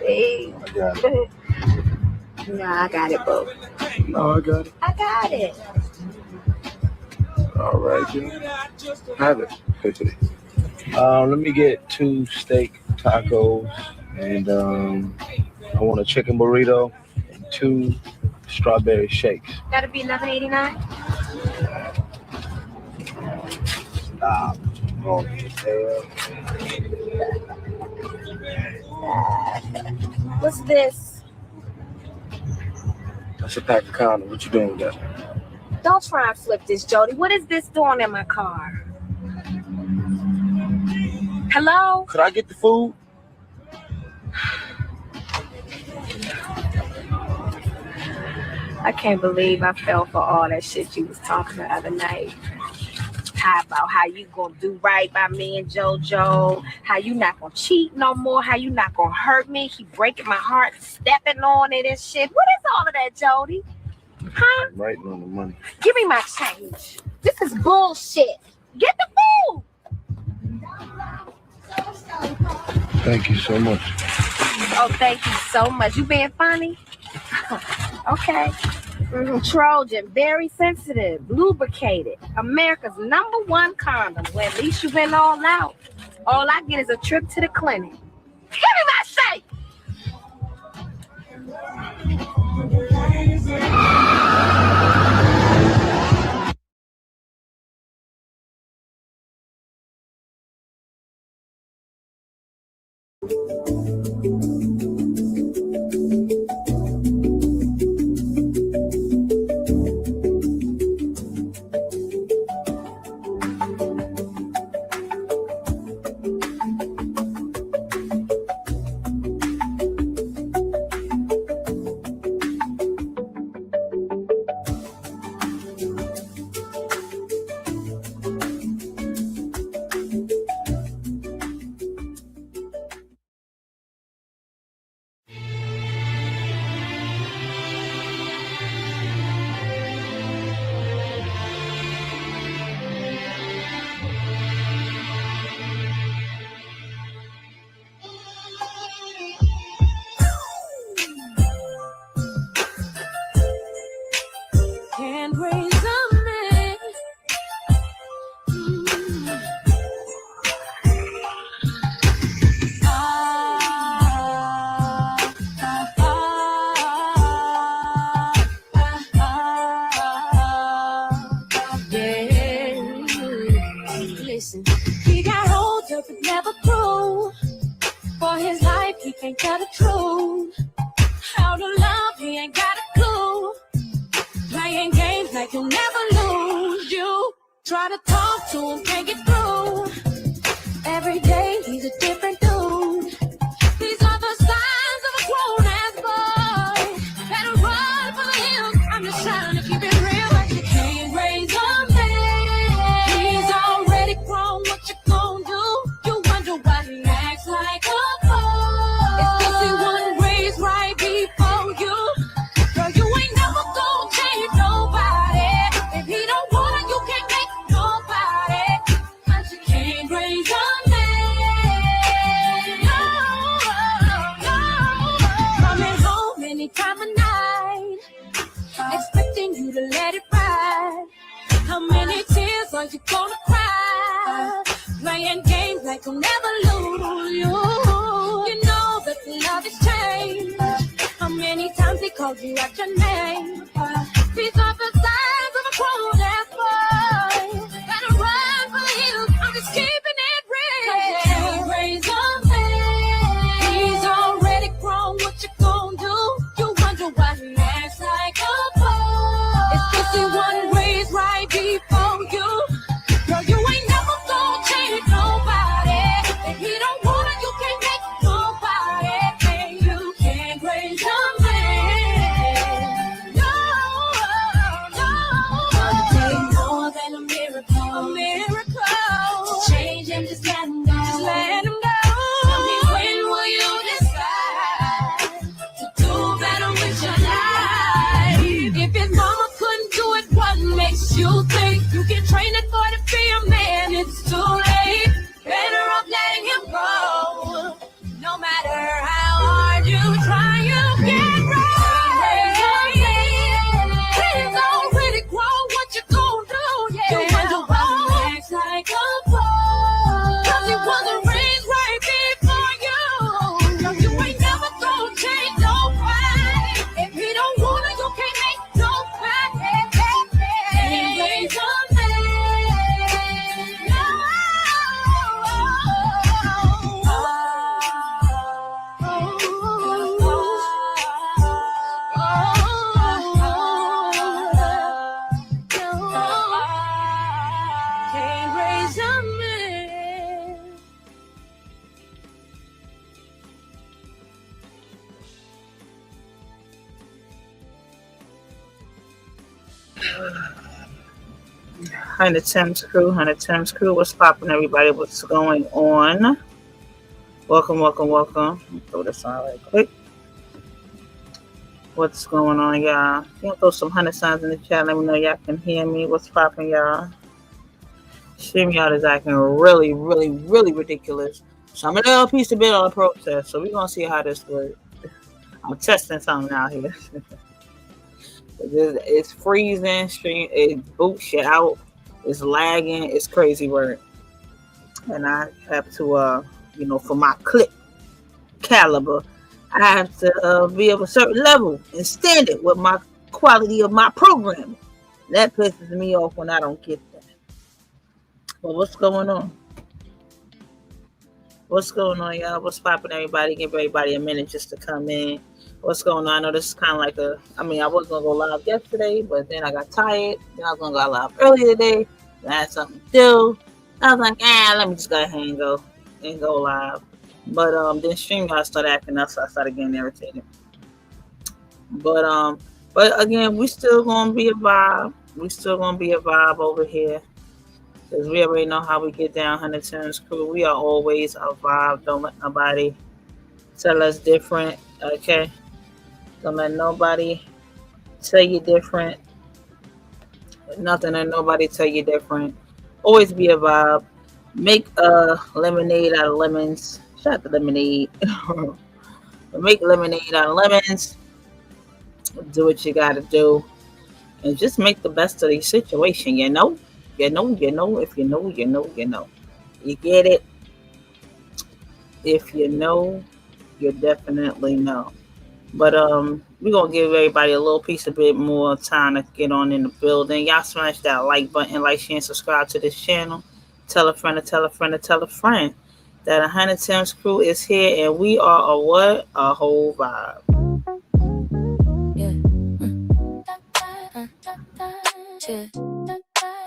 See? I got it. Nah, I got it, boo. No, I got it. I got it. All right, you have it. Let me get 2 steak tacos, and I want a chicken burrito and 2 strawberry shakes. That'll be $11.89. Stop. Oh, What's this? that's a pack of condoms. What you doing with that? Don't try and flip this, Jody. What is this doing in my car? Hello? Could I get the food? I can't believe I fell for all that shit you was talking the other night. How about how you gonna do right by me and JoJo? How you not gonna cheat no more? How you not gonna hurt me? He breaking my heart, stepping on it and shit. What is all of that, Jody? Huh? I'm writing on the money. Give me my change. This is bullshit. Get the food. Thank you so much. Oh, thank you so much. You being funny? Okay. Trojan, very sensitive, lubricated. America's #1 condom. Well, at least you went all out. All I get is a trip to the clinic. Give me my shake. No matter how hard you 100 Tim's crew, 100 Tim's crew. What's popping, everybody? What's going on? Welcome. Throw this on right quick. What's going on, y'all? You can throw some 100 signs in the chat. Let me know y'all can hear me. What's popping, y'all? StreamYard is acting really ridiculous. So I'm a little piece of bit on the protest. So we're gonna see how this works. I'm testing something out here. It's freezing, it boots you out, it's lagging, it's crazy work. And I have to, for my clip caliber, I have to be of a certain level and standard with my quality of my programming. That pisses me off when I don't get that. But what's going on? What's going on, y'all? What's popping, everybody? Give everybody a minute just to come in. What's going on? I know this is kind of like I was going to go live yesterday, but then I got tired. Then I was going to go live earlier today. I had something to do. I was like, let me just go ahead and go live. But then StreamYard started acting up, so I started getting irritated. But again, we still going to be a vibe. We still going to be a vibe over here. Because we already know how we get down, 100 Tim's crew. We are always a vibe. Don't let nobody tell us different, okay? Don't let nobody tell you different. Nothing and nobody tell you different. Always be a vibe. Make a lemonade out of lemons. Shout out to lemonade. Make lemonade out of lemons. Do what you gotta do. And just make the best of the situation, you know? If you know, you know. You get it? If you know, you definitely know. But we're gonna give everybody a little piece, a bit more time to get on in the building. Y'all smash that like button, like, share, and subscribe to this channel. Tell a friend to tell a friend to tell a friend that 100 Tim's crew is here, and we are a what? A whole vibe. Yeah.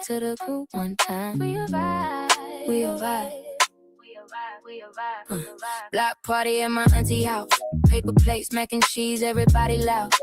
To the crew one time. We a vibe. We a vibe. Block party at my auntie house. Paper plates, mac and cheese, everybody loud.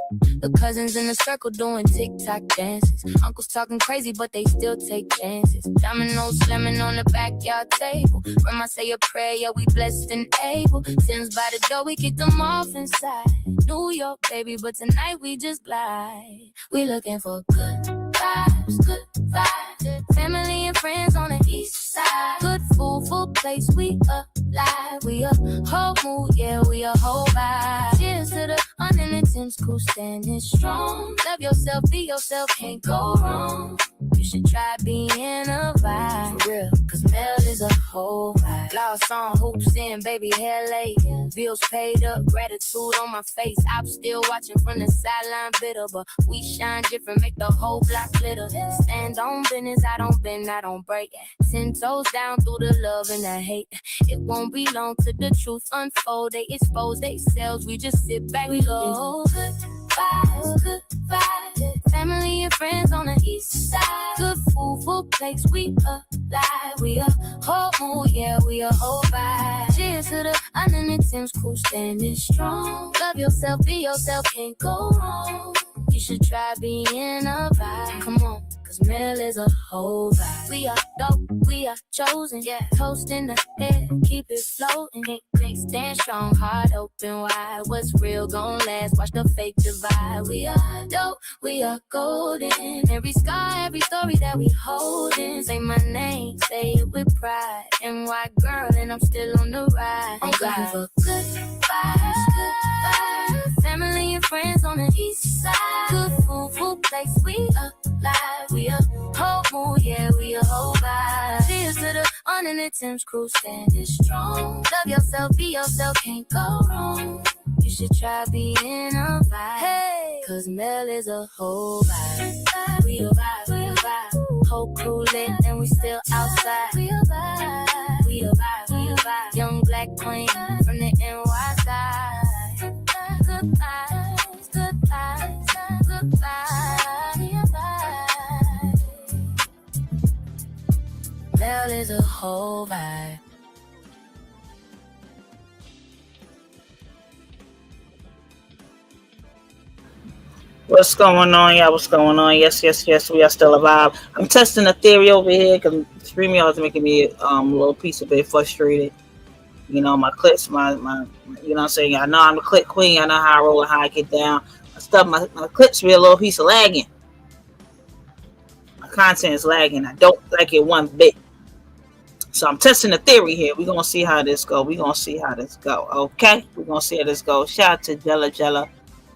The cousins in the circle doing TikTok dances. Uncles talking crazy, but they still take chances. Dominoes slamming on the backyard table. Grandma say a prayer, yeah, we blessed and able. Tim's by the door, we kick them off inside. New York, baby, but tonight we just glide. We looking for good vibes, good vibes. Family and friends on the east side. Good food, full place, we alive. We a whole mood, yeah, we a whole vibe. Cheers to the 100 Tim's crew standing strong. Love yourself, be yourself, can't go wrong. You should try being a vibe. For real, cause Mel is a whole vibe. Lost on hoops in, baby, hair late. Bills paid up, gratitude on my face. I'm still watching from the sideline bitter, but we shine different, make the whole block glitter. Stand on business, I don't bend, I don't break. 10 toes down through the love and the hate. It won't be long till the truth unfold. They expose themselves, we just sit back, we go. Good vibes, good vibes. Family and friends on the east side. Good food, full place, we alive. We a whole mood, yeah, we a whole vibe. Cheers to the 100 Tim's crew standing strong. Love yourself, be yourself, can't go wrong. You should try being a vibe. Come on, cause Mel is a whole vibe. We are dope, we are chosen. Yeah, toast in the air, keep it floating. Stand strong, heart open wide. What's real gon' last, watch the fake divide. We are dope, we are golden. Every scar, every story that we holding. Say my name, say it with pride. NY girl, and I'm still on the ride. I'm looking for good vibes, good vibes. Family and friends on the east side. Good food, full place, we alive. We a whole mood, yeah, we a whole vibe. Cheers to the 100 Tim's crew standing strong. Love yourself, be yourself, can't go wrong. You should try being a vibe. Hey, cause Mel is a whole vibe. We a vibe, we a vibe. Whole crew lit and we still outside. We a vibe, we a vibe, we a vibe. Young black queen from the NY side. Good vibes, good vibes, good vibes. We a vibe. Mel is a whole vibe. What's going on, y'all? What's going on? Yes, yes, yes. We are still alive. I'm testing a theory over here because StreamYard is making me a little piece of bit frustrated. You know, my clicks, my you know what I'm saying? I know I'm the click queen. I know how I roll and how I get down. My clips be a little piece of lagging. My content is lagging. I don't like it one bit. So I'm testing the theory here. We're going to see how this go. We're going to see how this go. Okay? We're going to see how this goes. Shout out to Jella.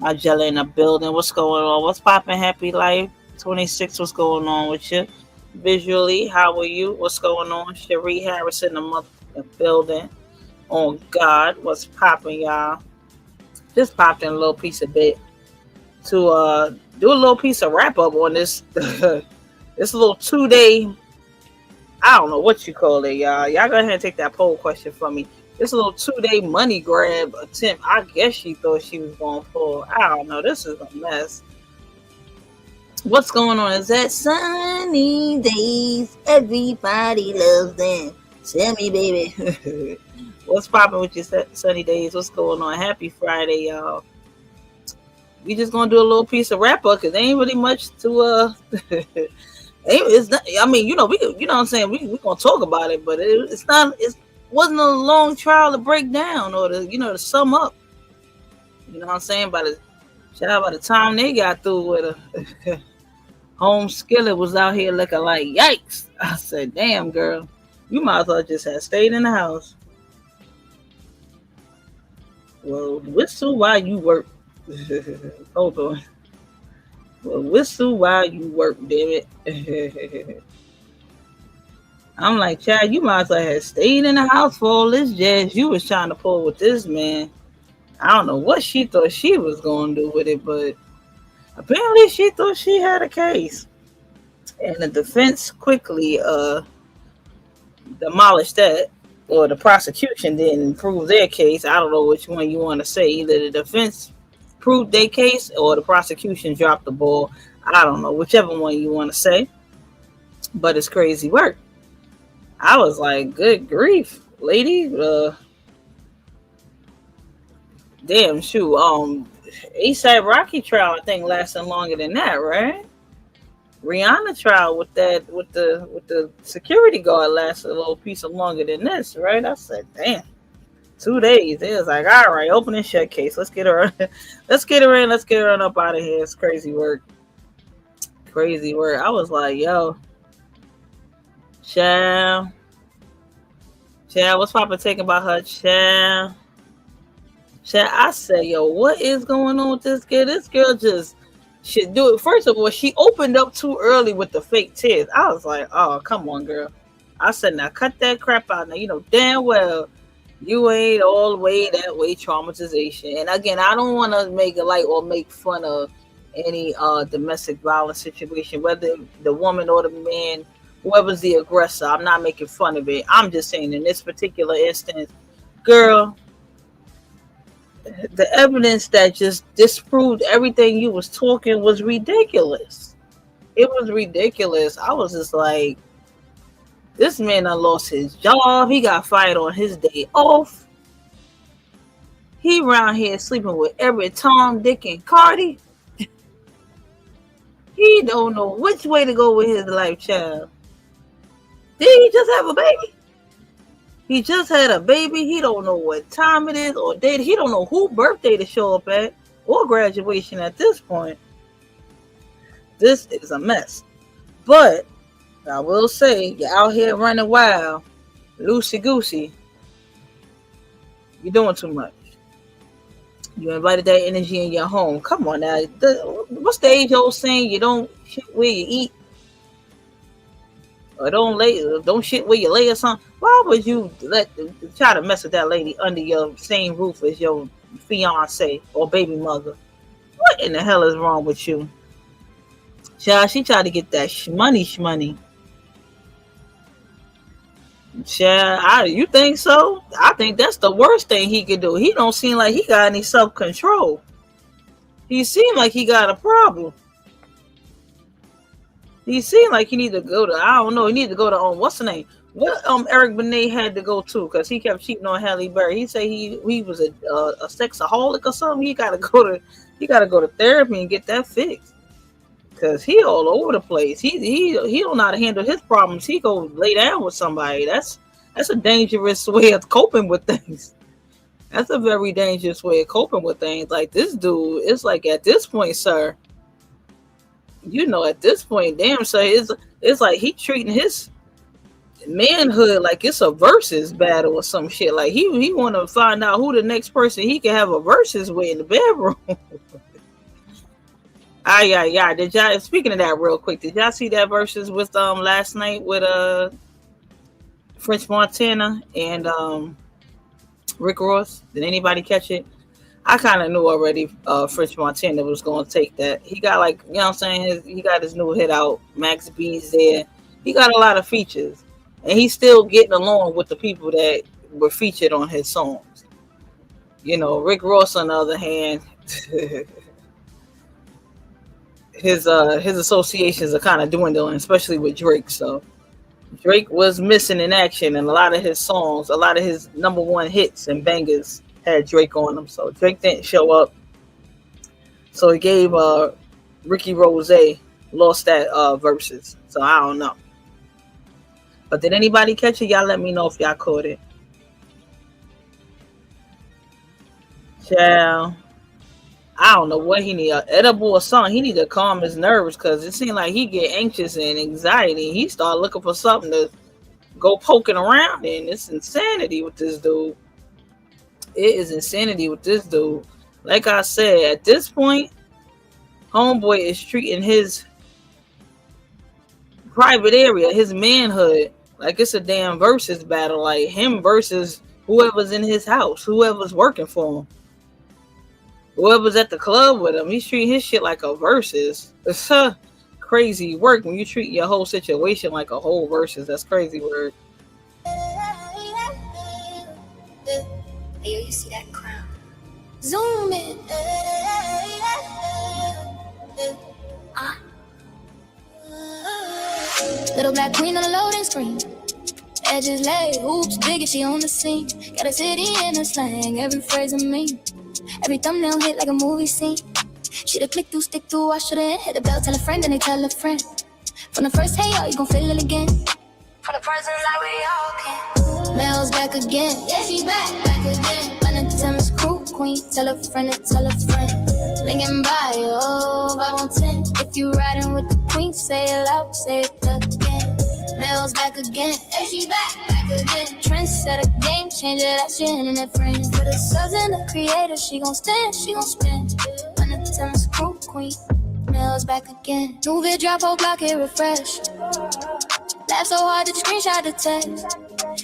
My Jella in the building. What's going on? What's popping? Happy life. 26. What's going on with you? Visually, how are you? What's going on? Cherie Harris in the building. On God. What's popping, y'all? Just popped in a little piece of bit to do a little piece of wrap up on this this little 2-day, I don't know what you call it, y'all. Y'all go ahead and take that poll question from me. This little 2-day money grab attempt. I guess she thought she was going to pull. I don't know. This is a mess. What's going on? Is that sunny days? Everybody loves them. Tell me, baby. What's popping with your sunny days? What's going on? Happy Friday, y'all. We just gonna do a little piece of wrap up because there ain't really much to it's not, I mean, you know what I'm saying, we gonna talk about it, but it wasn't a long trial to break down or to sum up. You know what I'm saying? By the time they got through with a home skillet was out here looking like yikes. I said, damn girl, you might as well just have stayed in the house. Well, whistle while you work. Hold on. Well, whistle while you work, damn it. I'm like, Chad, you might as well have stayed in the house for all this jazz you was trying to pull with this man. I don't know what she thought she was going to do with it, but apparently she thought she had a case. And the defense quickly demolished that, or the prosecution didn't prove their case. I don't know which one you want to say. Either the defense proved their case or the prosecution dropped the ball. I don't know, whichever one you want to say. But it's crazy work. I was like, good grief, lady. Damn, shoot. ASAP Rocky trial, I think, lasting longer than that, right? Rihanna trial with the security guard lasted a little piece of longer than this, right? I said, damn. 2 days. It was like, all right, open and shut case. Let's get her on up out of here. It's crazy work. Crazy work. I was like, yo, child, what's Papa taking about her? Child, I said, yo, what is going on with this girl? This girl just should do it. First of all, she opened up too early with the fake tears. I was like, oh, come on, girl. I said, now cut that crap out. Now, you know damn well you ain't all the way that way traumatization. And again, I don't want to make a light or make fun of any domestic violence situation, whether the woman or the man, whoever's the aggressor. I'm not making fun of it. I'm just saying in this particular instance, girl, the evidence that just disproved everything you was talking was ridiculous. It was ridiculous. I was just like, this man done lost his job. He got fired on his day off. He around here sleeping with every Tom, Dick, and Cardi. He don't know which way to go with his life, child. Did he just have a baby? He just had a baby. He don't know what time it is or date. He don't know who birthday to show up at or graduation at this point. This is a mess. But I will say, you're out here running wild, loosey-goosey. You're doing too much. You invited that energy in your home. Come on now. What's the age-old saying? You don't shit where you eat. Or don't shit where you lay or something. Why would you try to mess with that lady under your same roof as your fiance or baby mother? What in the hell is wrong with you? Child, she tried to get that shmoney. Child, you think so? I think that's the worst thing he could do. He don't seem like he got any self-control. He seemed like he got a problem. He seemed like he need to go to, I don't know, he need to go to, what's the name? What Eric Benet had to go to because he kept cheating on Halle Berry. He said he was a sexaholic or something. He gotta go to therapy and get that fixed. Cause he all over the place. He don't know how to handle his problems. He go lay down with somebody. That's a dangerous way of coping with things. That's a very dangerous way of coping with things. Like this dude, it's like at this point, sir. At this point, damn, sir, it's like he treating his manhood like it's a versus battle or some shit. Like he want to find out who the next person he can have a versus with in the bedroom. Yeah. Did y'all, speaking of that real quick, did y'all see that versus with last night with French Montana and Rick Ross? Did anybody catch it? I kind of knew already French Montana was going to take that. He got like, you know what I'm saying? He got his new hit out. Max B's there. He got a lot of features. And he's still getting along with the people that were featured on his songs. Rick Ross, on the other hand, his associations are kind of dwindling, especially with Drake. So Drake was missing in action, and a lot of his songs, a lot of his number one hits and bangers had Drake on them. So Drake didn't show up. So he gave Ricky Rose lost that verses. So I don't know. But did anybody catch it? Y'all let me know if y'all caught it. Child. I don't know what he need, edible or something. He need to calm his nerves because it seemed like he get anxious and anxiety. He start looking for something to go poking around in. It's insanity with this dude. It is insanity with this dude. Like I said, at this point, homeboy is treating his private area, his manhood, like it's a damn versus battle. Like him versus whoever's in his house, whoever's working for him. Whoever's at the club with him, he's treating his shit like a versus. It's crazy work when you treat your whole situation like a whole versus. That's crazy work. Yo, you see that crown? Zoom in. Little black queen on a loading screen. Edges laid, hoops big as she on the scene. Got a city in a slang, every phrase of me. Every thumbnail hit like a movie scene. She the click through, stick through, I shouldn't hit the bell, tell a friend, and they tell a friend. From the first hey, yo, you gon' feel it again. From the present like we all can. Mel's back again, yeah, she back again. Run the Thames crew queen, tell a friend to tell a friend. Linking by, oh, 510. If you riding with the queen, say it loud, say it again. Mel's back again, yeah, she back again. Trendsetter, game changer, that's your internet friend. For the subs and the creator, she gon' stand, she gon' spin. Run the Thames crew queen, Mel's back again. New vid drop, whole block, hit refresh. Laugh so hard that you screenshot the text.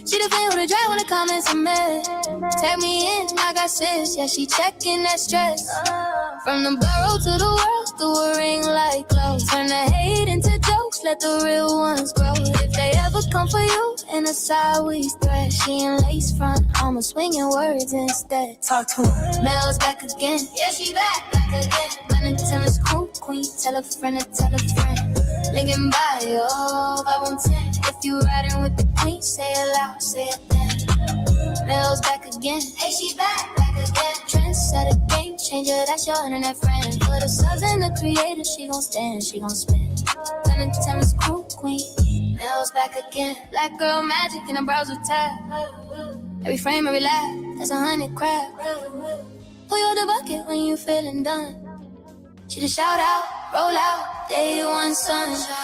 She the fan with a drive when the comments are mad. Tag me in, I got sis, yeah, she checking that stress. From the borough to the world, through a ring like clothes. Turn the hate into jokes, let the real ones grow. If they ever come for you, in a sideways threat. She in lace front, I'ma swinging words instead. Talk to her. Mel's back again, yeah, she back again. Running to Miss Cool Queen, tell a friend to tell a friend. Linking by, oh, 510. If you riding with the queen, say it loud, say it then. Mel's back again, hey, she back again. Trendsetter, game changer, that's your internet friend. For the subs and the creator, she gon' stand, she gon' spin. Running to Miss Cool Queen, Mel's back again. Black girl magic in a browser tab. Every frame, every laugh, that's 100 crap. Pull you the bucket when you feeling done. She the shout out, roll out, day one sunshine.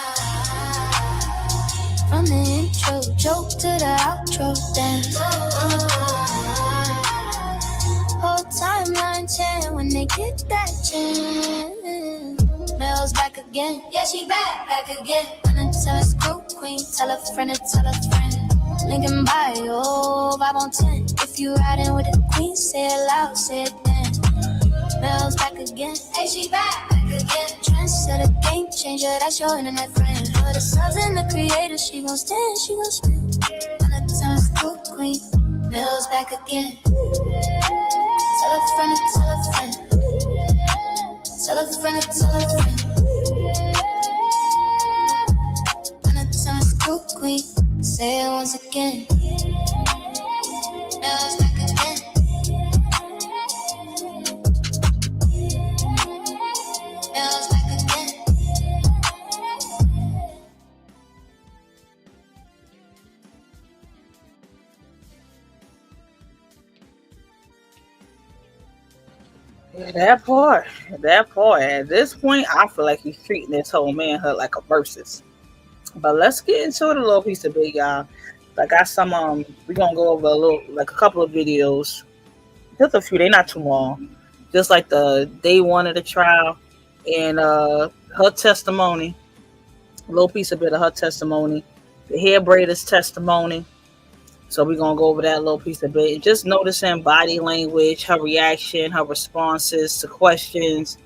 From the intro, joke to the outro, dance. Whole timeline chant when they get that chance. Mel's back again, yeah, she back again. Wanna tell a screw queen, tell a friend to tell a friend. Linking by, oh, 510. If you riding with the queen, say it loud, say it then. Mel's back again, hey, she back again. Trendsetter, game changer, that's your internet friend. For the subs and the creator, she gon' stand, she gon' spin. Wanna tell a cool queen, Mel's back again. Tell a friend to tell a friend. Tell a friend to tell a friend. Wanna tell a cool queen, say it once again. Feels like again. Feels like again. Yeah, that part. That part. At this point, I feel like he's treating this whole manhood like a versus. But let's get into it a little piece of bit, y'all. I got some we're gonna go over a couple of videos. Just a few, they're not too long. Just like the day one of the trial and her testimony. A little piece of bit of her testimony. The hair braider's testimony. So we're gonna go over that little piece of bit. And just noticing body language, her reaction, her responses to questions.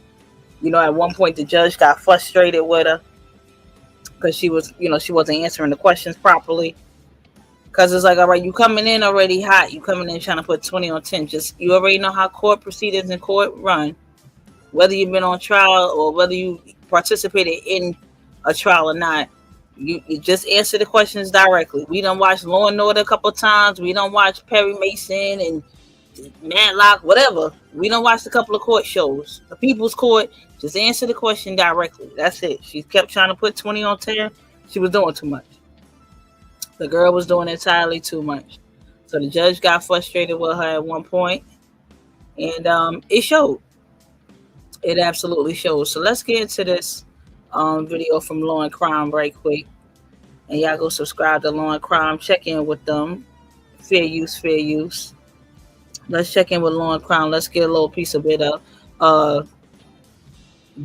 You know, at one point the judge got frustrated with her because she wasn't answering the questions properly. Because it's like, all right, you coming in already hot. You coming in trying to put 20 on 10. Just, you already know how court proceedings and court run. Whether you've been on trial or whether you participated in a trial or not, you just answer the questions directly. We done watched Law and Order a couple of times. We done watched Perry Mason and Matlock, whatever. We done watched a couple of court shows. The People's Court, just answer the question directly. That's it. She kept trying to put 20 on 10. She was doing too much. The girl was doing entirely too much. So the judge got frustrated with her at one point. And it showed. It absolutely shows. So let's get into this video from Law and Crime right quick. And y'all go subscribe to Law and Crime. Check in with them. Fair use, fair use. Let's check in with Law and Crime. Let's get a little piece of it of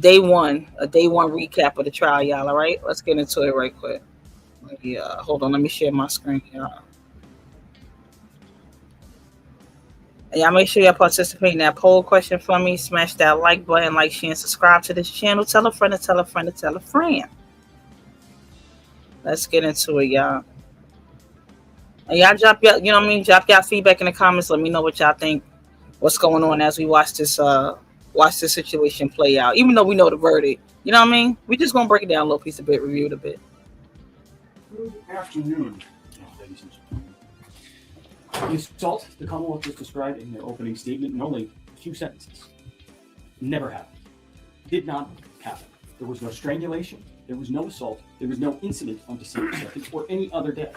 day one. A day one recap of the trial, y'all. All right? Let's get into it right quick. Yeah, hold on. Let me share my screen here. And y'all make sure y'all participate in that poll question for me. Smash that like button, like, share, and subscribe to this channel. Tell a friend to tell a friend to tell a friend. Let's get into it, y'all. And y'all drop y'all feedback in the comments. Let me know what y'all think. What's going on as we watch this situation play out. Even though we know the verdict, you know what I mean. We just gonna break it down a little piece of bit, review it a bit. Good afternoon, ladies and gentlemen. The assault the Commonwealth just described in their opening statement in only a few sentences never happened. Did not happen. There was no strangulation. There was no assault. There was no incident on December 2nd or any other day.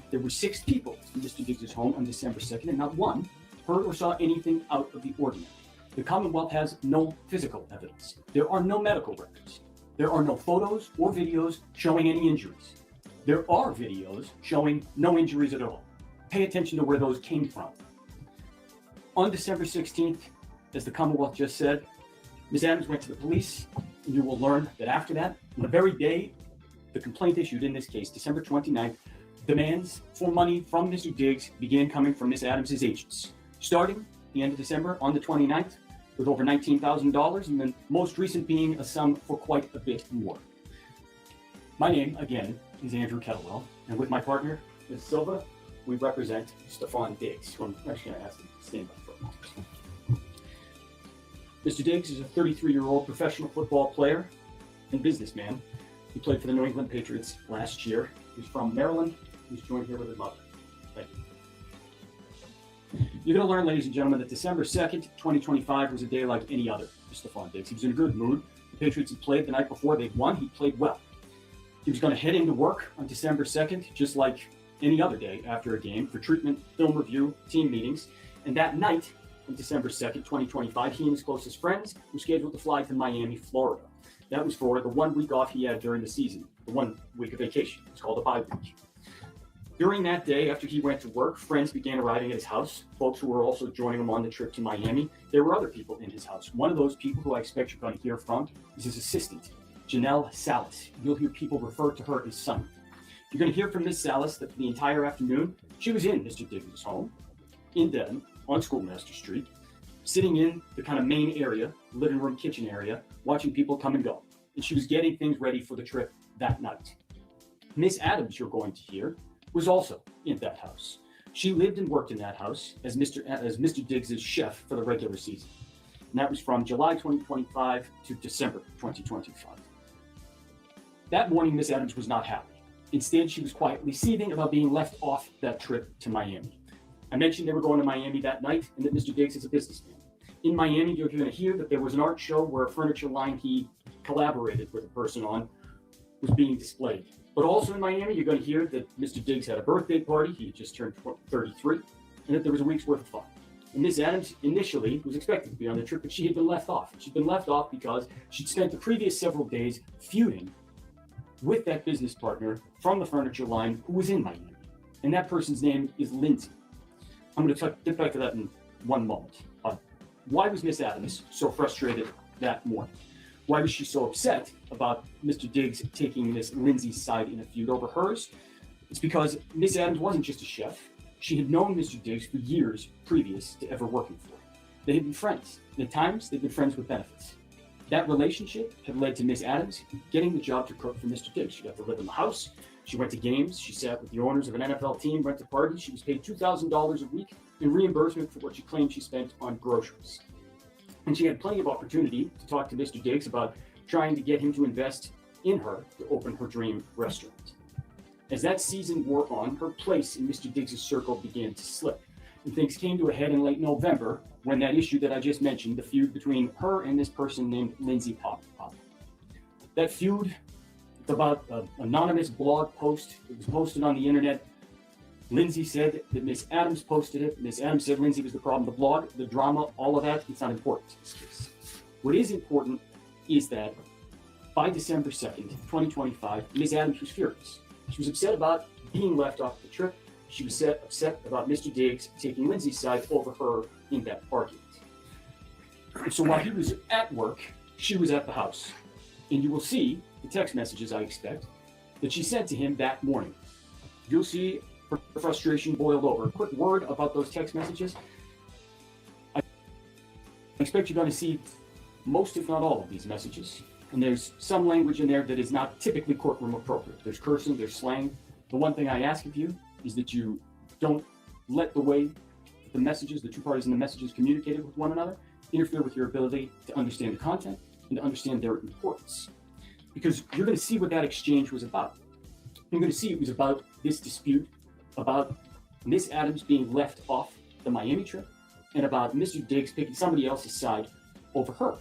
There were 6 people in Mr. Diggs' home on December 2nd, and not one heard or saw anything out of the ordinary. The Commonwealth has no physical evidence. There are no medical records. There are no photos or videos showing any injuries. There are videos showing no injuries at all. Pay attention to where those came from. On December 16th, as the Commonwealth just said, Ms. Adams went to the police, and you will learn that after that, on the very day the complaint issued in this case, December 29th, demands for money from Mr. Diggs began coming from Ms. Adams' agents. Starting the end of December on the 29th with over $19,000, and then most recent being a sum for quite a bit more. My name, again, is Andrew Kettlewell, and with my partner, Ms. Silva, we represent Stefon Diggs, who I'm actually going to ask him to stand up for a moment. Mr. Diggs is a 33-year-old professional football player and businessman. He played for the New England Patriots last year. He's from Maryland. He's joined here with his mother. Thank you. You're going to learn, ladies and gentlemen, that December 2nd, 2025 was a day like any other for Stefon Diggs. He was in a good mood. The Patriots had played the night before. They'd won. He played well. He was going to head into work on December 2nd, just like any other day after a game, for treatment, film review, team meetings. And that night, on December 2nd, 2025, he and his closest friends were scheduled to fly to Miami, Florida. That was for the 1 week off he had during the season, the 1 week of vacation. It's called a bye week. During that day, after he went to work, friends began arriving at his house, folks who were also joining him on the trip to Miami. There were other people in his house. One of those people who I expect you're going to hear from is his assistant, Janelle Salas. You'll hear people refer to her as Sunny. You're going to hear from Ms. Salas that for the entire afternoon, she was in Mr. Diggs' home in Dedham on Schoolmaster Street, sitting in the kind of main area, living room, kitchen area, watching people come and go. And she was getting things ready for the trip that night. Miss Adams, you're going to hear, was also in that house. She lived and worked in that house as Mr. Diggs' chef for the regular season. And that was from July 2025 to December 2025. That morning, Miss Adams was not happy. Instead, she was quietly seething about being left off that trip to Miami. I mentioned they were going to Miami that night and that Mr. Diggs is a businessman. In Miami, you're going to hear that there was an art show where a furniture line he collaborated with a person on was being displayed. But also in Miami, you're going to hear that Mr. Diggs had a birthday party. He had just turned 33, and that there was a week's worth of fun. And Miss Adams initially was expected to be on the trip, but she had been left off. She'd been left off because she'd spent the previous several days feuding with that business partner from the furniture line who was in Miami. And that person's name is Lindsay. I'm going to get back to that in one moment. Why was Miss Adams so frustrated that morning? Why was she so upset about Mr. Diggs taking Miss Lindsay's side in a feud over hers? It's because Miss Adams wasn't just a chef. She had known Mr. Diggs for years previous to ever working for him. They had been friends. And at times, they'd been friends with benefits. That relationship had led to Miss Adams getting the job to cook for Mr. Diggs. She got to live in the house. She went to games. She sat with the owners of an NFL team, went to parties. She was paid $2,000 a week in reimbursement for what she claimed she spent on groceries. And she had plenty of opportunity to talk to Mr. Diggs about trying to get him to invest in her to open her dream restaurant. As that season wore on, her place in Mr. Diggs' circle began to slip. And things came to a head in late November when that issue that I just mentioned, the feud between her and this person named Lindsay popped up. That feud, it's about an anonymous blog post. It was posted on the internet. Lindsay said that Miss Adams posted it. Miss Adams said Lindsay was the problem. The blog, the drama, all of that, it's not important in this case. What is important is that by December 2nd, 2025, Miss Adams was furious. She was upset about being left off the trip. She was upset about Mr. Diggs taking Lindsay's side over her in that argument. And so while he was at work, she was at the house. And you will see the text messages, I expect, that she sent to him that morning. You'll see her frustration boiled over. A quick word about those text messages. I expect you're going to see most, if not all, of these messages. And there's some language in there that is not typically courtroom appropriate. There's cursing, there's slang. The one thing I ask of you is that you don't let the way the messages, the two parties in the messages communicated with one another, interfere with your ability to understand the content and to understand their importance. Because you're going to see what that exchange was about. You're going to see it was about this dispute, about Miss Adams being left off the Miami trip, and about Mr. Diggs picking somebody else's side over her.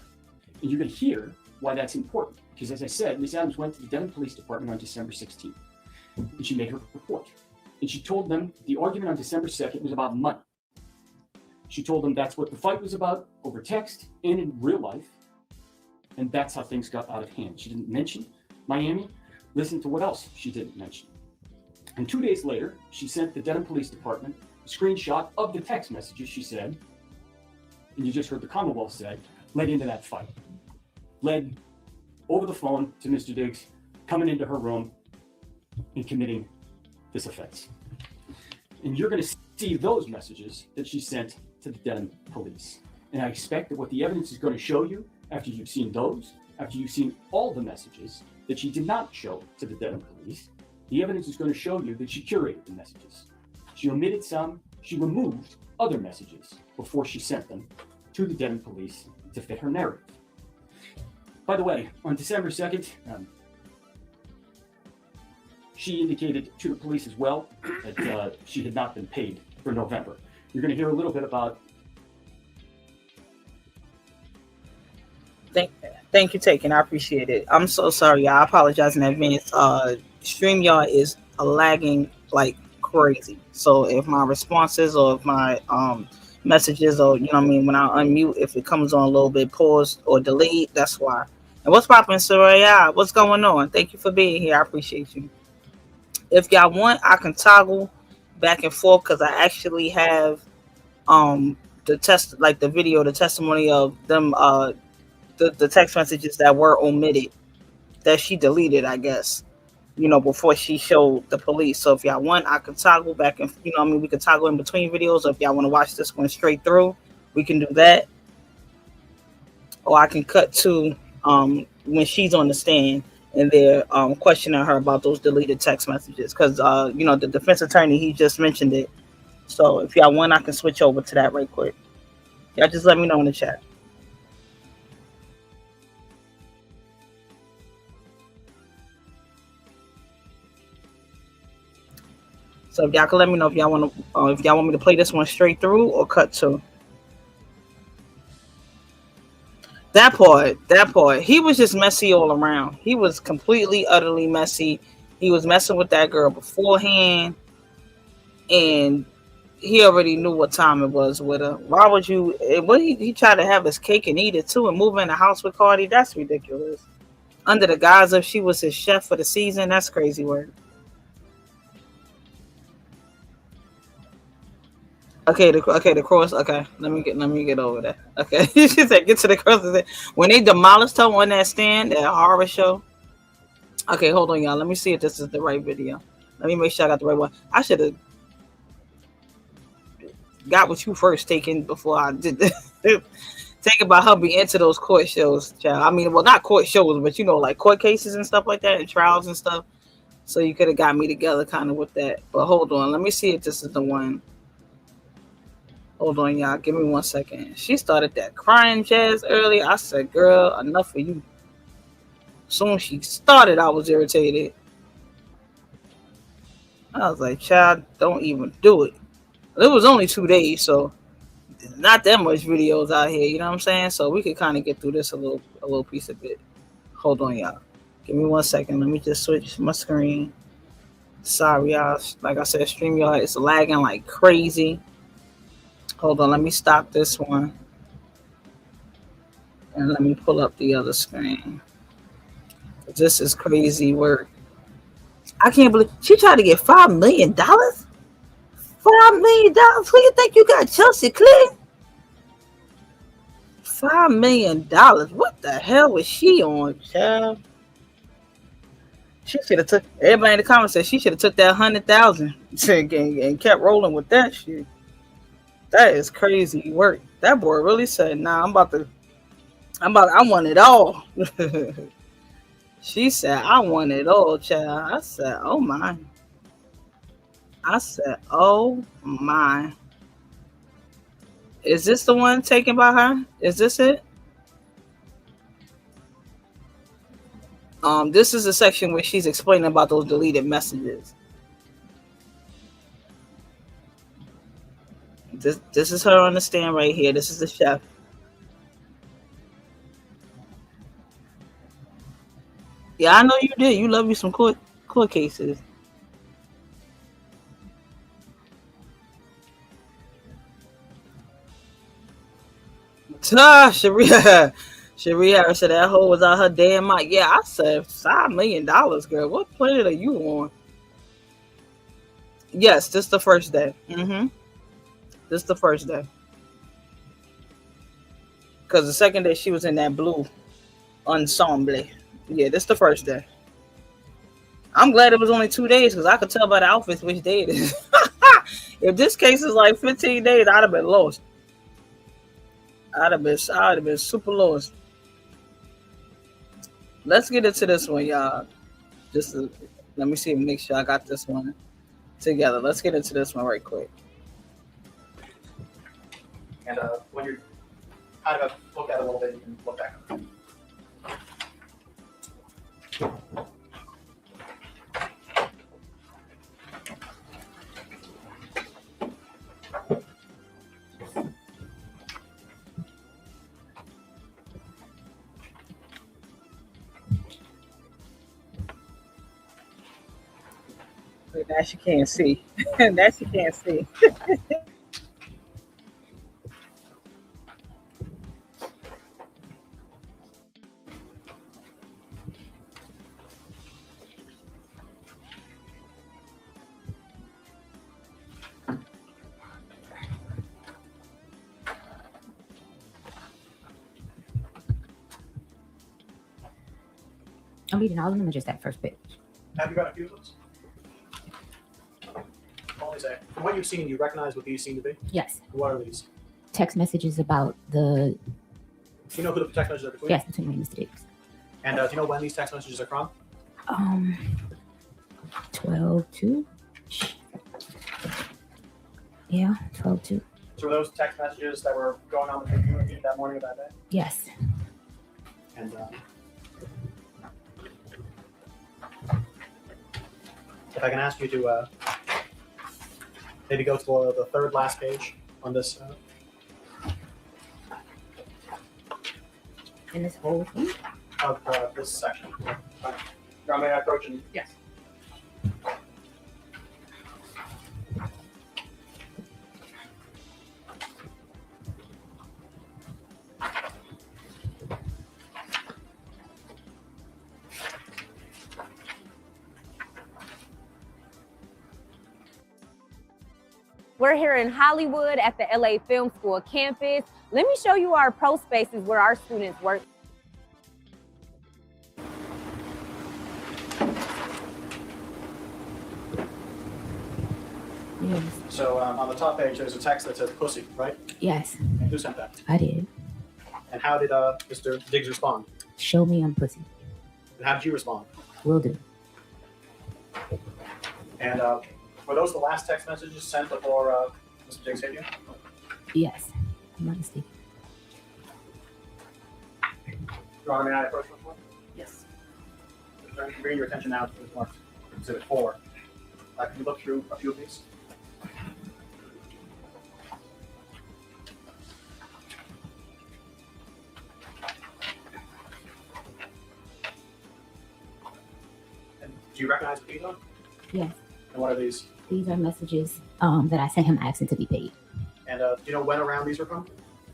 And you're going to hear why that's important. Because as I said, Miss Adams went to the Devon Police Department on December 16th, and she made her report. And she told them the argument on December 2nd was about money. She told them that's what the fight was about over text and in real life. And that's how things got out of hand. She didn't mention Miami. Listen to what else she didn't mention. And 2 days later, she sent the Devon Police Department a screenshot of the text messages she said, and you just heard the Commonwealth say, led into that fight. Led over the phone to Mr. Diggs, coming into her room and committing this offense. And you're going to see those messages that she sent to the Devon Police. And I expect that what the evidence is going to show you after you've seen those, after you've seen all the messages that she did not show to the Devon Police, the evidence is going to show you that she curated the messages. She omitted some, she removed other messages before she sent them to the Devon Police to fit her narrative. By the way, on December 2nd, she indicated to the police as well that she had not been paid for November. You're going to hear a little bit about. Thank you, Taken. I appreciate it. I'm so sorry. I apologize in advance. StreamYard is lagging like crazy. So if my responses or if my messages or, you know what I mean, when I unmute, if it comes on a little bit paused or delayed, that's why. And what's poppin', Soraya? What's going on? Thank you for being here. I appreciate you. If y'all want, I can toggle back and forth because I actually have the testimony of them the text messages that were omitted that she deleted, I guess, you know, before she showed the police. So if y'all want, I can toggle back and, you know, I mean, we can toggle in between videos. Or if y'all want to watch this one straight through, we can do that. Or I can cut to when she's on the stand and they're questioning her about those deleted text messages. Because, you know, the defense attorney, he just mentioned it. So if y'all want, I can switch over to that right quick. Y'all just let me know in the chat. So if y'all can let me know if y'all want me to play this one straight through or cut to. That part. He was just messy all around. He was completely, utterly messy. He was messing with that girl beforehand, and he already knew what time it was with her. Why would you? What he tried to have his cake and eat it too, and move in the house with Cardi? That's ridiculous. Under the guise of she was his chef for the season, that's crazy work. Okay, the cross. Okay, let me get over that. Okay, she said get to the cross. When they demolished her on that stand, that horror show. Okay, hold on, y'all. Let me see if this is the right video. Let me make sure I got the right one. I should have got what you first taken before I did this. Think about her being into those court shows, child. I mean, well, not court shows, but you know, like court cases and stuff like that, and trials and stuff. So you could have got me together kind of with that. But hold on, let me see if this is the one. Hold on, y'all. Give me 1 second. She started that crying jazz early. I said, girl, enough of you. Soon as she started, I was irritated. I was like, child, don't even do it. It was only 2 days, so not that much videos out here, you know what I'm saying? So we could kind of get through this a little piece of it. Hold on, y'all. Give me 1 second. Let me just switch my screen. Sorry, y'all. Like I said, StreamYard is lagging like crazy. Hold on, let me stop this one. And let me pull up the other screen. This is crazy work. I can't believe she tried to get $5 million. $5 million? Who you think you got, Chelsea Clinton? $5 million. What the hell was she on, child? She should have took. Everybody in the comments said she should have took that 100,000 and kept rolling with that shit. That is crazy work. That boy really said, "Nah, I want it all." She said, "I want it all, child." I said, "Oh my." I said, "Oh my." Is this the one taken by her? Is this it? This is a section where she's explaining about those deleted messages. This is her on the stand right here. This is the chef. Yeah, I know you did. You love you some court cases. Sharia said that hoe was out her damn mind. Yeah, I said $5 million, girl. What planet are you on? Yes, this the first day. This the first day. Because the second day she was in that blue ensemble. Yeah, this the first day. I'm glad it was only 2 days because I could tell by the outfits which day it is. If this case is like 15 days, I'd have been lost. I'd have been super lost. Let's get into this one, y'all. Let me see, make sure I got this one together. Let's get into this one right quick. And when you're kind of look at it a little bit, you can look back. Now she can't see. Now she can't see. I'm reading all of them or just that first page? Have you got a few of those? From what you've seen, do you recognize what these seem to be? Yes. What are these? Text messages about the. Do you know who the text messages are between? Yes, between me and Mr. Diggs. And do you know when these text messages are from? 12/2. Yeah, 12/2. So were those text messages that were going on with you that morning of that day? Yes. And if I can ask you to Maybe go to the third last page on this. In this whole thing? Of this section. May I approach and Yes. We're here in Hollywood at the LA Film School campus. Let me show you our pro spaces where our students work. Yes. So on the top page, there's a text that says pussy, right? Yes, And who sent that? I did. And how did Mr. Diggs respond? Show me I'm pussy. And how did you respond? Will do. And were those the last text messages sent before Mr. Diggs hit you? Yes. I'm not mistaken. Your Honor, may I approach one more? Yes. Bring your attention now to marked Exhibit 4. Can you look through a few of these? And do you recognize what these are? Yes. And what are these? These are messages that I sent him asking to be paid. And do you know when around these were from?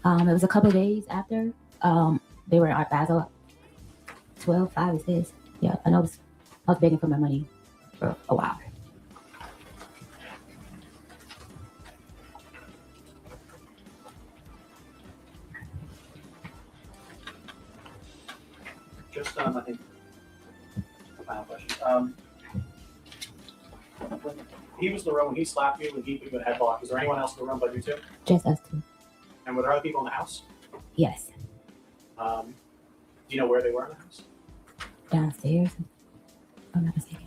It was a couple of days after. They were in Art Basel. 12/5 is his. Yeah, I know. I was begging for my money for a while. Just, I think, a final question. When he was in the room, when he slapped you, when he put you in a headlock, was there anyone else in the room but you two? Just us two. And were there other people in the house? Yes. Do you know where they were in the house? Downstairs. If I'm not mistaken.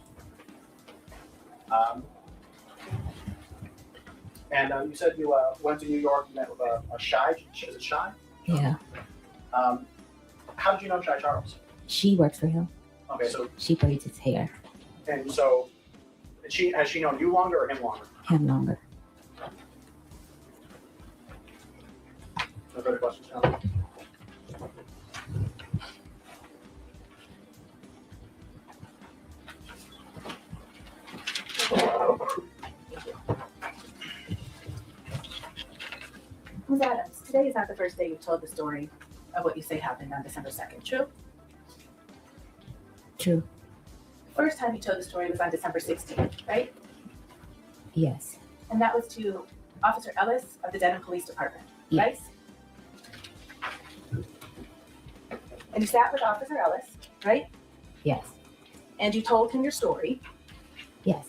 And you said you went to New York and met with a Shy. Is it Shy? Yeah. How did you know Shy Charles? She works for him. Okay, so She braids his hair. and so has she known you longer or him longer? Him longer. No further questions, gentlemen? Ms. Adams, today is not the first day you've told the story of what you say happened on December 2nd, true? True. The first time you told the story was on December 16th, right? Yes. And that was to Officer Ellis of the Denham Police Department, Yes. right? And you sat with Officer Ellis, right? Yes. And you told him your story, Yes.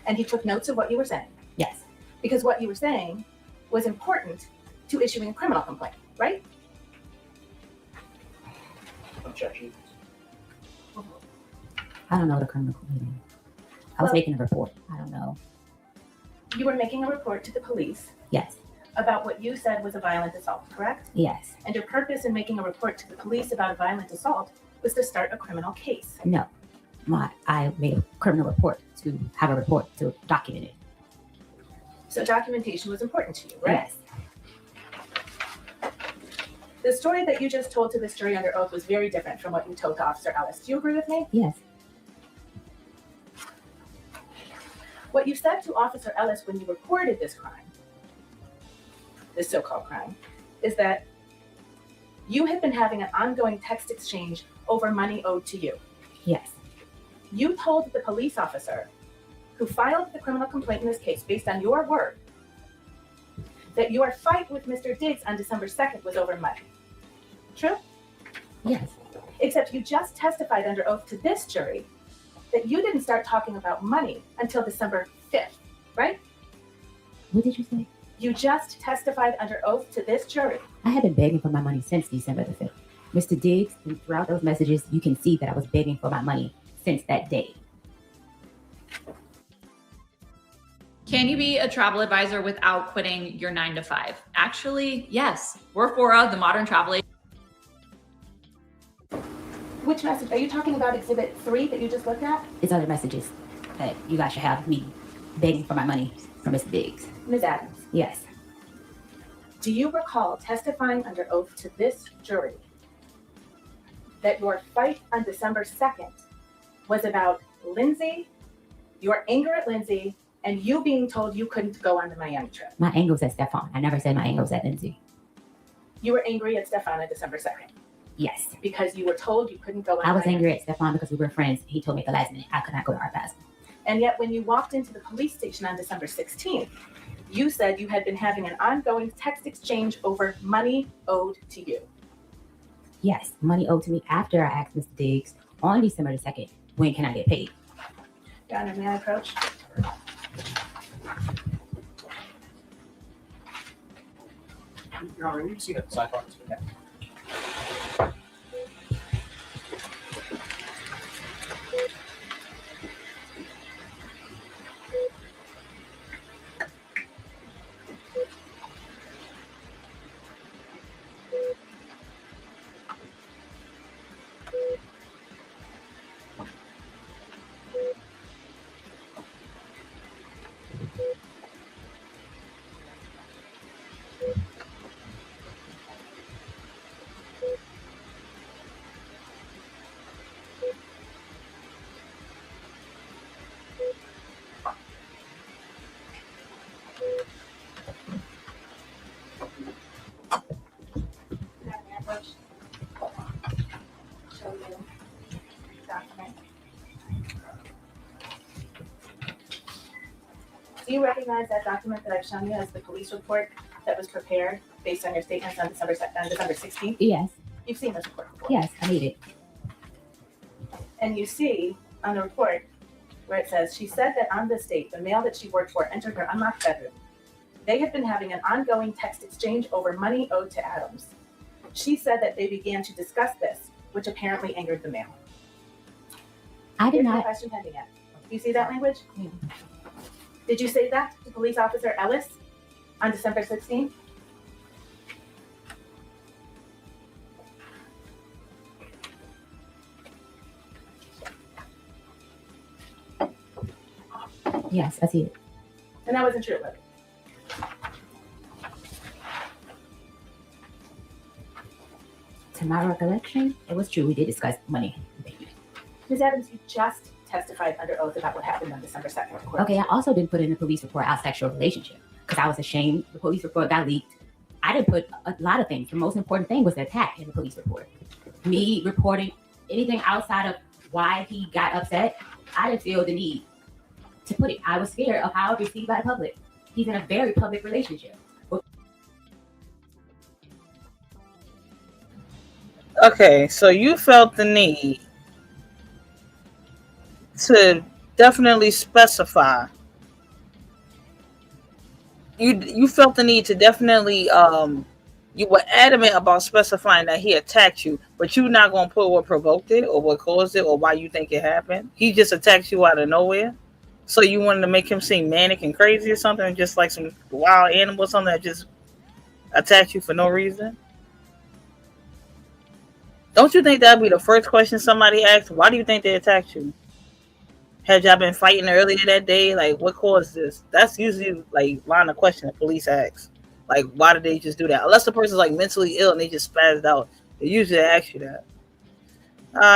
and he took notes of what you were saying, Yes. because what you were saying was important to issuing a criminal complaint, right? Objection. I don't know the criminal complaint. I was Well- making a report. I don't know. You were making a report to the police Yes. about what you said was a violent assault, correct? Yes. And your purpose in making a report to the police about a violent assault was to start a criminal case. No. I made a criminal report to have a report to document it. So documentation was important to you, right? Yes. The story that you just told to this jury under oath was very different from what you told to Officer Ellis. Do you agree with me? Yes. What you said to Officer Ellis when you reported this crime, this so-called crime, is that you had been having an ongoing text exchange over money owed to you. Yes. You told the police officer who filed the criminal complaint in this case based on your word that your fight with Mr. Diggs on December 2nd was over money. True? Yes. Except you just testified under oath to this jury that you didn't start talking about money until December 5th, right? What did you say? You just testified under oath to this jury. I have been begging for my money since December the 5th. Mr. Diggs, and throughout those messages, you can see that I was begging for my money since that day. Can you be a travel advisor without quitting your 9 to 5? Actually, yes. We're Fora, the modern travel agent. Which message? Are you talking about Exhibit 3 that you just looked at? It's other messages that you guys should have me begging for my money from Mr. Diggs. Ms. Adams, Yes. do you recall testifying under oath to this jury that your fight on December 2nd was about Lindsay, your anger at Lindsay, and you being told you couldn't go on the Miami trip? My anger was at Stefon. I never said my anger was at Lindsay. You were angry at Stefon on December 2nd Yes. because you were told you couldn't go on I was Miami. angry at Stefon because we were friends. He told me at the last minute I could not go to Art Basel. And yet when you walked into the police station on December 16th, you said you had been having an ongoing text exchange over money owed to you. Yes, money owed to me after I asked Mr. Diggs on December the 2nd, when can I get paid? Your Honor, may I approach? Your Honor, you see that sidebar. Okay. Show you document. Do you recognize that document that I've shown you as the police report that was prepared based on your statements on December 16th? Yes. You've seen this report before. Yes, I need it. And you see on the report where it says, she said that on this date, the male that she worked for entered her unlocked bedroom. They had been having an ongoing text exchange over money owed to Adams. She said that they began to discuss this, which apparently angered the male. I did Here's my not. question pending yet. Do you see that language? Yeah. Did you say that to police officer Ellis on December 16th? Yes, I see it. And that wasn't true, was it? To my recollection, it was true. We did discuss money. Ms. Adams, you just testified under oath about what happened on December 2nd. Okay, I also didn't put in the police report our sexual relationship because I was ashamed. The police report got leaked. I didn't put a lot of things. The most important thing was the attack in the police report. Me reporting anything outside of why he got upset, I didn't feel the need to put it. I was scared of how it was received by the public. He's in a very public relationship. Okay, so you felt the need to definitely specify. You felt the need to definitely you were adamant about specifying that he attacked you, but you're not gonna put what provoked it or what caused it or why you think it happened. He just attacked you out of nowhere. So you wanted to make him seem manic and crazy or something, just like some wild animal or something that just attacked you for no reason. Don't you think that'd be the first question somebody asks? Why do you think they attacked you? Had y'all been fighting earlier that day? Like, what caused this? That's usually like line of question the police ask. Like, why did they just do that? Unless the person's like mentally ill and they just spazzed out. They usually ask you that.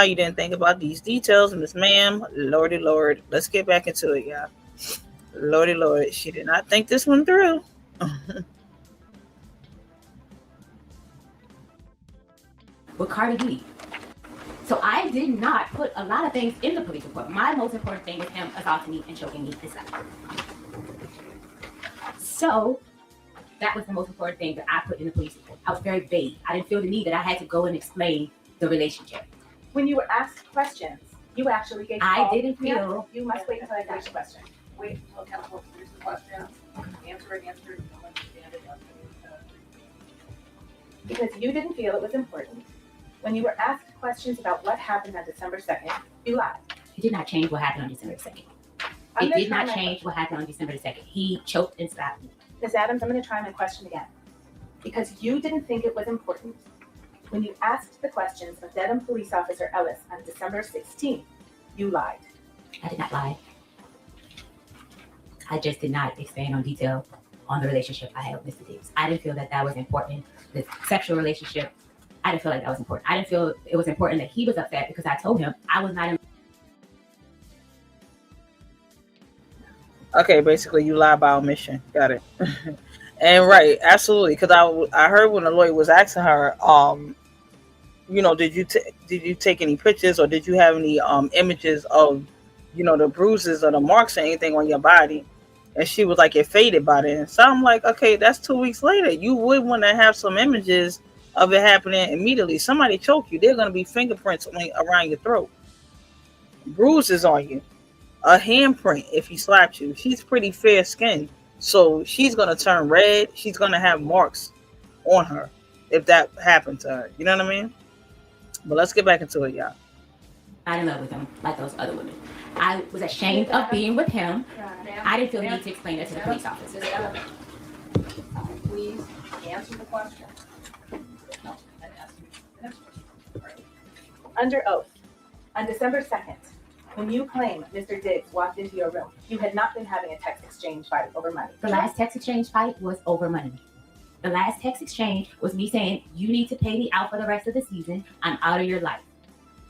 You didn't think about these details, Miss Ma'am. Lordy Lord. Let's get back into it, y'all. Lordy Lord. She did not think this one through. With Cardi B. So I did not put a lot of things in the police report. My most important thing was him assaulting me and choking me and stuff. So that was the most important thing that I put in the police report. I was very vague. I didn't feel the need that I had to go and explain the relationship. When you were asked questions, you actually gave. I didn't feel. You must wait until I finish the question. Wait until counsel finishes the question. Answer it, answer it. Don't understand it. Because you didn't feel it was important. When you were asked questions about what happened on December 2nd, you lied. It did not change what happened on December 2nd. It did not change what happened on December 2nd. He choked and slapped me. Ms. Adams, I'm going to try my question again. Because you didn't think it was important. When you asked the questions of Dedham Police Officer Ellis on December 16th, you lied. I did not lie. I just did not expand on detail on the relationship I had with Mr. Davis. I didn't feel that that was important. The sexual relationship, I didn't feel like that was important. I didn't feel it was important that he was upset because I told him I was not in. Okay, basically you lie by omission. Got it. And right, absolutely. Because I heard when the lawyer was asking her, did you take any pictures or did you have any images of, the bruises or the marks or anything on your body? And she was like, it faded by then. So I'm like, okay, that's 2 weeks later. You would want to have some images of it happening immediately. Somebody choke you, they're going to be fingerprints around your throat, bruises on you, a handprint if he slapped you. She's pretty fair skinned, so she's going to turn red. She's going to have marks on her if that happened to her. You know what I mean? But let's get back into it, y'all. Not in love with him like those other women. I was ashamed of being with him. I didn't feel the need to explain it to the police officer. Please answer the question. Under oath, on December 2nd, when you claim Mr. Diggs walked into your room, you had not been having a text exchange fight over money. The last text exchange fight was over money. The last text exchange was me saying, you need to pay me out for the rest of the season. I'm out of your life.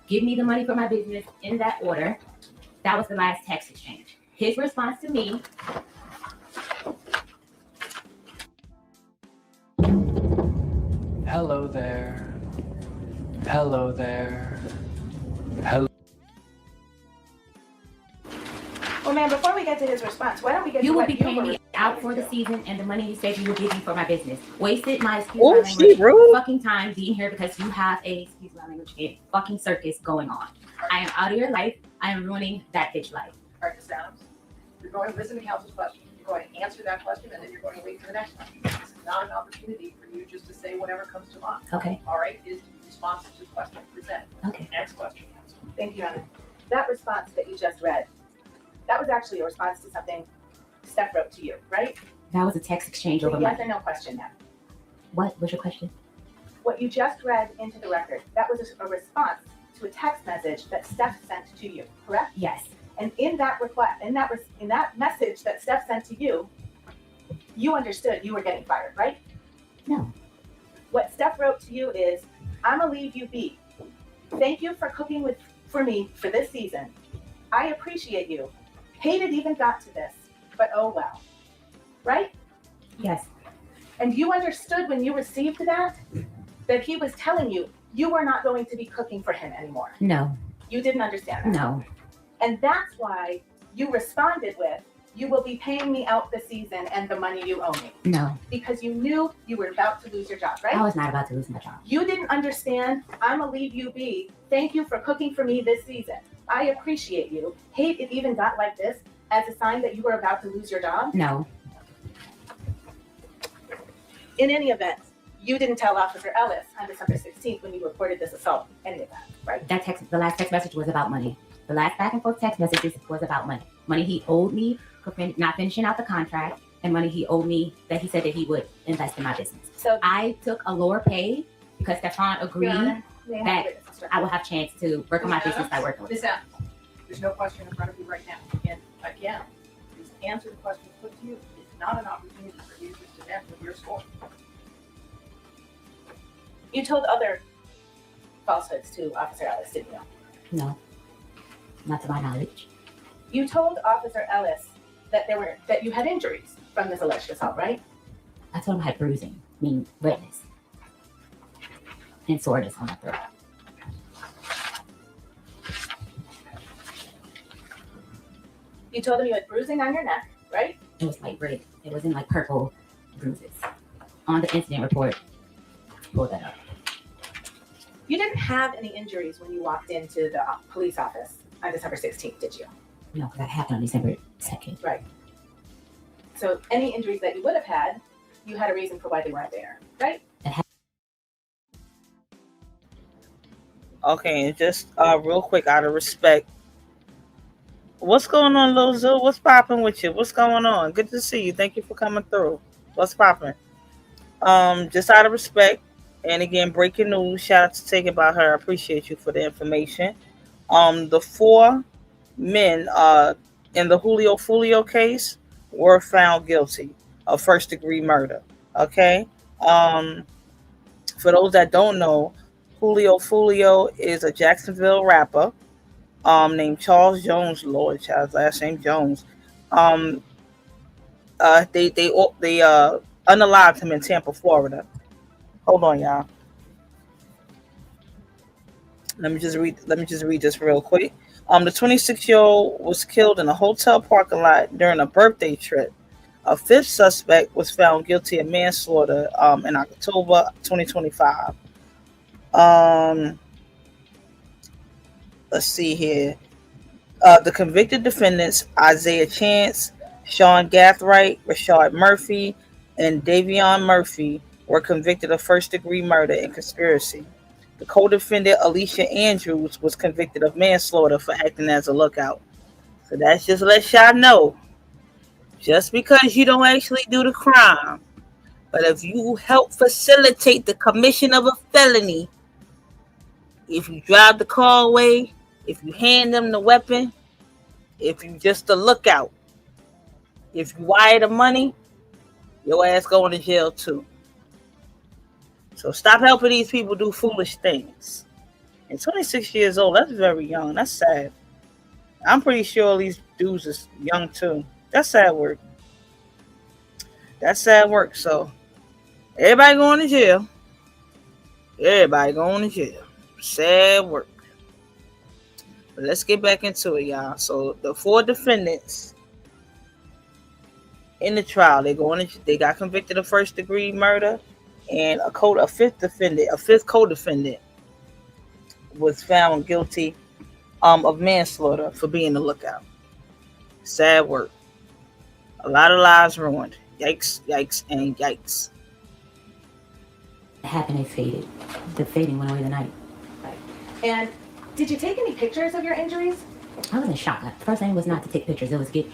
Give me the money for my business in that order. That was the last text exchange. His response to me. Hello there. Hello there. Hello. Well, man, before we get to his response, why don't we get You to will what be you paying were me out for the season and the money you said you would give me for my business. Wasted my Oh, she rude. fucking time being here because you have a, excuse my language again, fucking circus going on. I am out of your life. I am ruining that bitch life. All right, Ms. Adams, you're going to listen to counsel's question. You're going to answer that question, and then you're going to wait for the next one. This is not an opportunity for you just to say whatever comes to mind. Okay. All right, is responsive to the question presented. Okay. Next question. Thank you, Anna. That response that you just read, that was actually a response to something Steph wrote to you, right? That was a text exchange over Yes money. or no question now. What was your question? What you just read into the record, that was a response to a text message that Steph sent to you, correct? Yes. And in that request, in that message that Steph sent to you, you understood you were getting fired, right? No. What Steph wrote to you is, "I'm gonna leave you be. Thank you for cooking for me for this season. I appreciate you. Hate it even got to this, but oh well." Right? Yes. And you understood when you received that he was telling you you were not going to be cooking for him anymore. No. You didn't understand that. No. And that's why you responded with, "You will be paying me out this season and the money you owe me." No. Because you knew you were about to lose your job, right? I was not about to lose my job. You didn't understand, "I'm gonna leave you be. Thank you for cooking for me this season. I appreciate you. Hate it even got like this," as a sign that you were about to lose your job? No. In any event, you didn't tell Officer Ellis on December 16th when you reported this assault, any of that, right? The last text message was about money. The last back and forth text messages was about money. Money he owed me for not finishing out the contract, and money he owed me that he said that he would invest in my business. So I took a lower pay because Stefon agreed that I would have a chance to work on my business by working with him. Ms. Adams, there's no question in front of you right now. And again, please answer the question put to you. It's not an opportunity for you just to vent with your score. you told other falsehoods to Officer Ellis, didn't you? No. Not to my knowledge. You told Officer Ellis that you had injuries from this alleged assault, right? I told him I had bruising, meaning redness, and soreness on my throat. You told him you had bruising on your neck, right? It was like red. It wasn't like purple bruises. On the incident report, pull that up. You didn't have any injuries when you walked into the police office on December 16th, did you? No, because that happened on December 2nd. Right. So any injuries that you would have had, you had a reason for why they weren't there, right? Okay, and just real quick, out of respect, what's going on, Lil Zoo? What's popping with you? What's going on? Good to see you. Thank you for coming through. What's popping? Just out of respect, and again, breaking news. Shout out to Take About Her. I appreciate you for the information. The 4 men in the Julio Foolio case were found guilty of first-degree murder. Okay. For those that don't know, Julio Foolio is a Jacksonville rapper named Charles Jones. Lord, child's last name Jones. They unalived him in Tampa, Florida. Hold on, y'all. Let me just read this real quick. The 26-year-old was killed in a hotel parking lot during a birthday trip. A fifth suspect was found guilty of manslaughter in October 2025. Let's see here. The convicted defendants, Isaiah Chance, Sean Gathright, Rashad Murphy, and Davion Murphy, were convicted of first-degree murder and conspiracy. The co-defendant, Alicia Andrews, was convicted of manslaughter for acting as a lookout. So that's just let y'all know. Just because you don't actually do the crime, but if you help facilitate the commission of a felony, if you drive the car away, if you hand them the weapon, if you just a lookout, if you wire the money, your ass going to jail too. So stop helping these people do foolish things. And 26 years old, that's very young. That's sad. I'm pretty sure these dudes is young too. That's sad work. That's sad work. So everybody going to jail. Everybody going to jail. Sad work. But let's get back into it, y'all. So the 4 defendants in the trial, they got convicted of first degree murder, and a fifth co-defendant was found guilty of manslaughter for being a lookout. Sad work. A lot of lives ruined. Yikes, yikes, and yikes. It happened, it faded. The fading went away the night. Right. And did you take any pictures of your injuries? I was in shock. The first thing was not to take pictures, it was to get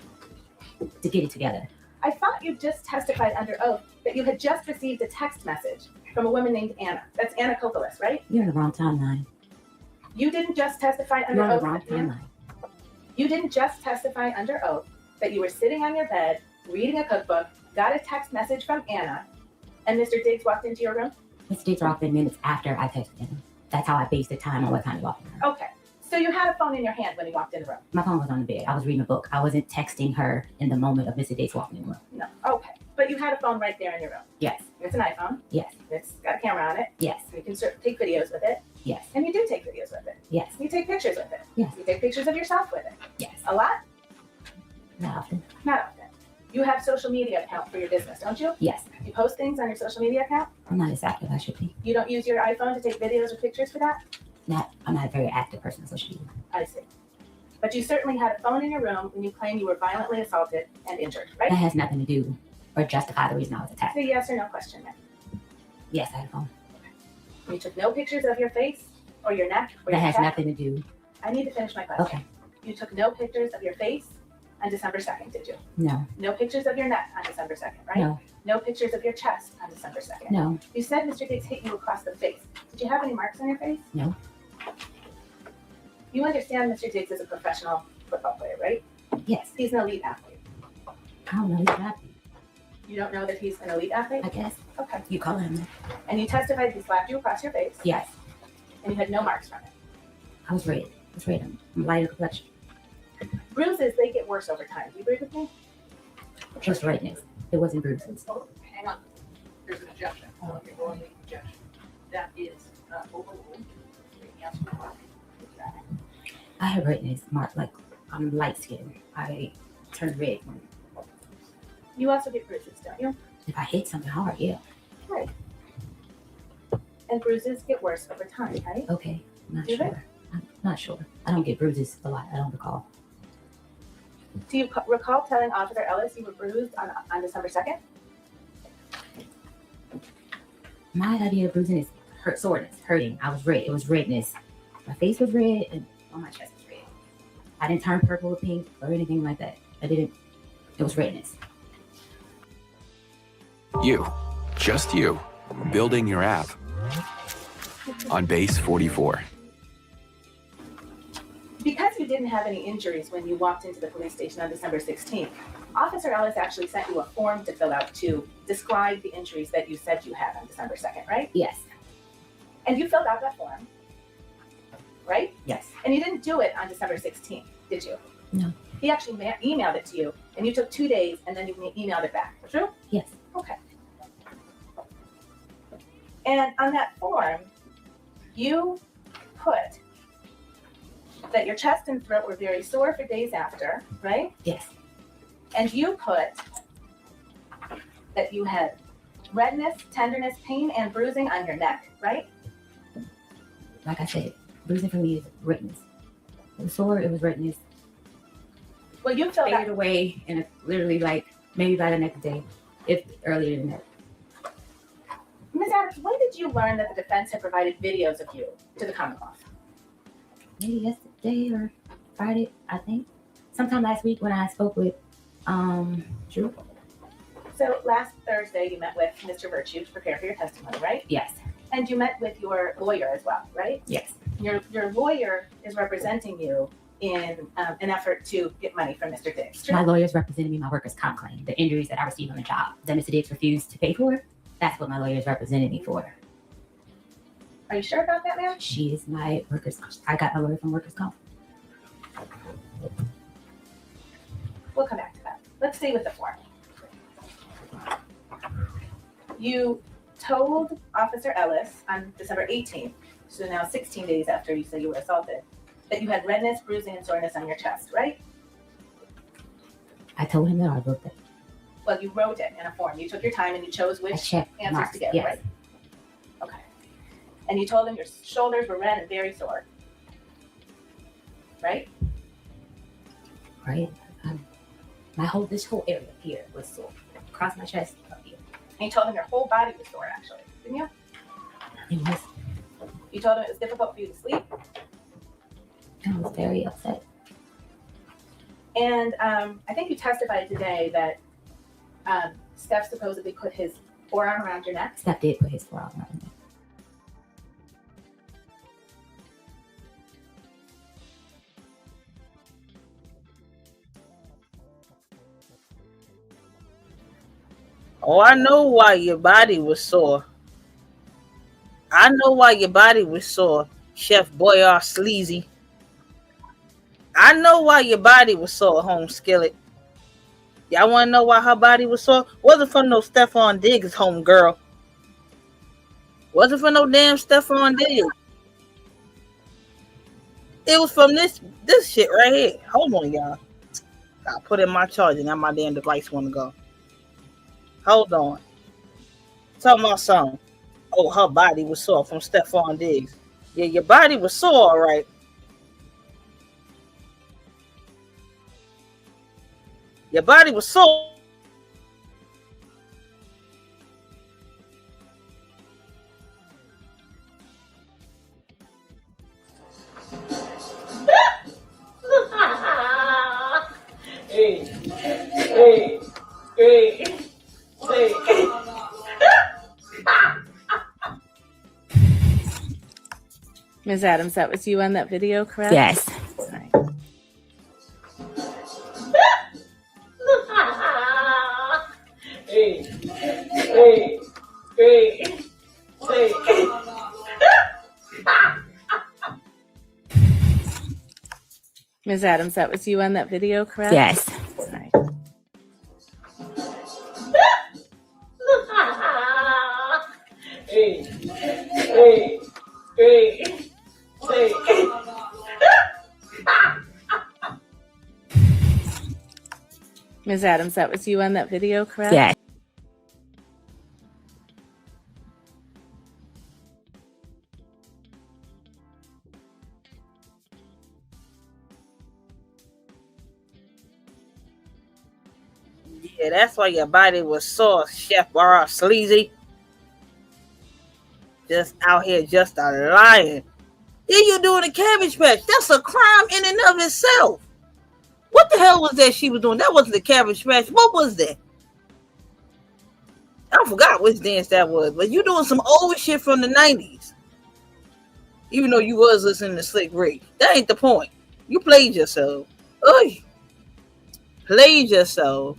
it together. I thought you just testified under oath that you had just received a text message from a woman named Anna. That's Anna Kokolis, right? You're in the wrong timeline. You didn't just testify under You're on oath. the wrong timeline. You didn't just testify under oath that you were sitting on your bed, reading a cookbook, got a text message from Anna, and Mr. Diggs walked into your room? Mr. Diggs walked in minutes after I texted him. That's how I based the time on what time he walked in. Okay. So you had a phone in your hand when he walked in the room? My phone was on the bed. I was reading a book. I wasn't texting her in the moment of Mr. Diggs walking in the room. No. Okay. But you had a phone right there in your room? Yes. It's an iPhone? Yes. It's got a camera on it? Yes. You can take videos with it? Yes. And you do take videos with it? Yes. You take pictures with it? Yes. You take pictures of yourself with it? Yes. A lot? Not often. Not often. You have social media account for your business, don't you? Yes. You post things on your social media account? I'm not as active as I should be. You don't use your iPhone to take videos or pictures for that? I'm not a very active person on social media. I see. But you certainly had a phone in your room when you claim you were violently assaulted and injured, right? That has nothing to do or justify the reason I was attacked. It's a yes or no question, ma'am. Yes, I had a phone. You took no pictures of your face or your neck or That your has neck? nothing to do. I need to finish my question. Okay. You took no pictures of your face on December 2nd, did you? No. No pictures of your neck on December 2nd, right? No. No pictures of your chest on December 2nd? No. You said Mr. Diggs hit you across the face. Did you have any marks on your face? No. You understand Mr. Diggs is a professional football player, right? Yes. He's an elite athlete. I don't know. He's not. You don't know that he's an elite athlete? I guess. Okay. You call him that. And you testified he slapped you across your face? Yes. And you had no marks from it? I was red. I was red. I'm lighter complexion. Bruises, they get worse over time. Do you agree with me? Just redness. It wasn't bruises. Oh, hang on. There's an objection. You're going to objection. That is overruled. The answer is I have redness, Mark. Like, I'm light skinned. I turn red. You also get bruises, don't you? If I hit something hard, yeah. Right. And bruises get worse over time, right? Okay. I'm not Do they? sure. I'm not sure. I don't get bruises a lot. I don't recall. Do you recall telling Officer Ellis you were bruised on December 2nd? My idea of bruising is soreness, hurting. I was red. It was redness. My face was red and on my chest was red. I didn't turn purple or pink or anything like that. I didn't. It was redness. You, just you, building your app on Base 44. Because you didn't have any injuries when you walked into the police station on December 16th, Officer Ellis actually sent you a form to fill out to describe the injuries that you said you had on December 2nd, right? Yes. And you filled out that form, right? Yes. And you didn't do it on December 16th, did you? No. He actually emailed it to you, and you took 2 days, and then you emailed it back. True? Yes. Okay. And on that form, you put that your chest and throat were very sore for days after, right? Yes. And you put that you had redness, tenderness, pain, and bruising on your neck, right? Like I said, bruising for me is redness. It was sore, it was redness. Well, you felt faded away, and literally like maybe by the next day, if earlier than that. Ms. Adams, when did you learn that the defense had provided videos of you to the Commonwealth? Maybe yesterday or Friday, I think. Sometime last week when I spoke with Drew. So last Thursday you met with Mr. Virtue to prepare for your testimony, right? Yes. And you met with your lawyer as well, right? Yes. Your lawyer is representing you in an effort to get money from Mr. Diggs. True? My lawyer's representing me my workers' comp claim, the injuries that I received on the job that Mr. Diggs refused to pay for. That's what my lawyer is representing me for. Are you sure about that, ma'am? She is my workers' comp. I got my lawyer from workers' comp. We'll come back to that. Let's stay with the form. You told Officer Ellis on December 18th, so now 16 days after you said you were assaulted, that you had redness, bruising, and soreness on your chest, right? I told him that, or I wrote that. Well, you wrote it in a form. You took your time and you chose which answers marks, to give, yes. right? Okay. And you told him your shoulders were red and very sore, right? Right. This whole area here was sore. Across my chest, up here. And you told him your whole body was sore, actually, didn't you? It was. You told him it was difficult for you to sleep. I was very upset. And I think you testified today that Steph supposedly put his forearm around your neck. Steph did put his forearm around my neck. Oh, I know why your body was sore. I know why your body was sore, Chef Boyar Sleazy. I know why your body was sore, Home Skillet. Y'all want to know why her body was sore? Wasn't from no Stefon Diggs, home girl. Wasn't from no damn Stefon Diggs. It was from this shit right here. Hold on, y'all. I put in my charger. Now my damn device want to go. Hold on. Talking about something. Oh, her body was sore from Stefon Diggs. Yeah, your body was sore, all right. Your body was sore. Hey. Ms. Adams, that was you on that video, correct? Yes. Ms. Adams, that was you on that video, correct? Yes. Ms. Adams, that was you on that video, correct? Yes. Yeah, that's why your body was sore, Chef Bar Sleazy. Just out here, just a lying. Yeah, you doing a cabbage patch. That's a crime in and of itself. What the hell was that she was doing? That wasn't the cabbage patch. What was that? I forgot which dance that was, but you doing some old shit from the 90s. Even though you was listening to Slick Rick. That ain't the point. You played yourself. Played yourself.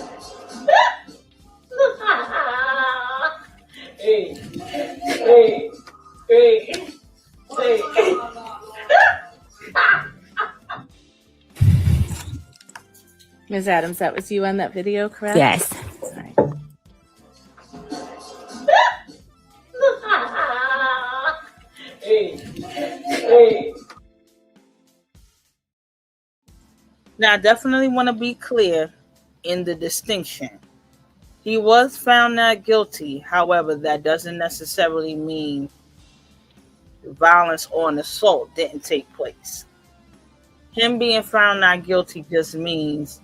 Ms. Adams, that was you on that video, correct? Yes. All right. Now, I definitely want to be clear in the distinction. He was found not guilty. However, that doesn't necessarily mean violence or an assault didn't take place. Him being found not guilty just means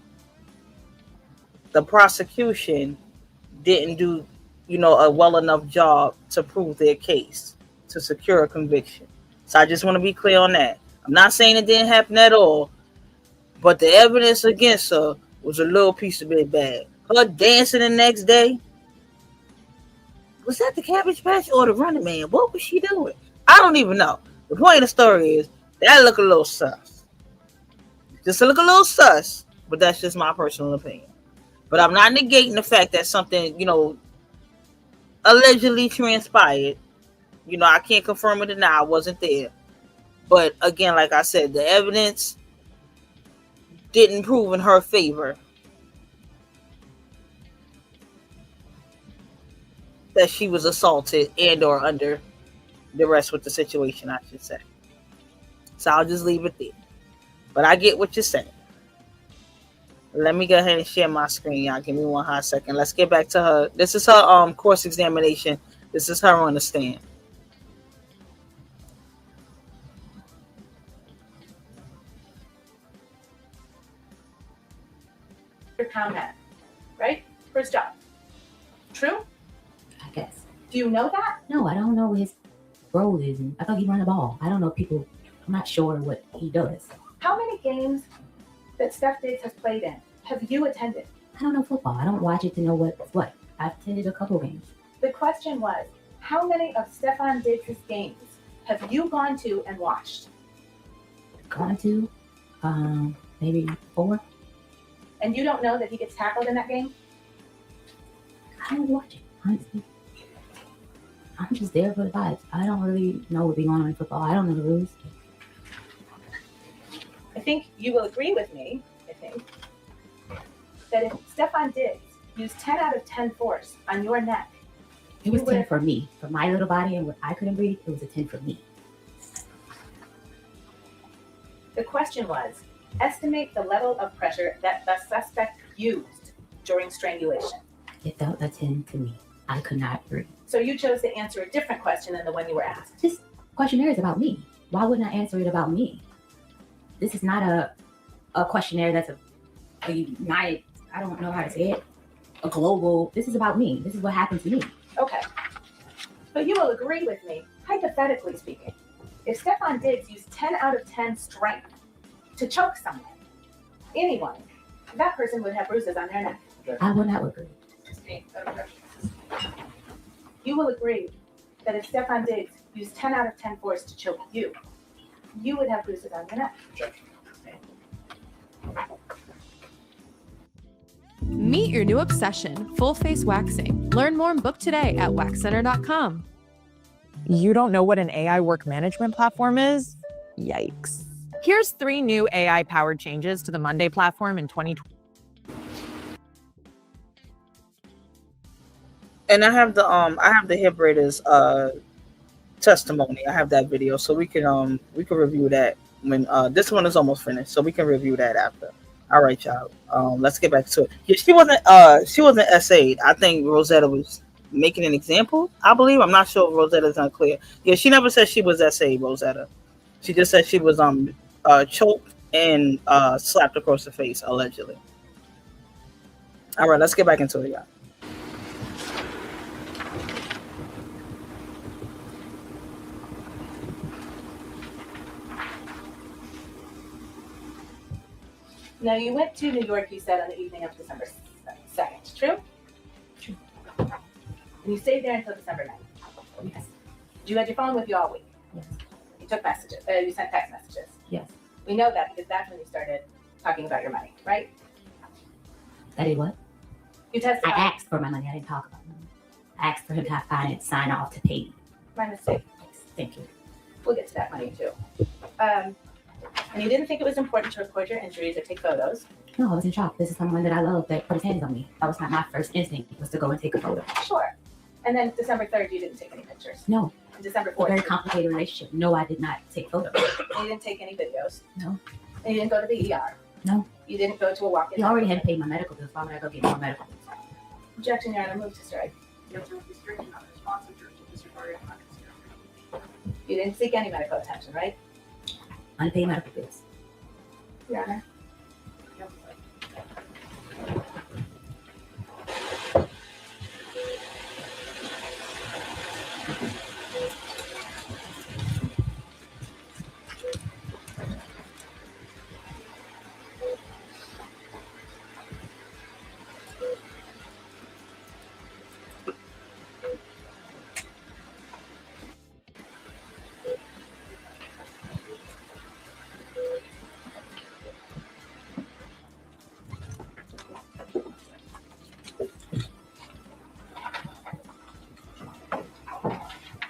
the prosecution didn't do, a well enough job to prove their case, to secure a conviction. So I just want to be clear on that. I'm not saying it didn't happen at all, but the evidence against her was a little piece of it bad. Her dancing the next day, was that the Cabbage Patch or the Running Man? What was she doing? I don't even know. The point of the story is that look a little sus. Just look a little sus, but that's just my personal opinion. But I'm not negating the fact that something, allegedly transpired. I can't confirm it or not. I wasn't there. But again, like I said, the evidence didn't prove in her favor that she was assaulted and or under duress with the situation, I should say. So I'll just leave it there. But I get what you're saying. Let me go ahead and share my screen, y'all. Give me 1 hot second. Let's get back to her. This is her course examination. This is her on the stand. Your comment, right? For his job. True? I guess. Do you know that? No, I don't know what his role is. I thought he run the ball. I don't know people. I'm not sure what he does. How many games that Steph Diggs has played in have you attended? I don't know football. I don't watch it to know what's what. I've attended a couple games. The question was, how many of Stefon Diggs' games have you gone to and watched? Gone to? Maybe 4. And you don't know that he gets tackled in that game? I don't watch it, honestly. I'm just there for the vibes. I don't really know what's going on in football. I don't know the rules. I think you will agree with me, that if Stefon Diggs used 10 out of 10 force on your neck, it was 10 for me. For my little body and what I couldn't breathe, it was a 10 for me. The question was, estimate the level of pressure that the suspect used during strangulation. It felt a 10 to me. I could not breathe. So you chose to answer a different question than the one you were asked. This questionnaire is about me. Why wouldn't I answer it about me? This is not a questionnaire that's a united, I don't know how to say it, a global, this is about me. This is what happened to me. Okay. But you will agree with me, hypothetically speaking, if Stefon Diggs used 10 out of 10 strength to choke someone, anyone, that person would have bruises on their neck. I would not agree. You will agree that if Stefon Diggs used 10 out of 10 force to choke you, you would have bruises on your neck. Meet your new obsession, full face waxing. Learn more and book today at waxcenter.com. You don't know what an AI work management platform is? Yikes. Here's 3 new AI-powered changes to the Monday platform in 2020. And I have the hip raiders testimony. I have that video, so we can review that when this one is almost finished, so we can review that after. All right, y'all. Let's get back to it. Yeah, she wasn't essayed. I think Rosetta was making an example, I believe. I'm not sure if Rosetta's unclear. Yeah, she never said she was essayed, Rosetta. She just said she was choked and slapped across the face, allegedly. All right, let's get back into it, y'all. Now, you went to New York, you said, on the evening of December 2nd, true? True. And you stayed there until December 9th? Yes. You had your phone with you all week? Yes. You took messages, you sent text messages? Yes. We know that because that's when you started talking about your money, right? I did what? You testified. I asked for my money. I didn't talk about money. I asked for him to have finance sign off to pay me. My mistake. Thank you. We'll get to that money too. And you didn't think it was important to record your injuries or take photos? No, I was in shock. This is someone that I love that put his hands on me. That was not my first instinct, was to go and take a photo. Sure. And then December 3rd, you didn't take any pictures? No. And December A 4th? very complicated relationship. No, I did not take photos. And you didn't take any videos? No. And you didn't go to the ER? No. You didn't go to a walk-in. You already had paid my medical bills. Why would I go get more medical bills? Objection, Your Honor. Move to strike. You have to restrict and unresponsive to disregard and not consider. You didn't seek any medical attention, right? Unpaid medical bills. Your Honor.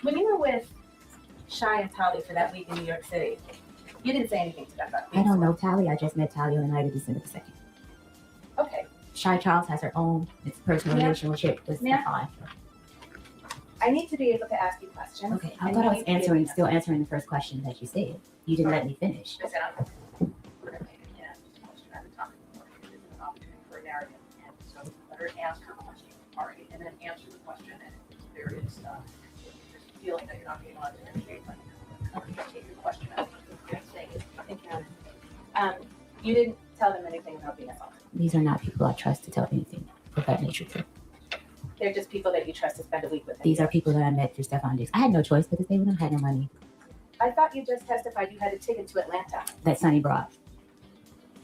When you were with Shy and Tali for that week in New York City, you didn't say anything to them about I don't know Tally. I just met Tally on the night of December the 2nd. Okay. Shy Charles has her own personal relationship with Stefon. I need to be able to ask you questions. Okay, I thought I was still answering the first question that you said. You didn't let me finish. I said, I'm we're going to make it question at a time. This is an opportunity for a narrative. And so let her ask her question, all right, and then answer the question. And if there is just feeling that you're not being allowed to initiate, take your question out. Thank you. You didn't tell them anything about being assaulted. These are not people I trust to tell anything of that nature to. They're just people that you trust to spend a week with. These are people that I met through Stefon Dix. I had no choice because they wouldn't have had no money. I thought you just testified you had a ticket to Atlanta. That Sonny brought.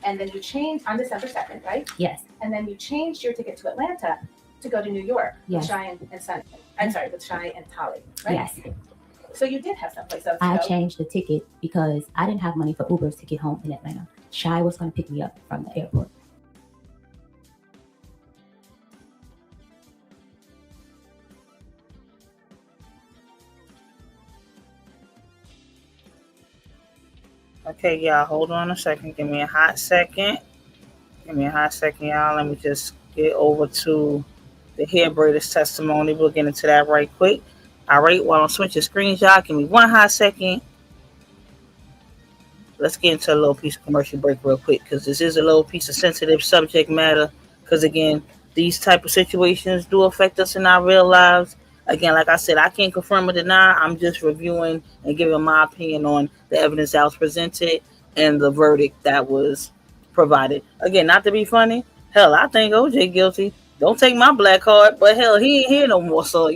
And then you changed on December 2nd, right? Yes. And then you changed your ticket to Atlanta to go to New York Yes. with Shy and Sonny. I'm sorry, with Shy and Tali, right? Yes. So you did have someplace else to I go. changed the ticket because I didn't have money for Ubers to get home in Atlanta. Shy was going to pick me up from the airport. Okay, y'all, hold on a second. Give me a hot second. Y'all. Let me just get over to the hair braider's testimony. We'll get into that right quick. All right, while I'm switching screens, y'all, give me one hot second. Let's get into a little piece of commercial break real quick, because this is a little piece of sensitive subject matter. Because, again, these type of situations do affect us in our real lives. Again, like I said, I can't confirm or deny. I'm just reviewing and giving my opinion on the evidence that was presented and the verdict that was provided. Again, not to be funny. Hell, I think OJ guilty. Don't take my black card, but hell, he ain't here no more. So, what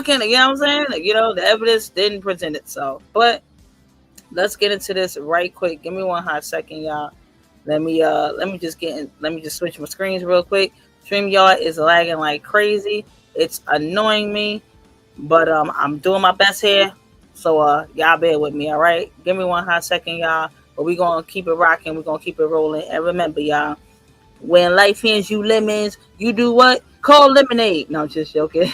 can, you know what I'm saying? The evidence didn't present it. So, but let's get into this right quick. Give me one hot second, y'all. Let me just switch my screens real quick. StreamYard is lagging like crazy. It's annoying me, but I'm doing my best here. So y'all bear with me, all right? Give me one hot second, y'all. But we're going to keep it rocking. We're going to keep it rolling. And remember, y'all, when life hands you lemons, you do what? Call lemonade. No, I'm just joking.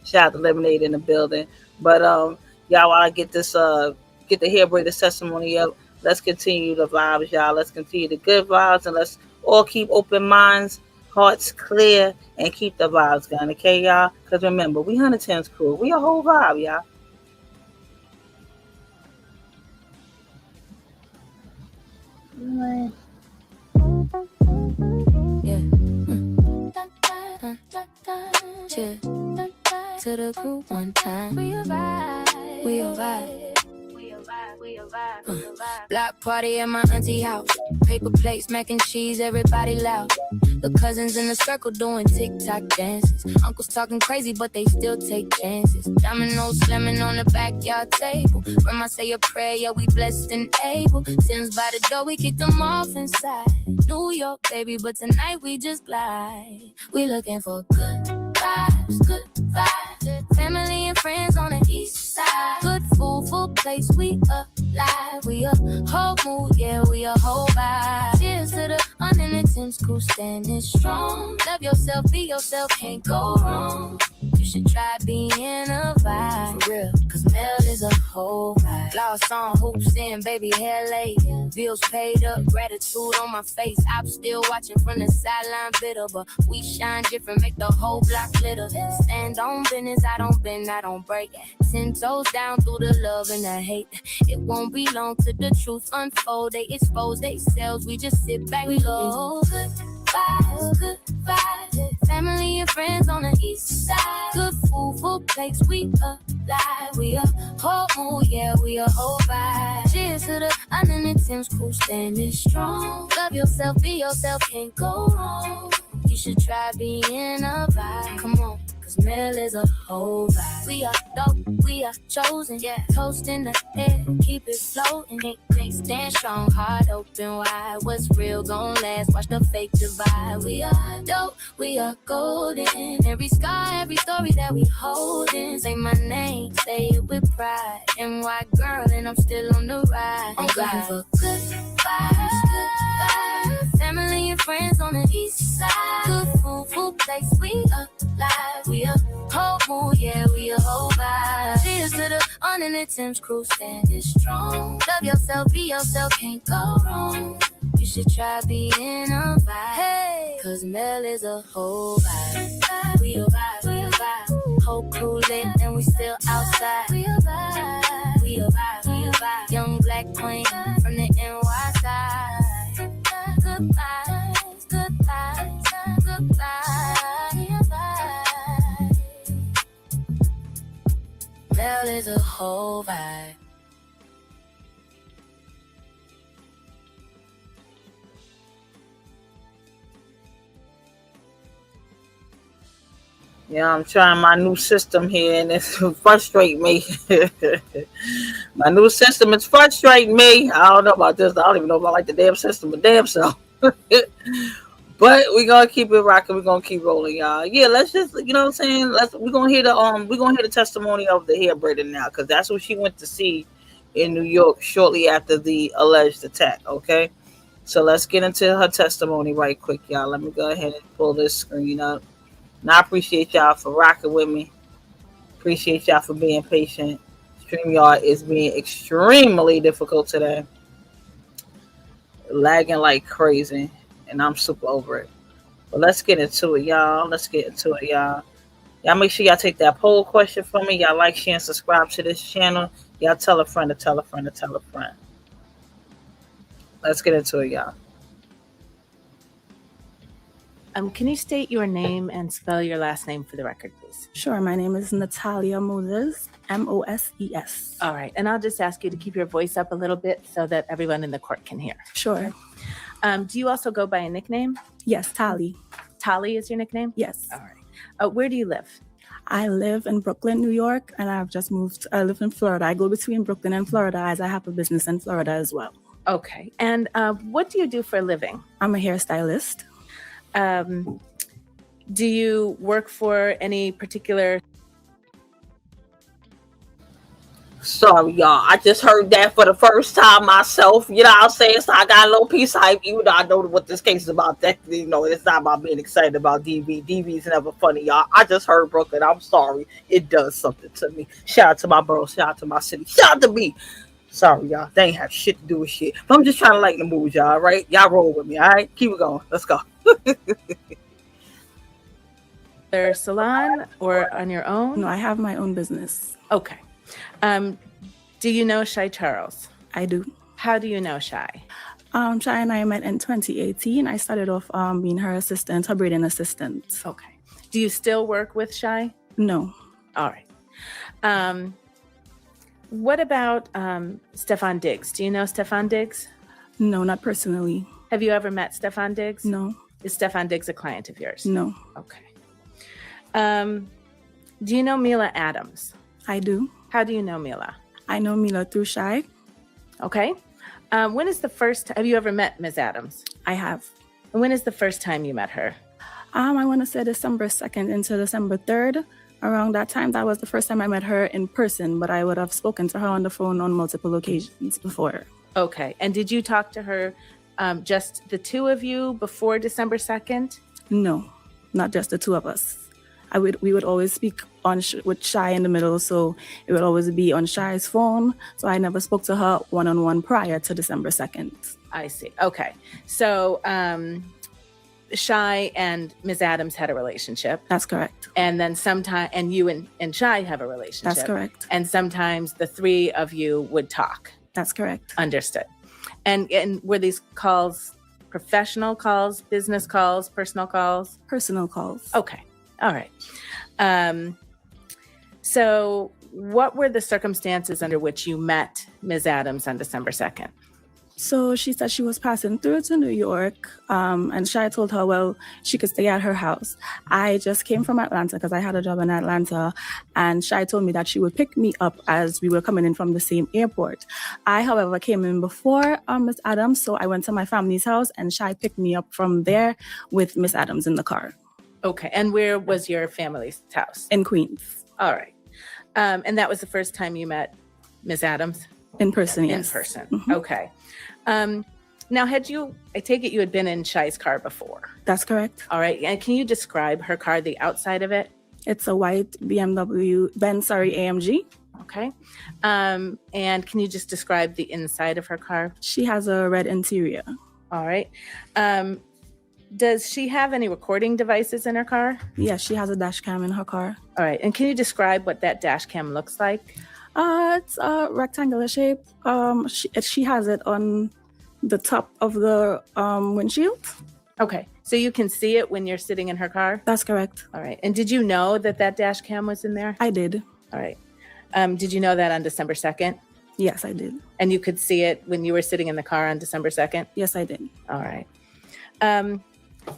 Shout out to Lemonade in the building. But y'all, while I get this get the hair braider testimony up, let's continue the vibes, y'all. Let's continue the good vibes, and let's all keep open minds, hearts clear, and keep the vibes going, okay, y'all? Because remember, we 110's crew. We a whole vibe, y'all. To the group one time. We a vibe. We a vibe. Block party at my auntie house. Paper plates, mac and cheese, everybody loud. The cousins in the circle doing TikTok dances. Uncles talking crazy, but they still take chances. Dominoes slamming on the backyard table. Grandma say a prayer, yeah, we blessed and able. Sims by the door, we kick them off inside. New York, baby, but tonight we just glide. We looking for good vibes, good vibes. Family and friends on the east side. Good food, full place, we alive. We a whole mood, yeah, we a whole vibe. Cheers to the unintended crew standing strong. Love yourself, be yourself, can't go wrong. You should try being a vibe. For real, cause Mel is a whole vibe. Lost on hoops in, baby, hair late. Bills paid up, gratitude on my face. I'm still watching from the sideline bitter, but we shine different, make the whole block glitter. Stand on business, I don't bend, I don't break. 10 toes down through the love and that I hate. It won't be long till the truth unfold. They expose themselves, we just sit back. We go good vibes. Family and friends on the east side. Good food, full plates, we alive. We a whole mood, yeah, we a whole vibe. Cheers to the unlimited crew standing strong. Love yourself, be yourself, can't go wrong. You should try being a vibe. Come on. Cause Mel is a whole vibe. We are dope, we are chosen. Yeah, toast in the air, keep it floating. Can't stand strong, heart open wide. What's real gon' last? Watch the fake divide. We are dope, we are golden. Every scar, every story that we holding. Say my name, say it with pride. NY girl, and I'm still on the ride. I'm looking for good vibes, good vibes. Family and friends on the east side. Good food, full place, we alive. We a whole mood, yeah, we a whole vibe. Cheers to the unlimited crew standing strong. Love yourself, be yourself, can't go wrong. You should try being a vibe. Hey, cause Mel is a whole vibe. We a vibe, we a vibe. Whole crew lit and we still outside. We a vibe, we a vibe, we a vibe. Young black queen from the NY side. Good vibes, good vibes, good vibes. We a vibe. Mel is a whole vibe. Yeah, I'm trying my new system here and it's frustrating me. My new system is frustrating me. I don't know about this. I don't even know if I like the damn system, but damn so. But we're gonna keep it rocking, we're gonna keep rolling, y'all. Yeah, let's just, you know what I'm saying? We're gonna hear the testimony of the hair braider now, because that's what she went to see in New York shortly after the alleged attack. Okay. So let's get into her testimony right quick, y'all. Let me go ahead and pull this screen up. And I appreciate y'all for rocking with me. Appreciate y'all for being patient. StreamYard is being extremely difficult today. Lagging like crazy. And I'm super over it. But let's get into it, y'all. Y'all make sure y'all take that poll question for me. Y'all like, share, and subscribe to this channel. Y'all tell a friend to tell a friend to tell a friend. Let's get into it, y'all. Can you state your name and spell your last name for the record, please? Sure. My name is Natalia Moses, Moses. All right. And I'll just ask you to keep your voice up a little bit so that everyone in the court can hear. Sure. Do you also go by a nickname? Yes, Tali. Tali is your nickname? Yes. All right. Where do you live? I live in Brooklyn, New York, and I've just moved. I live in Florida. I go between Brooklyn and Florida as I have a business in Florida as well. Okay. And what do you do for a living? I'm a hairstylist. Do you work for any particular? Sorry, y'all. I just heard that for the first time myself. You know what I'm saying? So I got a little piece of hype, even though I know what this case is about. That, you know, it's not about being excited about DV. DV is never funny, y'all. I just heard Brooklyn. I'm sorry. It does something to me. Shout out to my bro. Shout out to my city. Shout out to me. Sorry, y'all. They ain't have shit to do with shit. But I'm just trying to lighten the mood, y'all, right? Y'all roll with me, all right? Keep it going. Let's go. Their salon or on your own? No, I have my own business. Okay. Do you know Shy Charles? I do. How do you know Shy? Shy and I met in 2018. I started off being her assistant, her braiding assistant. Okay. Do you still work with Shy? No. All right. What about Stefon Diggs? Do you know Stefon Diggs? No, not personally. Have you ever met Stefon Diggs? No. Is Stefon Diggs a client of yours? No. Okay. Do you know Mila Adams? I do. How do you know Mila? I know Mila through Shy. Okay. When is the first? Have you ever met Ms. Adams? I have. And when is the first time you met her? I want to say December 2nd into December 3rd. Around that time, that was the first time I met her in person, but I would have spoken to her on the phone on multiple occasions before. Okay. And did you talk to her, just the two of you before December 2nd? No, not just the two of us. We would always speak with Shy in the middle, so it would always be on Shy's phone. So I never spoke to her one-on-one prior to December 2nd. I see. Okay. So Shy and Ms. Adams had a relationship. That's correct. And then and you and Shy have a relationship. That's correct. And sometimes the three of you would talk. That's correct. Understood. And were these calls professional calls, business calls, personal calls? Personal calls. Okay. All right. So what were the circumstances under which you met Ms. Adams on December 2nd? So she said she was passing through to New York, and Shy told her, well, she could stay at her house. I just came from Atlanta because I had a job in Atlanta, and Shy told me that she would pick me up as we were coming in from the same airport. I, however, came in before Miss Adams, so I went to my family's house, and Shy picked me up from there with Miss Adams in the car. Okay, and where was your family's house? In Queens. All right. And that was the first time you met Ms. Adams? In person, yes. In person, Mm-hmm. Okay. Now, I take it you had been in Shy's car before? That's correct. All right. And can you describe her car, the outside of it? It's a white Benz AMG. Okay. And can you just describe the inside of her car? She has a red interior. All right. Does she have any recording devices in her car? Yes, she has a dash cam in her car. All right. And can you describe what that dash cam looks like? It's a rectangular shape. She has it on the top of the windshield. Okay. So you can see it when you're sitting in her car? That's correct. All right. And did you know that dash cam was in there? I did. All right. Did you know that on December 2nd? Yes, I did. And you could see it when you were sitting in the car on December 2nd? Yes, I did. All right.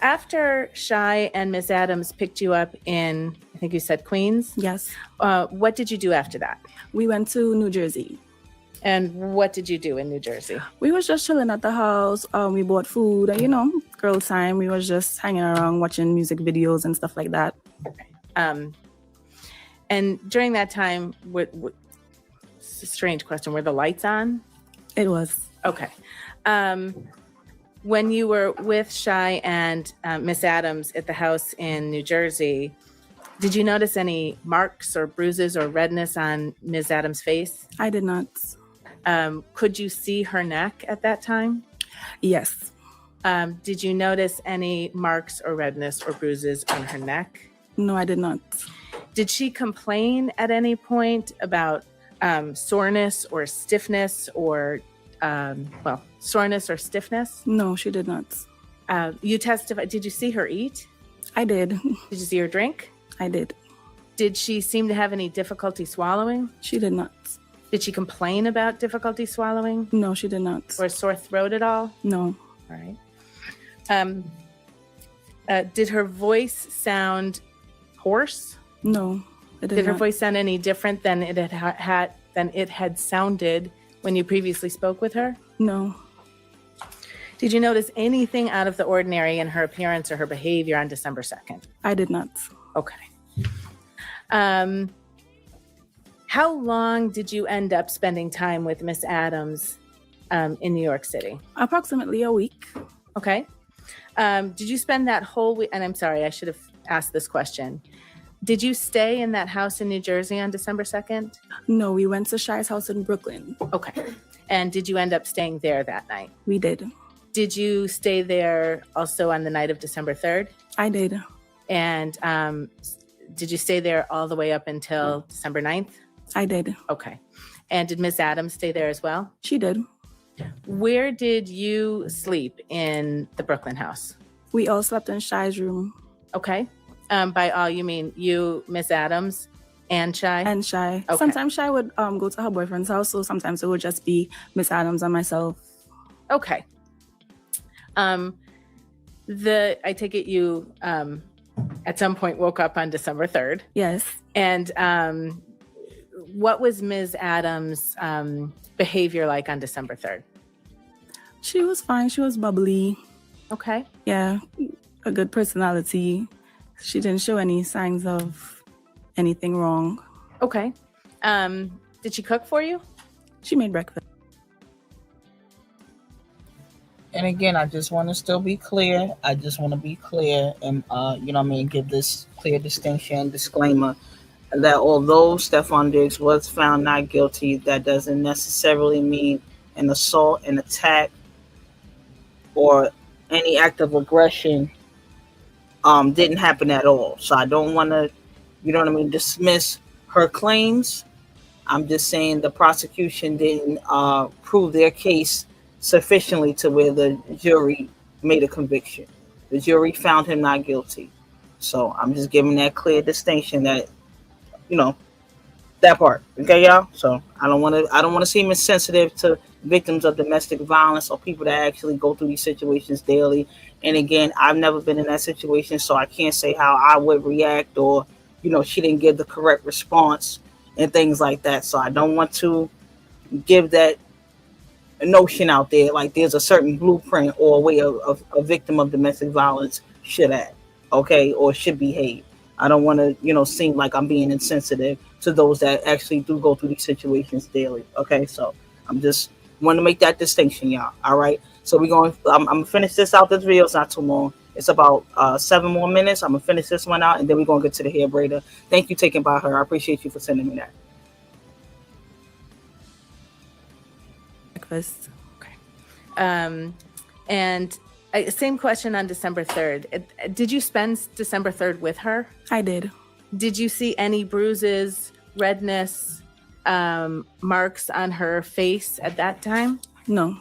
After Shy and Miss Adams picked you up in, I think you said Queens? Yes. What did you do after that? We went to New Jersey. And what did you do in New Jersey? We was just chilling at the house. We bought food and, girl time. We was just hanging around watching music videos and stuff like that. And during that time, it's a strange question, were the lights on? It was. Okay. When you were with Shy and Miss Adams at the house in New Jersey, did you notice any marks or bruises or redness on Ms. Adams' face? I did not. Could you see her neck at that time? Yes. Did you notice any marks or redness or bruises on her neck? No, I did not. Did she complain at any point about soreness or stiffness or soreness or stiffness? No, she did not. You testified. Did you see her eat? I did. Did you see her drink? I did. Did she seem to have any difficulty swallowing? She did not. Did she complain about difficulty swallowing? No, she did not. Or a sore throat at all? No. All right. Did her voice sound hoarse? No, it did Did her not. voice sound any different than it had sounded when you previously spoke with her? No. Did you notice anything out of the ordinary in her appearance or her behavior on December 2nd? I did not. Okay. How long did you end up spending time with Miss Adams in New York City? Approximately a week. Okay. Did you spend that whole week? And I'm sorry, I should have asked this question. Did you stay in that house in New Jersey on December 2nd? No, we went to Shy's house in Brooklyn. Okay. And did you end up staying there that night? We did. Did you stay there also on the night of December 3rd? I did. And did you stay there all the way up until December 9th? I did. Okay. And did Miss Adams stay there as well? She did. Where did you sleep in the Brooklyn house? We all slept in Shy's room. Okay. By all, you mean you, Miss Adams, and Shy? And Shy. Okay. Sometimes Shy would go to her boyfriend's house, so sometimes it would just be Miss Adams and myself. Okay. I take it you at some point woke up on December 3rd. Yes. And what was Ms. Adams' behavior like on December 3rd? She was fine. She was bubbly. Okay. Yeah. A good personality. She didn't show any signs of anything wrong. Okay. Did she cook for you? She made breakfast. And again, I just want to still be clear. I just want to be clear and, give this clear distinction, disclaimer, that although Stefon Diggs was found not guilty, that doesn't necessarily mean an assault, an attack, or any act of aggression didn't happen at all. So I don't want to, you know what I mean, dismiss her claims. I'm just saying the prosecution didn't prove their case sufficiently to where the jury made a conviction. The jury found him not guilty. So I'm just giving that clear distinction that, you know, that part. Okay, y'all? So I don't want to seem insensitive to victims of domestic violence or people that actually go through these situations daily. And again, I've never been in that situation, so I can't say how I would react, or, you know, she didn't give the correct response and things like that. So I don't want to give that notion out there like there's a certain blueprint or a way of a victim of domestic violence should act, okay, or should behave. I don't want to, you know, seem like I'm being insensitive to those that actually do go through these situations daily. Okay, so I'm just want to make that distinction, y'all. All right. So we're going. I'm gonna finish this out. This video is not too long. It's about 7 more minutes. I'm gonna finish this one out, and then we're gonna get to the hair braider. Thank you, taken by her. I appreciate you for sending me that. Breakfast. Okay. And same question on December 3rd. Did you spend December 3rd with her? I did. Did you see any bruises, redness, marks on her face at that time? No.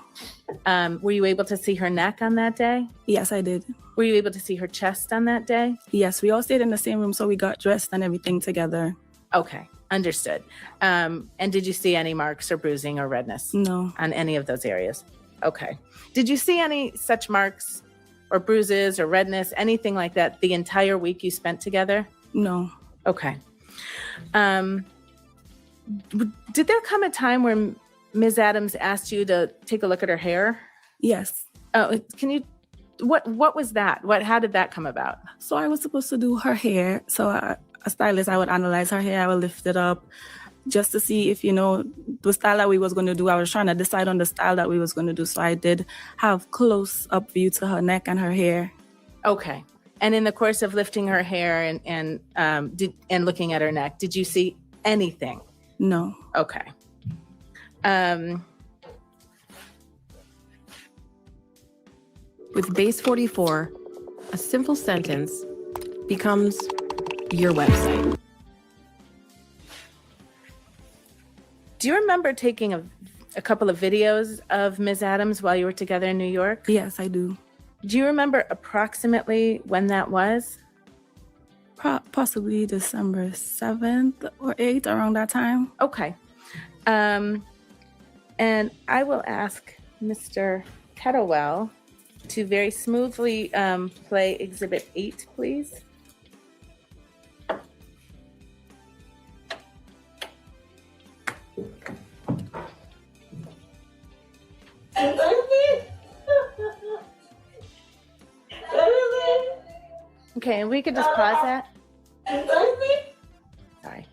Were you able to see her neck on that day? Yes, I did. Were you able to see her chest on that day? Yes, we all stayed in the same room, so we got dressed and everything together. Okay, understood. And did you see any marks or bruising or redness? No. On any of those areas? Okay. Did you see any such marks or bruises or redness, anything like that, the entire week you spent together? No. Okay. Did there come a time where Ms. Adams asked you to take a look at her hair? Yes. Can you? What was that? How did that come about? So I was supposed to do her hair. So a stylist, I would analyze her hair. I would lift it up just to see if, you know, the style that we was going to do. I was trying to decide on the style that we was going to do. So I did have close up view to her neck and her hair. Okay. And in the course of lifting her hair and looking at her neck, did you see anything? No. Okay. With Base 44, a simple sentence becomes your website. Do you remember taking a couple of videos of Ms. Adams while you were together in New York? Yes, I do. Do you remember approximately when that was? Possibly December 7th or 8th, around that time. Okay. And I will ask Mr. Kettlewell to very smoothly play Exhibit 8, please. Okay, and we could just pause that. Sorry.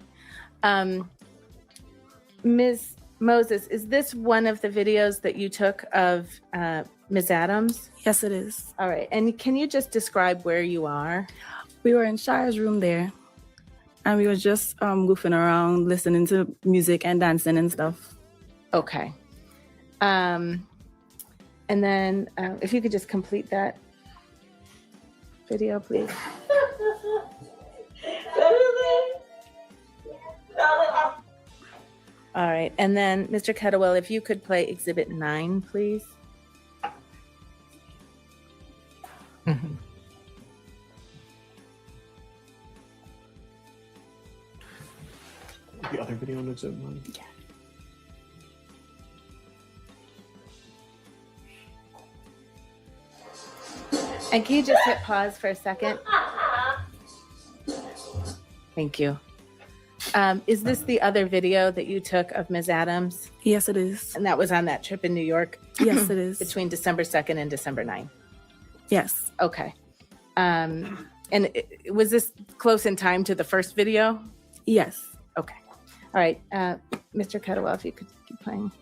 Ms. Moses, is this one of the videos that you took of Ms. Adams? Yes, it is. All right. And can you just describe where you are? We were in Shire's room there, and we were just goofing around, listening to music and dancing and stuff. Okay. And then if you could just complete that video, please. All right. And then, Mr. Kettlewell, if you could play Exhibit 9, please. Mm-hmm. The other video on Exhibit 1? Yeah. And can you just hit pause for a second? Thank you. Is this the other video that you took of Ms. Adams? Yes, it is. And that was on that trip in New York? Yes, it is. Between December 2nd and December 9th? Yes. Okay. And was this close in time to the first video? Yes. Okay. All right. Mr. Kettlewell, if you could keep playing.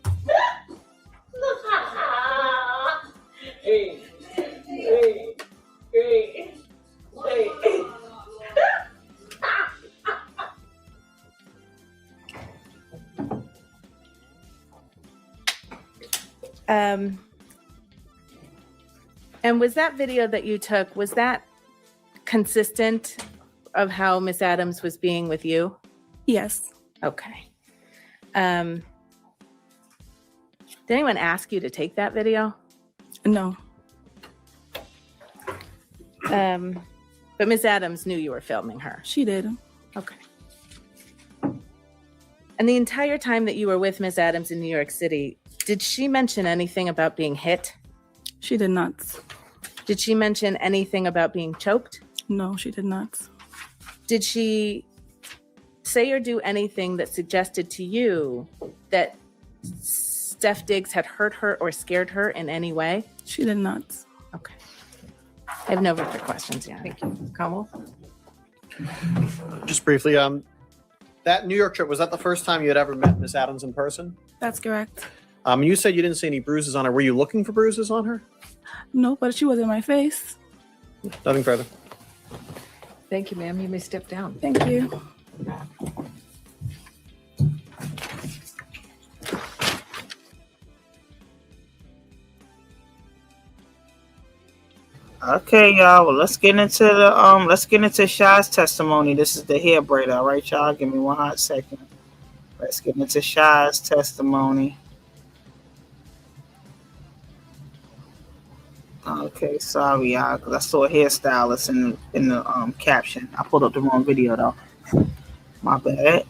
And was that video that you took, was that consistent of how Miss Adams was being with you? Yes. Okay. Did anyone ask you to take that video? No. But Miss Adams knew you were filming her. She did. Okay. And the entire time that you were with Miss Adams in New York City, did she mention anything about being hit? She did not. Did she mention anything about being choked? No, she did not. Did she say or do anything that suggested to you that Steph Diggs had hurt her or scared her in any way? She did not. Okay. I have no further questions, yeah. Thank you. Kamal? Just briefly, that New York trip, was that the first time you had ever met Miss Adams in person? That's correct. You said you didn't see any bruises on her. Were you looking for bruises on her? No, but she was in my face. Nothing further. Thank you, ma'am. You may step down. Thank you. Okay, y'all. Well, let's get into Shy's testimony. This is the hair braider, all right, y'all. Give me one hot second. Let's get into Shy's testimony. Okay, sorry, y'all, because I saw a hairstylist in the caption. I pulled up the wrong video though. My bad.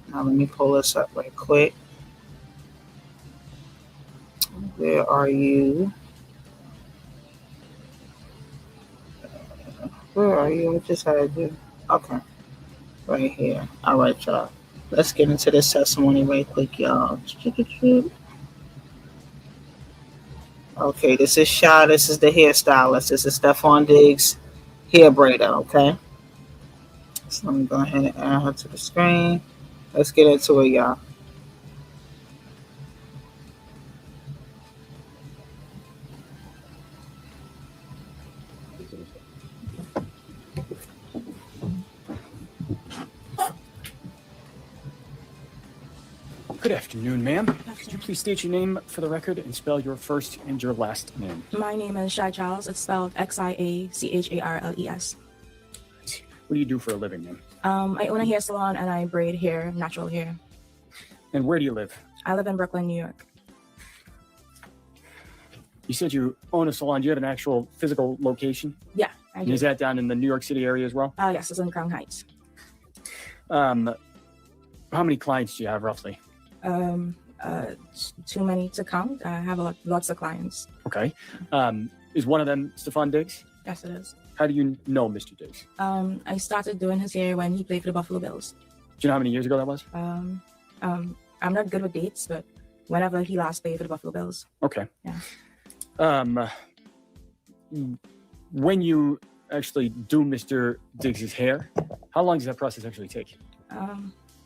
Now let me pull this up right quick. Where are you? Where are you? I just had you. Okay. Right here. All right, y'all. Let's get into this testimony right quick, y'all. Okay, this is Shy. This is the hairstylist. This is Stefon Diggs' hair braider, okay? So let me go ahead and add her to the screen. Let's get into it, y'all. Good afternoon, ma'am. Could you please state your name for the record and spell your first and your last name? My name is Shy Charles. It's spelled Xiacharles. What do you do for a living, ma'am? I own a hair salon and I braid hair, natural hair. And where do you live? I live in Brooklyn, New York. You said you own a salon. Do you have an actual physical location? Yeah, I And do. is that down in the New York City area as well? Yes, it's in Crown Heights. How many clients do you have roughly? Too many to count. I have lots of clients. Okay. Is one of them Stefon Diggs? Yes, it is. How do you know Mr. Diggs? I started doing his hair when he played for the Buffalo Bills. Do you know how many years ago that was? I'm not good with dates, but whenever he last played for the Buffalo Bills. Okay. Yeah. When you actually do Mr. Diggs' hair, how long does that process actually take?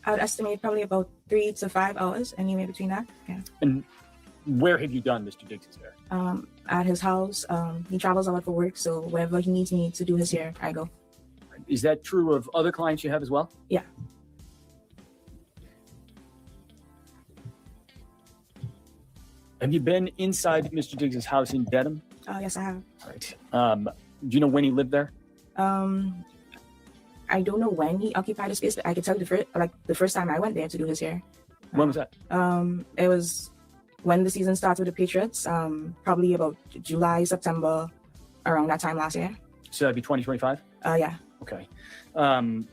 I would estimate probably about 3 to 5 hours, anywhere between that. Yeah. And where have you done Mr. Diggs' hair? At his house. He travels a lot for work, so wherever he needs me to do his hair, I go. Is that true of other clients you have as well? Yeah. Have you been inside Mr. Diggs' house in Dedham? Yes, I have. Right. Do you know when he lived there? I don't know when he occupied the space, but I can tell you the first time I went there to do his hair. When was that? It was when the season started with the Patriots, probably about July, September, around that time last year. So that'd be 2025? Yeah. Okay. And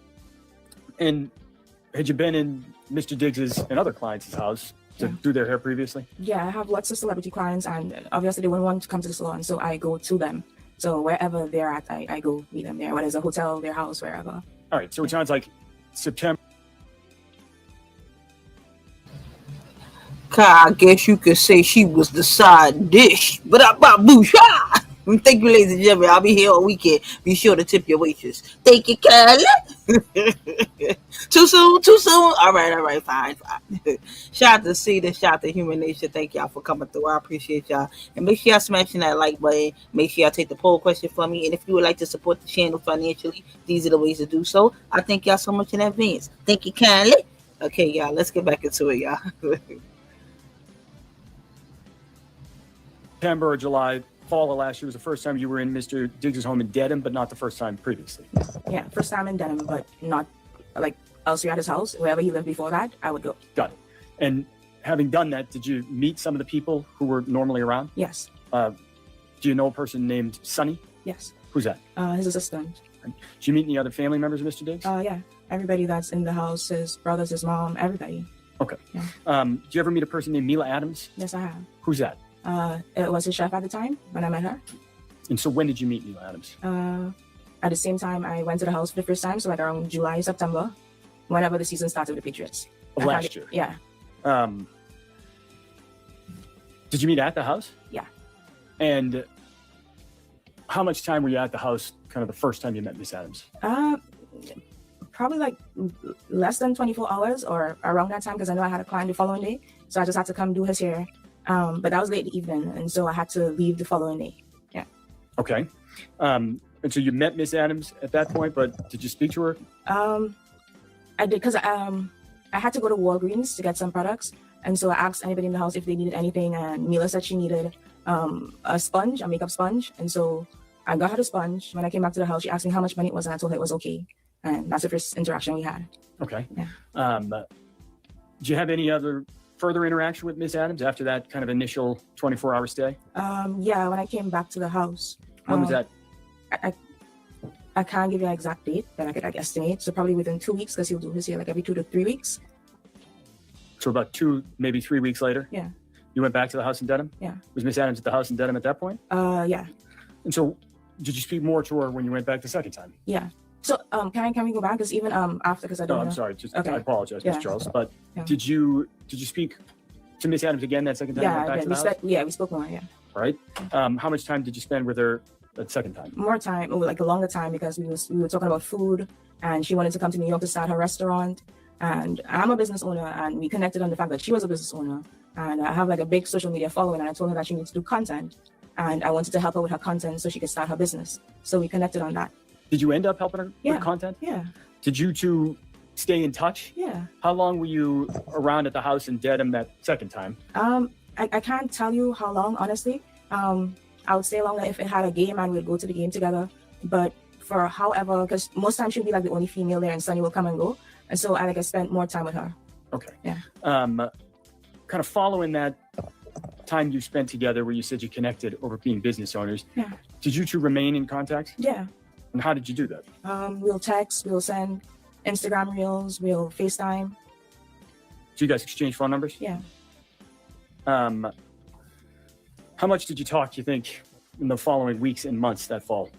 had you been in Mr. Diggs' and other clients' house to do their hair previously? Yeah, I have lots of celebrity clients, and obviously they wouldn't want to come to the salon, so I go to them. So wherever they're at, I go meet them there, whether it's a hotel, their house, wherever. All right, so it sounds like September. I guess you could say she was the side dish. But thank you, ladies and gentlemen. I'll be here all weekend. Be sure to tip your waitress. Thank you, Cardi. Too soon? All right, fine. Shout out to Cedar, shout out to Human Nature. Thank y'all for coming through. I appreciate y'all. And make sure y'all smashing that like button. Make sure y'all take the poll question for me. And if you would like to support the channel financially, these are the ways to do so. I thank y'all so much in advance. Thank you kindly. Okay, y'all, let's get back into it, y'all. September or July fall of last year was the first time you were in Mr. Diggs' home in Dedham, but not the first time previously. Yeah, first time in Denham, but not like elsewhere at his house. Wherever he lived before that, I would go. Got it. And having done that, did you meet some of the people who were normally around? Yes. Do you know a person named Sonny? Yes. Who's that? His assistant. Did you meet any other family members of Mr. Diggs? Yeah. Everybody that's in the house, his brothers, his mom, everybody. Okay. Yeah. Did you ever meet a person named Mila Adams? Yes, I have. Who's that? It was his chef at the time when I met her. And so when did you meet Mila Adams? At the same time, I went to the house for the first time, so like around July, September, whenever the season started with the Patriots. Of last year? Yeah. Did you meet at the house? Yeah. And how much time were you at the house kind of the first time you met Miss Adams? Probably like less than 24 hours or around that time, because I know I had a client the following day. So I just had to come do his hair. But that was late in the evening, and so I had to leave the following day. Yeah. Okay. And so you met Miss Adams at that point, but did you speak to her? I did, because I had to go to Walgreens to get some products. And so I asked anybody in the house if they needed anything, and Mila said she needed a sponge, a makeup sponge. And so I got her the sponge. When I came back to the house, she asked me how much money it was, and I told her it was okay. And that's the first interaction we had. Okay. Yeah. Did you have any other further interaction with Miss Adams after that kind of initial 24-hour stay? Yeah, when I came back to the house. When was that? I can't give you an exact date, but I could like estimate. So probably within 2 weeks, because he'll do his hair like every 2 to 3 weeks. So about 2, maybe 3 weeks later? Yeah. You went back to the house in Dedham? Yeah. Was Miss Adams at the house in Dedham at that point? Yeah. And so did you speak more to her when you went back the second time? Yeah. So can we go back? Because even after, because I don't No, know. I'm sorry. Just Okay. I apologize, Yeah. Miss Charles. But Yeah. did you speak to Miss Adams again that second time you Yeah, went back I to did. the house? We spoke more, yeah. Right. How much time did you spend with her that second time? More time, like a longer time, because we were talking about food, and she wanted to come to New York to start her restaurant. And I'm a business owner, and we connected on the fact that she was a business owner. And I have like a big social media following, and I told her that she needs to do content. And I wanted to help her with her content so she could start her business. So we connected on that. Did you end up helping her Yeah. with content? Yeah. Did you two stay in touch? Yeah. How long were you around at the house in Dedham that second time? I can't tell you how long, honestly. I would say longer if it had a game and we'd go to the game together. But for however, because most times she'd be like the only female there, and Sunny will come and go. And so I spent more time with her. Okay. Yeah. Kind of following that time you spent together where you said you connected over being business owners, Yeah. did you two remain in contact? Yeah. And how did you do that? We'll text, we'll send Instagram reels, we'll FaceTime. So you guys exchange phone numbers? Yeah. How much did you talk, you think, in the following weeks and months that fall?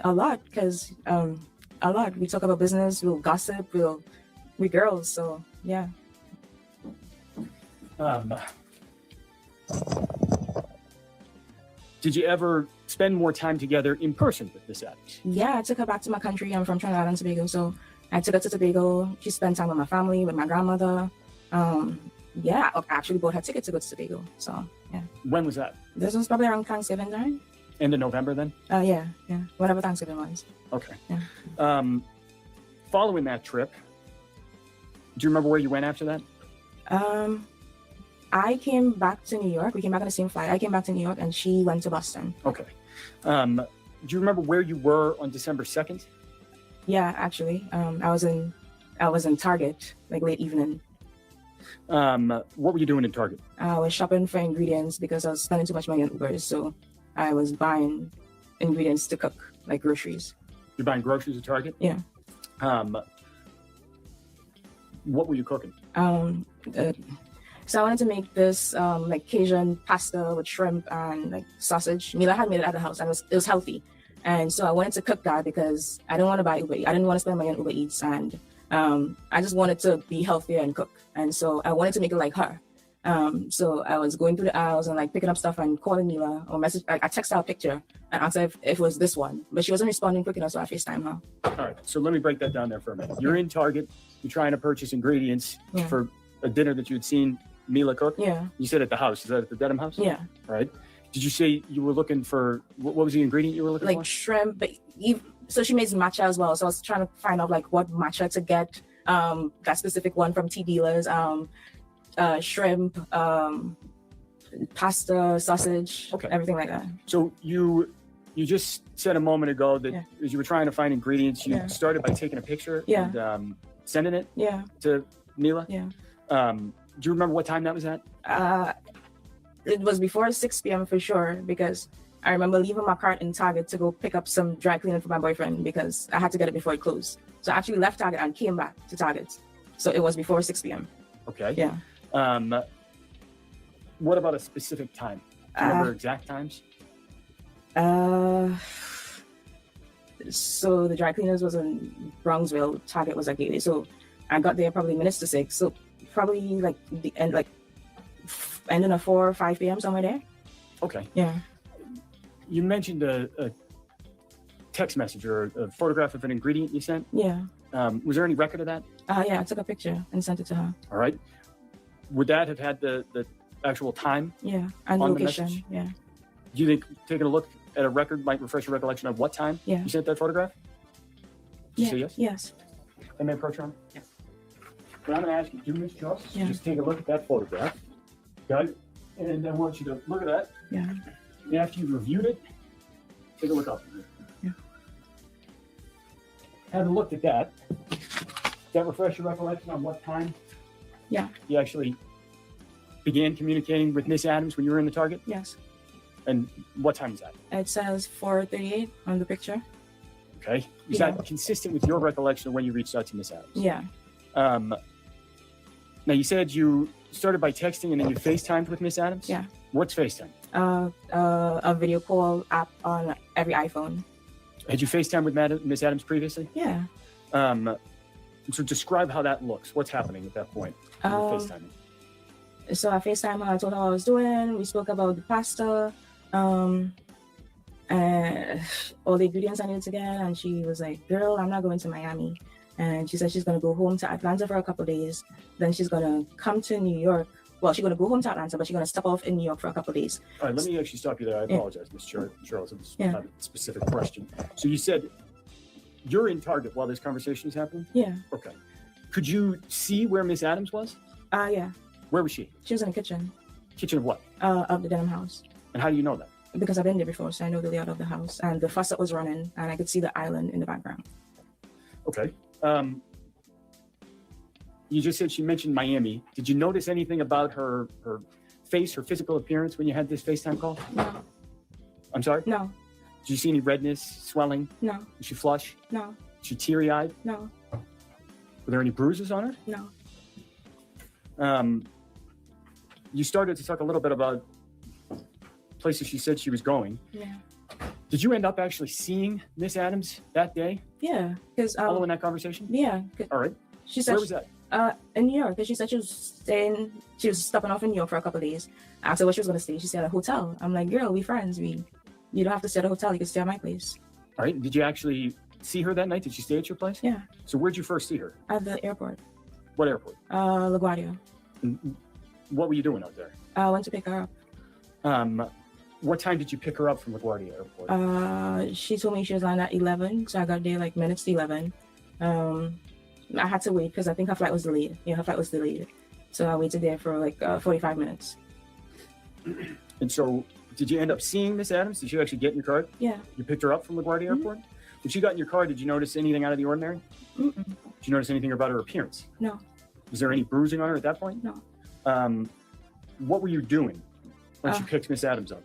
A lot, because a lot. We talk about business, we'll gossip, we girls, so yeah. Did you ever spend more time together in person with Miss Adams? Yeah, I took her back to my country. I'm from Trinidad and Tobago, so I took her to Tobago. She spent time with my family, with my grandmother. Yeah, I actually bought her ticket to go to Tobago. So yeah. When was that? This was probably around Thanksgiving time. End of November then? Yeah, whatever Thanksgiving was. Okay. Yeah. Following that trip, do you remember where you went after that? I came back to New York. We came back on the same flight. I came back to New York, and she went to Boston. Okay. Do you remember where you were on December 2nd? Yeah, actually, I was in Target, like late evening. What were you doing in Target? I was shopping for ingredients because I was spending too much money on Ubers, so I was buying ingredients to cook, like groceries. You're buying groceries at Target? Yeah. What were you cooking? So I wanted to make this like Cajun pasta with shrimp and like sausage. Mila had made it at the house, and it was healthy. And so I wanted to cook that because I didn't want to buy Uber Eats. I didn't want to spend money on Uber Eats, and I just wanted to be healthier and cook. And so I wanted to make it like her. So I was going through the aisles and like picking up stuff and calling Mila or message. I texted her a picture and asked her if it was this one, but she wasn't responding quick enough, so I FaceTime her. All right, so let me break that down there for a minute. You're in Target, you're trying to purchase ingredients for a dinner that you had seen Mila cook? Yeah. You said at the house. Is that at the Dedham house? Yeah. Right. Did you say you were looking for, what was the ingredient you were looking for? Like shrimp, but so she makes matcha as well. So I was trying to find out like what matcha to get, that specific one from tea dealers, shrimp, pasta, sausage, everything like that. So you just said a moment ago that as you were trying to find ingredients, you started by taking a picture and sending it to Mila? Yeah. Do you remember what time that was at? It was before 6 p.m. for sure, because I remember leaving my cart in Target to go pick up some dry cleaning for my boyfriend because I had to get it before it closed. So I actually left Target and came back to Target. So it was before 6 p.m. Okay. Yeah. What about a specific time? Do you remember exact times? So the dry cleaners was in Brownsville, Target was at Gateway. So I got there probably minutes to 6. So probably like the end, like ending at 4 or 5 p.m. somewhere there. Okay. Yeah. You mentioned a text message or a photograph of an ingredient you sent. Yeah. Was there any record of that? Yeah, I took a picture and sent it to her. All right. Would that have had the actual time? Yeah, and on location. The message? Yeah. Do you think taking a look at a record might refresh your recollection of what time you sent that photograph? Did you say yes? Yes. And then approach her? Yes. What I'm going to ask you to do, Ms. Joss, Yeah. just take a look at that photograph. Okay? And I want you to look at that. Yeah. And after you've reviewed it, take a look up. Yeah. Having looked at that, does that refresh your recollection on what time Yeah. you actually began communicating with Miss Adams when you were in the Target? Yes. And what time is that? It says 4:38 on the picture. Okay. Is that consistent with your recollection of when you reached out to Miss Adams? Yeah. Now, you said you started by texting and then you FaceTimed with Miss Adams? Yeah. What's FaceTime? A video call app on every iPhone. Had you FaceTimed with Miss Adams previously? Yeah. So describe how that looks. What's happening at that point when you're FaceTiming? So I FaceTime her, I told her what I was doing. We spoke about the pasta, and all the ingredients I needed to get. And she was like, girl, I'm not going to Miami. And she said she's going to go home to Atlanta for a couple of days. Then she's going to come to New York. Well, she's going to go home to Atlanta, but she's going to stop off in New York for a couple of days. All right, let me actually stop you there. I apologize, Ms. Charles. It was Yeah. not a specific question. So you said you're in Target while this conversation is happening? Yeah. Okay. Could you see where Miss Adams was? Yeah. Where was she? She was in the kitchen. Kitchen of what? Of the denim house. And how do you know that? Because I've been there before, so I know the layout of the house. And the faucet was running, and I could see the island in the background. Okay. You just said she mentioned Miami. Did you notice anything about her face, her physical appearance when you had this FaceTime call? No. I'm sorry? No. Did you see any redness, swelling? No. Was she flush? No. Was she teary-eyed? No. Were there any bruises on her? No. You started to talk a little bit about places she said she was going. Yeah. Did you end up actually seeing Miss Adams that day? Yeah. Because following that conversation? Yeah. All right. She said Where was that? In New York. Because she said she was stopping off in New York for a couple of days. I asked her where she was going to stay. She said a hotel. I'm like, girl, we friends. You don't have to stay at a hotel. You can stay at my place. All right. Did you actually see her that night? Did she stay at your place? Yeah. So where'd you first see her? At the airport. What airport? LaGuardia. And what were you doing out there? I went to pick her up. What time did you pick her up from LaGuardia Airport? She told me she was on at 11, so I got there like minutes to 11. I had to wait because I think her flight was delayed. Yeah, her flight was delayed. So I waited there for like 45 minutes. And so did you end up seeing Miss Adams? Did she actually get in your car? Yeah. You picked her up from LaGuardia Airport? When she got in your car, did you notice anything out of the ordinary? Mm-mm. Did you notice anything about her appearance? No. Was there any bruising on her at that point? No. What were you doing when she picked Miss Adams up?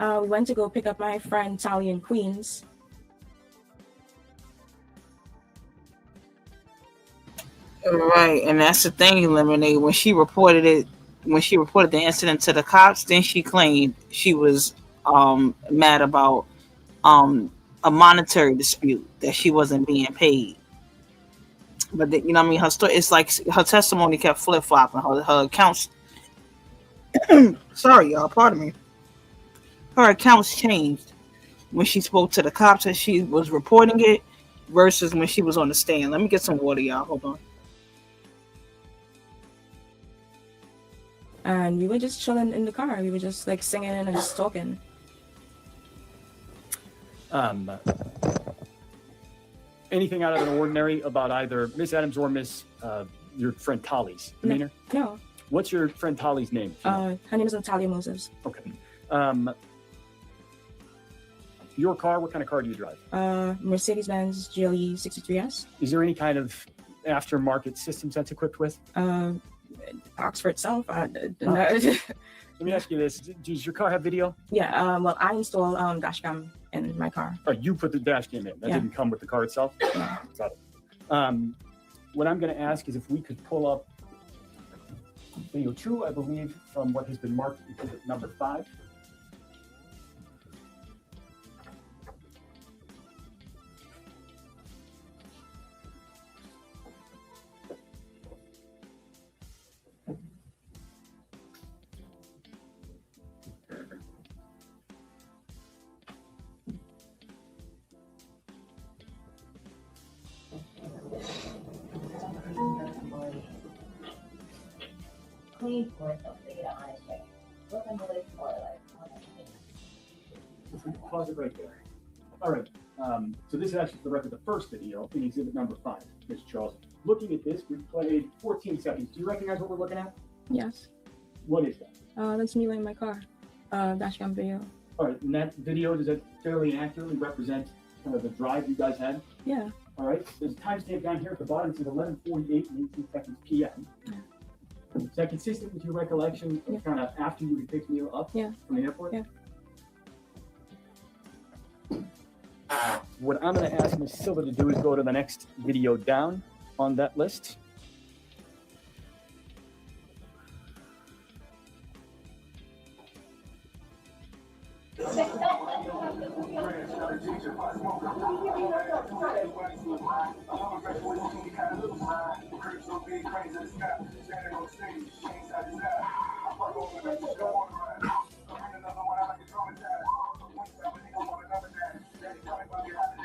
We went to go pick up my friend Tally in Queens. Right, and that's the thing, Lemonade. When she reported the incident to the cops, then she claimed she was mad about a monetary dispute, that she wasn't being paid. But you know what I mean? Her story, it's like her testimony kept flip flopping. Her accounts. Sorry, y'all. Pardon me. Her accounts changed when she spoke to the cops and she was reporting it versus when she was on the stand. Let me get some water, y'all. Hold on. And we were just chilling in the car. We were just like singing and just talking. Anything out of the ordinary about either Miss Adams or your friend Tally's demeanor? No. What's your friend Tali's name? Her name is Natalia Moses. Okay. Your car, what kind of car do you drive? Mercedes-Benz GLE 63S. Is there any kind of aftermarket systems that's equipped with? Oxford itself. Let me ask you this. Does your car have video? Yeah, well, I install dash cam in my car. Oh, you put the dash cam in. That Yeah. didn't come with the car itself? Yeah. Got it. What I'm going to ask is if we could pull up video 2, I believe, from what has been marked exhibit number 5. Clean point of data on his face. Look under the toilet. Pause it right there. All right. So this is actually for the record the first video in exhibit number 5, Mr. Charles. Looking at this, we've played 14 seconds. Do you recognize what we're looking at? Yes. What is that? That's me in my car. Dash cam video. All right. And that video, does that fairly accurately represent kind of the drive you guys had? Yeah. All right. There's a timestamp down here at the bottom. It says 11:48 and 18 seconds p.m. Is that consistent with your recollection of kind of after you had picked me up from the airport? Yeah. What I'm going to ask Ms. Silva to do is go to the next video down on that list.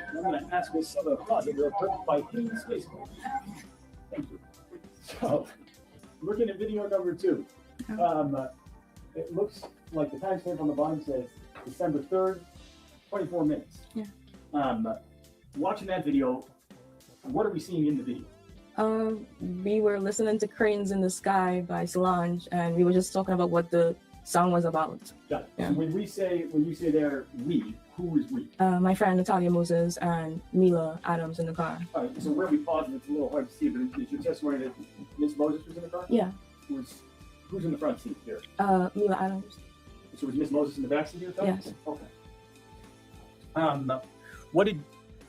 I'm going to ask Ms. Silva to pause it real quick by hitting the space bar. Thank you. So, looking at video number 2, it looks like the timestamp on the bottom says December 3rd, 24 minutes. Yeah. Watching that video, what are we seeing in the video? We were listening to Cranes in the Sky by Solange, and we were just talking about what the song was about. Got it. Yeah. So when you say there, we, who is we? My friend Natalia Moses and Mila Adams in the car. All right, so where we paused, it's a little hard to see, but is your testimony that Miss Moses was in the car? Yeah. Who's in the front seat here? Mila Adams. So was Miss Moses in the back seat here? Yes. Okay. What did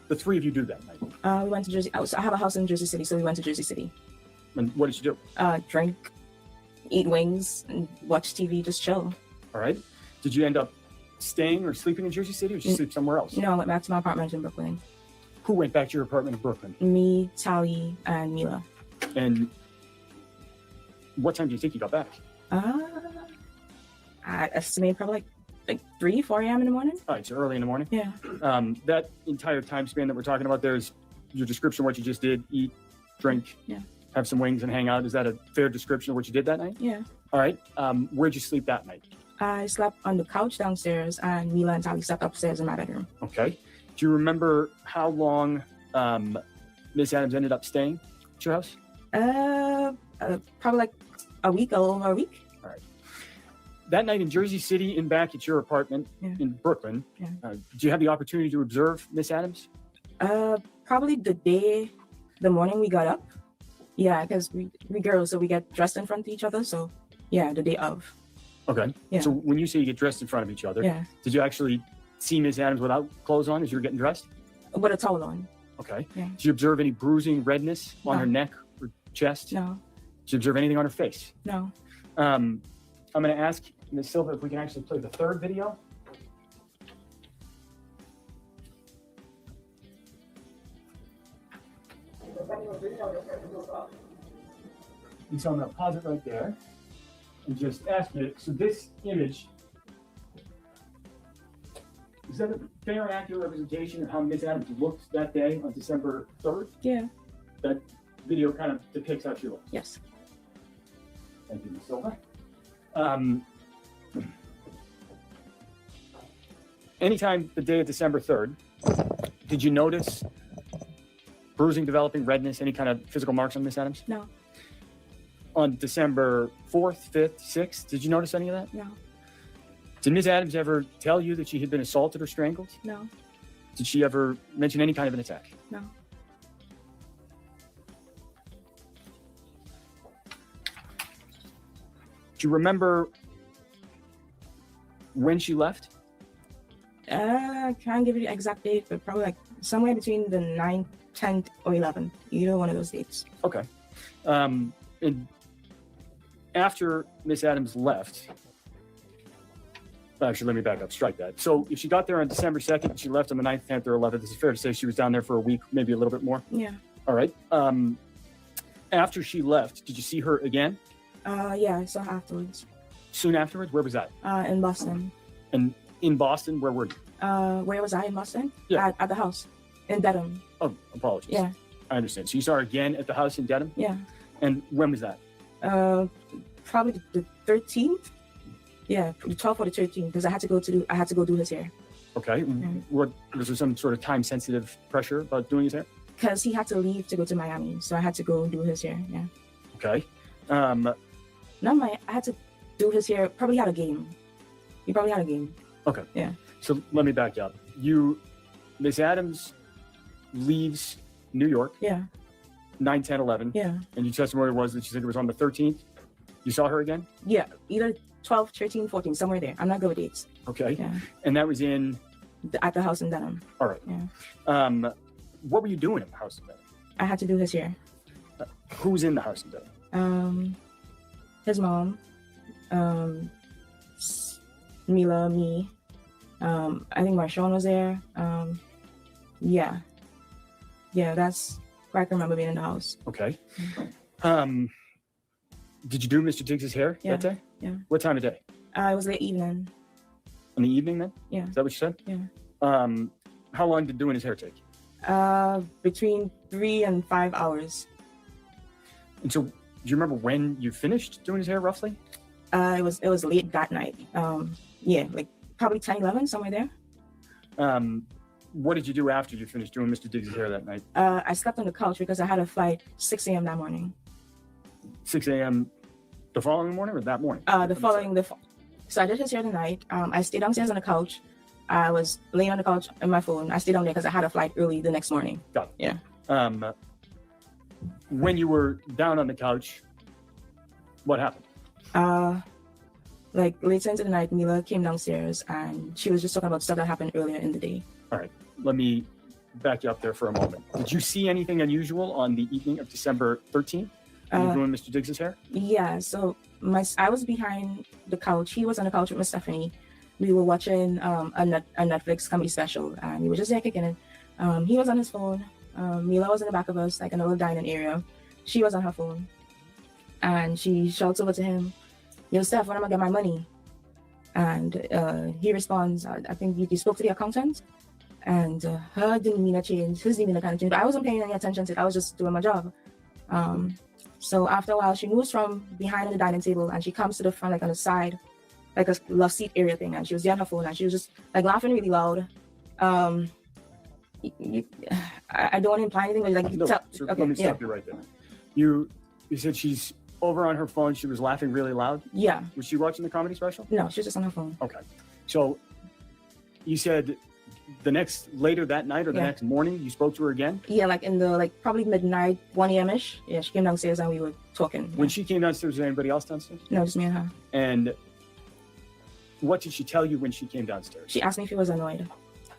the three of you do that night? We went to Jersey. I have a house in Jersey City, so we went to Jersey City. And what did you do? Drink, eat wings, and watch TV, just chill. All right. Did you end up staying or sleeping in Jersey City, or did you sleep somewhere else? No, I went back to my apartment in Brooklyn. Who went back to your apartment in Brooklyn? Me, Tally, and Mila. And what time do you think you got back? I estimate probably like 3, 4 a.m. in the morning. All right, so early in the morning? Yeah. That entire time span that we're talking about, there's your description of what you just did, eat, drink, have some wings and hang out. Is that a fair description of what you did that night? Yeah. All right. Where'd you sleep that night? I slept on the couch downstairs, and Mila and Tally slept upstairs in my bedroom. Okay. Do you remember how long Miss Adams ended up staying at your house? Probably like a week, a little over a week. All right. That night in Jersey City and back at your apartment in Brooklyn, did you have the opportunity to observe Miss Adams? Probably the morning we got up. Yeah, because we girls, so we get dressed in front of each other. So yeah, the day of. Okay. Yeah. So when you say you get dressed in front of each other, Yeah. did you actually see Miss Adams without clothes on as you were getting dressed? With a towel on. Okay. Yeah. Did you observe any bruising, redness on No. her neck or chest? No. Did you observe anything on her face? No. I'm going to ask Ms. Silva if we can actually play the third video. And so I'm going to pause it right there and just ask you, so this image, is that a fair and accurate representation of how Ms. Adams looked that day on December 3rd? Yeah. That video kind of depicts how she looks? Yes. Thank you, Ms. Silva. Anytime the day of December 3rd, did you notice bruising developing, redness, any kind of physical marks on Miss Adams? No. on December 4th, 5th, 6th. Did you notice any of that? No. Did Ms. Adams ever tell you that she had been assaulted or strangled? No. Did she ever mention any kind of an attack? No. Do you remember when she left? I can't give you the exact date, but probably like somewhere between the 9th, 10th, or 11th. Either one of those dates. Okay. And after Miss Adams left, actually, let me back up. Strike that. So if she got there on December 2nd, she left on the 9th, 10th, or 11th. Is it fair to say she was down there for a week, maybe a little bit more? Yeah. All right. After she left, did you see her again? Yeah, I saw her afterwards. Soon afterwards? Where was that? In Boston. And in Boston, where were you? Where was I in Boston? Yeah. At the house in Dedham. Oh, apologies. Yeah. I understand. So you saw her again at the house in Dedham? Yeah. And when was that? Probably the 13th. Yeah, the 12th or the 13th, because I had to go do his hair. Okay. What was there some sort of time sensitive pressure about doing his hair? Because he had to leave to go to Miami, so I had to go do his hair. Yeah. Okay. I had to do his hair. Probably had a game. He probably had a game. Okay. Yeah. So let me back up. Miss Adams leaves New York. Yeah. 9, 10, 11. Yeah. And your testimony was that she said it was on the 13th. You saw her again? Yeah, either 12, 13, 14, somewhere there. I'm not good with dates. Okay. Yeah. And that was at the house in Dedham. All right. Yeah. What were you doing in the house in Dedham? I had to do his hair. Who's in the house in Dedham? His mom, Mila, me. I think Marshawn was there. Yeah. Yeah, that's where I can remember being in the house. Okay. Did you do Mr. Diggs' hair that day? Yeah. What time of day? It was late evening. In the evening then? Yeah. Is that what you said? Yeah. How long did doing his hair take? Between 3 and 5 hours. And so, do you remember when you finished doing his hair roughly? It was late that night. Yeah, like probably 10, 11, somewhere there. What did you do after you finished doing Mr. Diggs' hair that night? I slept on the couch because I had a flight 6 a.m. that morning. 6 a.m. the following morning or that morning? So I did his hair the night. I stayed downstairs on the couch. I was laying on the couch on my phone. I stayed down there because I had a flight early the next morning. Got it. Yeah. When you were down on the couch, what happened? Like later into the night, Mila came downstairs and she was just talking about stuff that happened earlier in the day. All right, let me back you up there for a moment. Did you see anything unusual on the evening of December 13th when you were doing Mr. Diggs' hair? Yeah, so I was behind the couch. He was on the couch with Miss Stephanie. We were watching a Netflix comedy special and we were just there kicking it. He was on his phone. Mila was in the back of us, like in a little dining area. She was on her phone. And she shouts over to him, "Yo, Steph, when am I gonna get my money?" And he responds, I think he spoke to the accountant. And her demeanor changed, his demeanor kind of changed. But I wasn't paying any attention to it. I was just doing my job. So after a while, she moves from behind the dining table and she comes to the front, like on the side, like a love seat area thing. And she was there on her phone and she was just like laughing really loud. I don't want to imply anything, but like, No, so let me stop you right there. You said she's over on her phone. She was laughing really loud. Yeah. Was she watching the comedy special? No, she was just on her phone. Okay. So you said later that night or the next morning, you spoke to her again? Yeah, like in the probably midnight, 1 a.m.-ish. Yeah, she came downstairs and we were talking. When she came downstairs, was there anybody else downstairs? No, just me and her. And what did she tell you when she came downstairs? She asked me if he was annoyed.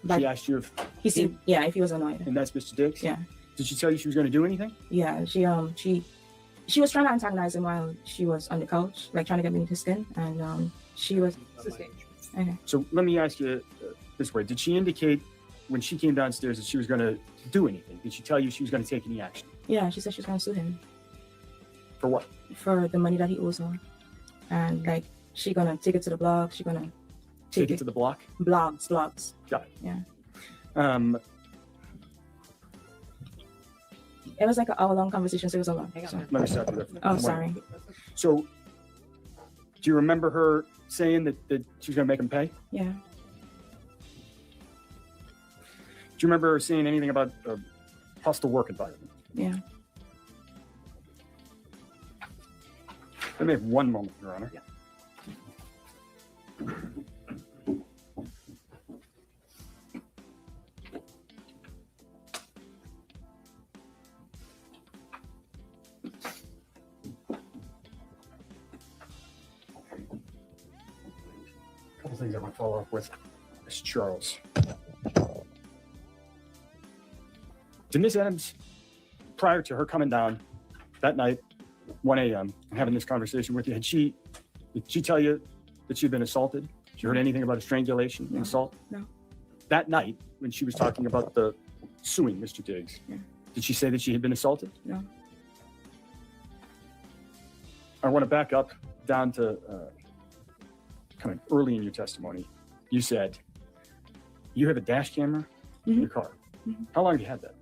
She asked you if if he was annoyed. And that's Mr. Diggs? Yeah. Did she tell you she was going to do anything? Yeah, she was trying to antagonize him while she was on the couch, like trying to get beneath his skin, and she was. Okay. So let me ask you this way: did she indicate when she came downstairs that she was going to do anything? Did she tell you she was going to take any action? Yeah, she said she was going to sue him. For what? For the money that he owes her, and like she gonna take it to the blog. She gonna take it to the block. Blogs. Got it. Yeah. It was like an hour-long conversation, so it was a lot. Let me stop you there. Oh, sorry. So, do you remember her saying that she was going to make him pay? Yeah. Do you remember her saying anything about a hostile work environment? Yeah. Let me have one moment, Your Honor. Yeah. A couple things I want to follow up with. Ms. Charles. Did Ms. Adams, prior to her coming down that night, 1 a.m., and having this conversation with you, did she tell you that she'd been assaulted? Did you heard anything about a strangulation and assault? No. That night, when she was talking about the suing Mr. Diggs, did she say that she had been assaulted? No. I want to back up down to kind of early in your testimony. You said you have a dash camera in your car. How long have you had that?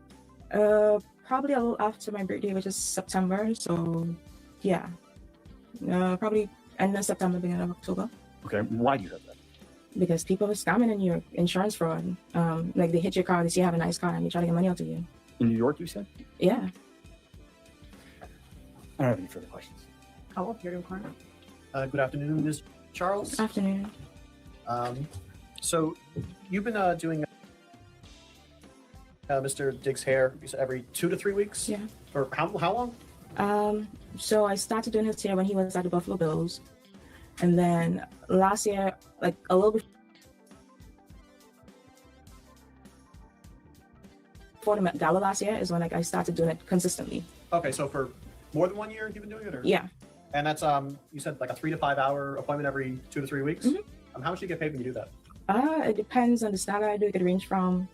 Probably a little after my birthday, which is September. So, yeah, probably end of September, beginning of October. Okay, why do you have that? Because people are scamming in your insurance fraud. Like they hit your car, they see you have a nice car, and they try to get money out of you. In New York, you said? Yeah. I don't have any further questions. Oh, you're in corner. Good afternoon, Ms. Charles. Afternoon. So you've been doing Mr. Diggs' hair every 2 to 3 weeks? Yeah. For how long? So I started doing his hair when he was at the Buffalo Bills. And then last year, like a little before the Met Gala last year is when like I started doing it consistently. Okay, so for more than 1 year you've been doing it? Or? Yeah. And that's, you said like a 3 to 5 hour appointment every 2 to 3 weeks? How much do you get paid when you do that? It depends on the style I do. It could range from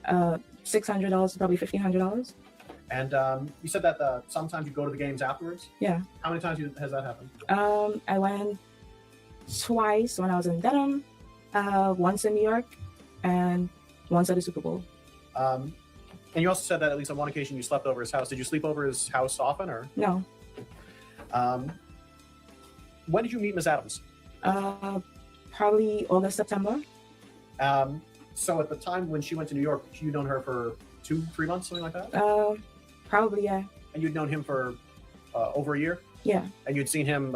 $600 to probably $1,500. And you said that sometimes you go to the games afterwards? Yeah. How many times has that happened? I went twice when I was in Dedham, once in New York, and once at the Super Bowl. And you also said that at least on one occasion you slept over his house. Did you sleep over his house often, or? No. When did you meet Ms. Adams? Probably August, September. So at the time when she went to New York, you'd known her for 2-3 months, something like that? Probably, yeah. And you'd known him for over a year? Yeah. And you'd seen him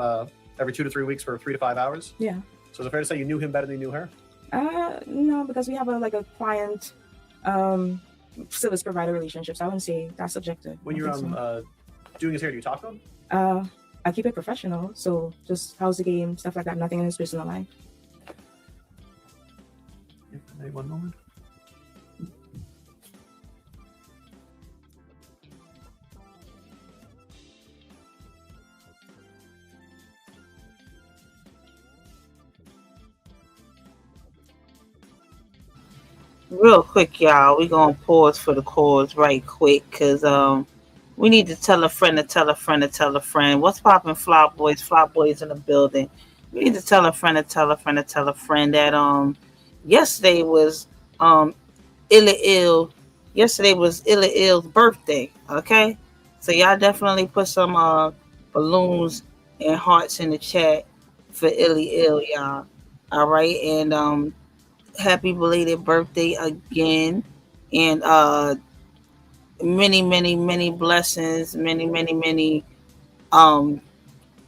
every 2 to 3 weeks for 3 to 5 hours? Yeah. So is it fair to say you knew him better than you knew her? No, because we have a client service provider relationship, so I wouldn't say that's subjective. When you're doing his hair, do you talk to him? I keep it professional, so just how's the game, stuff like that, nothing in his personal life. Maybe 1 moment. Real quick, y'all, we gonna pause for the cause right quick, because we need to tell a friend to tell a friend to tell a friend. What's poppin', Fly Boys? Fly Boys in the building. We need to tell a friend to tell a friend to tell a friend that yesterday was Yesterday was Ill's birthday. Okay, so y'all definitely put some balloons and hearts in the chat for Ill, y'all. All right, and happy belated birthday again, and many blessings, many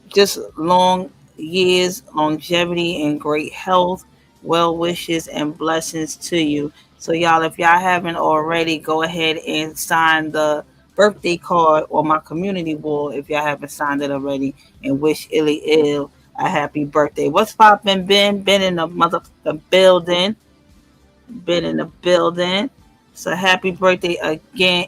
just long years, longevity, and great health, well wishes and blessings to you. So y'all, if y'all haven't already, go ahead and sign the birthday card on my community wall if y'all haven't signed it already, and wish Ill a happy birthday. What's poppin', Ben? Been in the building. Been in the building. So happy birthday again,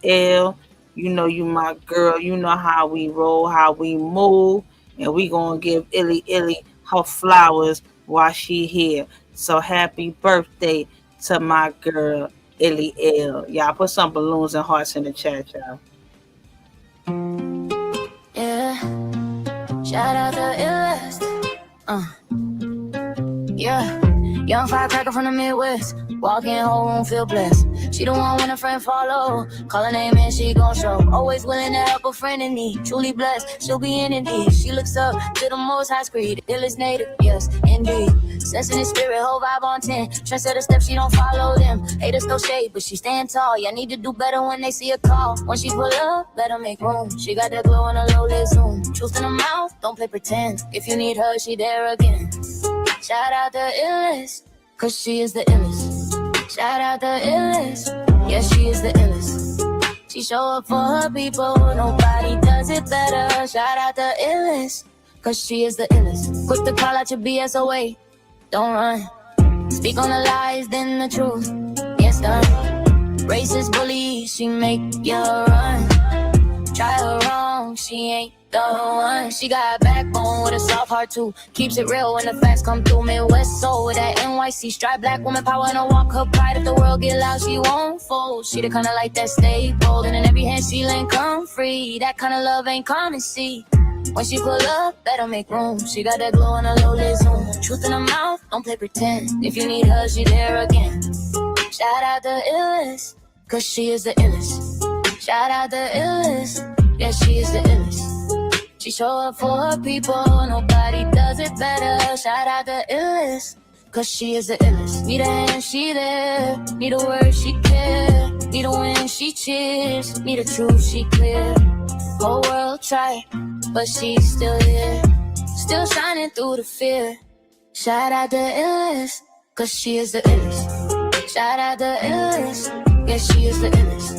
Ill. You know you my girl. You know how we roll, how we move. And we gonna give Ill her flowers while she here. So happy birthday to my girl, Ill. Y'all put some balloons and hearts in the chat, y'all. Yeah. Shout out to illest. Yeah. Young firecracker from the Midwest. Walk in, whole room feel blessed. She She the one when a friend follow. Call her name and she gon' show. Always willing to help a friend in need. Truly blessed, she'll be in indeed. She looks up to the most high screed. Illest native, yes, indeed. Sense in the spirit, whole vibe on 10. Trust her the steps, she don't follow them. Haters throw shade, but she stand tall. Y'all need to do better when they see a call. When she pull up, better make room. She got that glow on a low lit zoom. Truth in her mouth, don't play pretend. If you need her, she there again. Shout out the illest, cause she is the illest. Shout out the illest, yeah, she is the illest. She show up for her people, nobody does it better. Shout out the illest, cause she is the illest. Quick to call out your BS away, don't run. Speak on the lies, then the truth, yes done. Racist bully, she make you run. Try her wrong, she ain't the one. She got a backbone with a soft heart too. Keeps it real when the facts come through. Midwest soul with that NYC stripe. Black woman power and a walk her pride. If the world get loud, she won't fold. She the kind of like that stay bold. And in every hand she lend come free. That kind of love ain't common, see. When she pull up, better make room. She got that glow on a low lit zoom. Truth in her mouth, don't play pretend. If you need her, she there again. Shout out the illest, cause she is the illest. Shout out the illest, yeah, she is the illest. She show up for her people, nobody does it better. Shout out the illest, cause she is the illest. Need a hand, she there. Need a word, she care. Need a win, she cheers. Need a truth, she clear. Whole world try, but she's still here. Still shining through the fear. Shout out the illest, cause she is the illest. Shout out the illest, yeah, she is the illest.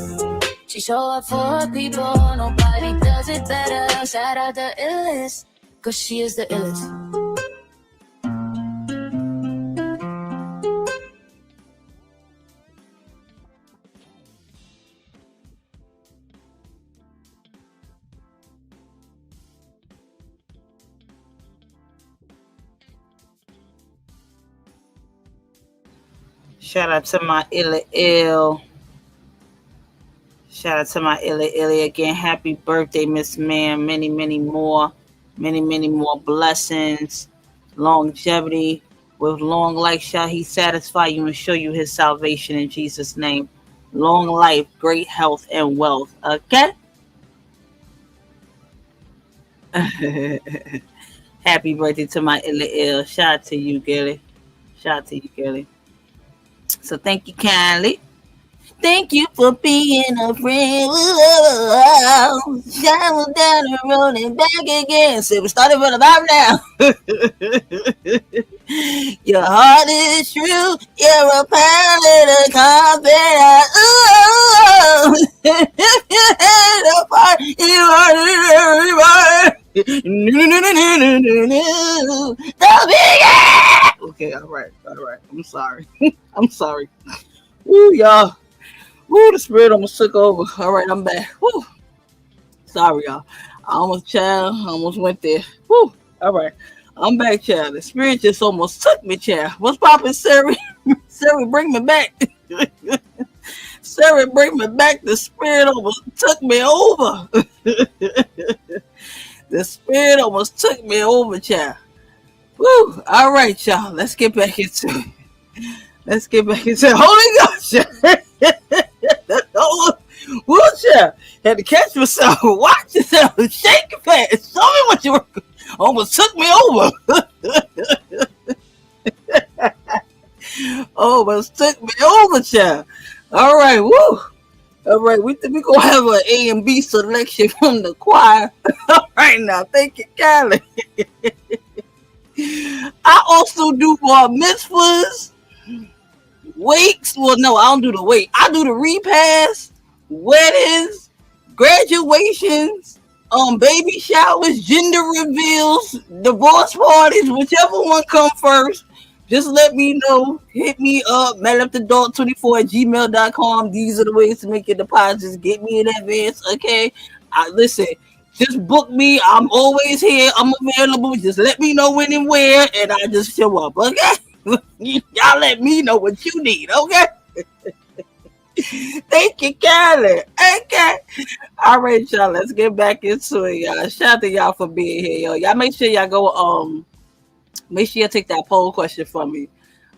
She show up for her people, nobody does it better. Shout out the illest, cause she is the illest. Shout out to my ill. Shout out to my illy again. Happy birthday, Miss Man. Many, many more. Many, many more blessings. Longevity. With long life shall he satisfy you and show you his salvation in Jesus' name. Long life, great health, and wealth. Okay? Happy birthday to my ill. Shout out to you, Gilly. Shout out to you, Gilly. So thank you kindly. Thank you for being a friend. Travel down the road and back again. So we started from the bottom now. Your heart is true. You're a pilot of confidence. The part you are okay, all right. I'm sorry. I'm sorry. Woo, y'all. Woo, the spirit almost took over. All right, I'm back. Woo. Sorry, y'all. I almost went there. Woo. All right. I'm back, child. The spirit just almost took me, child. What's poppin', Siri? Siri, bring me back. Siri, bring me back. The spirit almost took me over. The spirit almost took me over, child. Woo. All right, y'all. Let's get back into it. Holy Ghost. Woo, child. Had to catch myself. Watch yourself. Shake your fast. Show me what you were. Almost took me over. Almost took me over, child. All right, woo. All right, we gonna have an A and B selection from the choir. All right, now, thank you, kindly. I also do bar mitzvahs, wakes. Well, no, I don't do the wake. I do the repast, weddings, graduations, baby showers, gender reveals, divorce parties, whichever one come first. Just let me know. Hit me up, mailupthedog24@gmail.com. These are the ways to make your deposits. Get me in advance, okay? Listen, just book me. I'm always here. I'm available. Just let me know when and where, and I just show up, okay? Y'all let me know what you need, okay? Thank you, Kylie. Okay. All right, y'all. Let's get back into it, y'all. Shout out to y'all for being here, yo. Y'all make sure y'all go, make sure you take that poll question for me.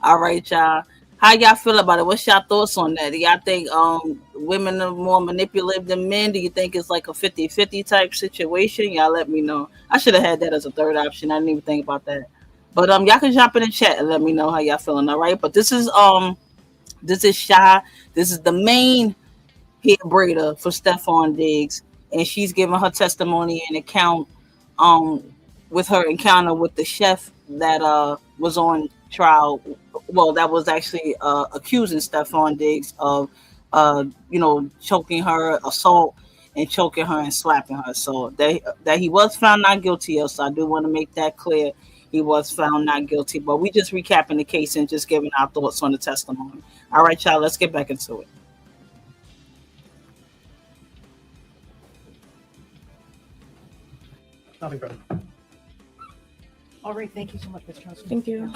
All right, y'all. How y'all feel about it? What's y'all thoughts on that? Do y'all think women are more manipulative than men? Do you think it's like a 50-50 type situation? Y'all let me know. I should have had that as a third option. I didn't even think about that. But y'all can jump in the chat and let me know how y'all feeling, all right? But this is Shy. This is the main hair braider for Stefon Diggs, and she's giving her testimony and account with her encounter with the chef that was on trial. Well, that was actually accusing Stefon Diggs of choking her, assault, and choking her and slapping her. So that he was found not guilty of. So I do want to make that clear. He was found not guilty, but we just recapping the case and just giving our thoughts on the testimony. All right, y'all, let's get back into it. Nothing further. All right, thank you so much, Ms. Johnson. Thank you.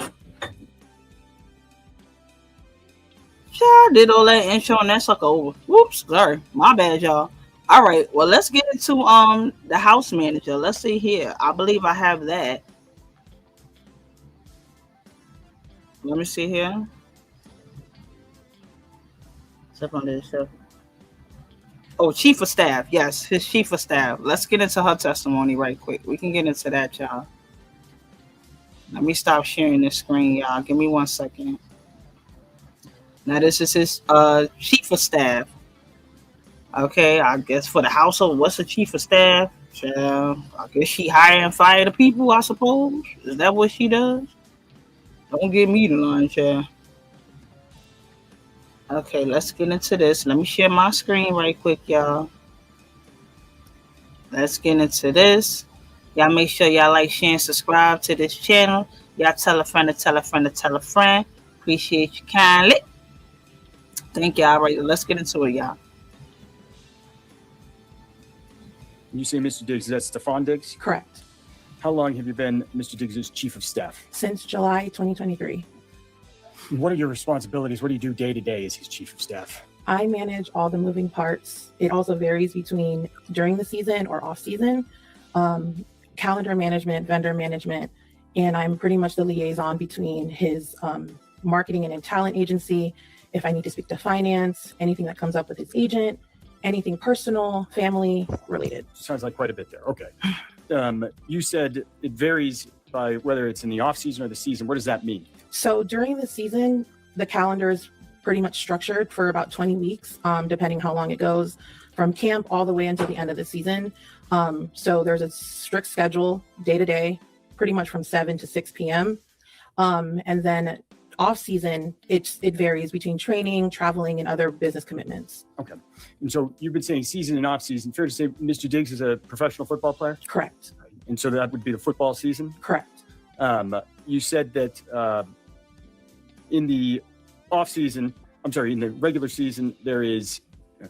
Sure, did all that intro and that sucker over. Whoops, sorry, my bad, y'all. All right, well, let's get into the house manager. Let's see here. I believe I have that. Let me see here. Step on this stuff. Oh, chief of staff. Yes, his chief of staff. Let's get into her testimony right quick. We can get into that, y'all. Let me stop sharing this screen, y'all. Give me 1 second. Now, this is his chief of staff. Okay, I guess for the household, what's the chief of staff? I guess she hire and fire the people, I suppose. Is that what she does? Don't give me the line, child. Okay, let's get into this. Let me share my screen right quick, y'all. Let's get into this. Y'all make sure y'all like, share, and subscribe to this channel. Y'all tell a friend to tell a friend to tell a friend. Appreciate you kindly. Thank y'all. All right, let's get into it, y'all. You say Mr. Diggs, is that Stefon Diggs? Correct. How long have you been Mr. Diggs' chief of staff? Since July 2023. What are your responsibilities? What do you do day to day as his chief of staff? I manage all the moving parts. It also varies between during the season or off season, calendar management, vendor management, and I'm pretty much the liaison between his marketing and talent agency. If I need to speak to finance, anything that comes up with his agent, anything personal, family related. Sounds like quite a bit there. Okay. You said it varies by whether it's in the off season or the season. What does that mean? So during the season, the calendar is pretty much structured for about 20 weeks, depending how long it goes, from camp all the way until the end of the season. So there's a strict schedule day to day, pretty much from 7 to 6 p.m. And then off season, it varies between training, traveling, and other business commitments. Okay. And so you've been saying season and off season. Fair to say Mr. Diggs is a professional football player? Correct. And so that would be the football season? Correct. You said that in the off season, in the regular season, there is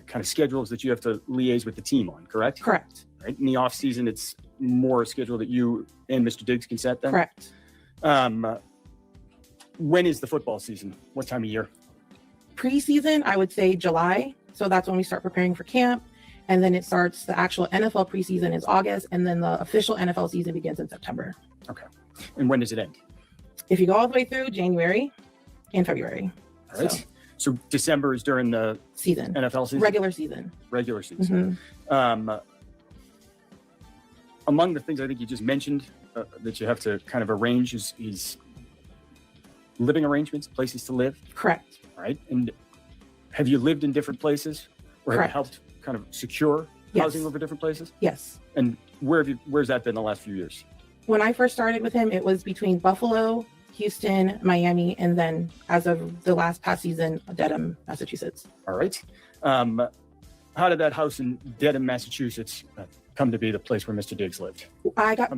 kind of schedules that you have to liaise with the team on, correct? Correct. Right. In the off season, it's more a schedule that you and Mr. Diggs can set then? Correct. When is the football season? What time of year? Preseason, I would say July. So that's when we start preparing for camp. And then it starts, the actual NFL preseason is August. And then the official NFL season begins in September. Okay. And when does it end? If you go all the way through, January and February. All right. So December is during the season, NFL season? Regular season. Regular season. Mm-hmm. Among the things I think you just mentioned that you have to kind of arrange is living arrangements, places to live. Correct. All right. And have you lived in different places or have you helped kind of secure housing over different places? Yes. And where's that been the last few years? When I first started with him, it was between Buffalo, Houston, Miami, and then as of the past season, Dedham, Massachusetts. All right. How did that house in Dedham, Massachusetts come to be the place where Mr. Diggs lived? I got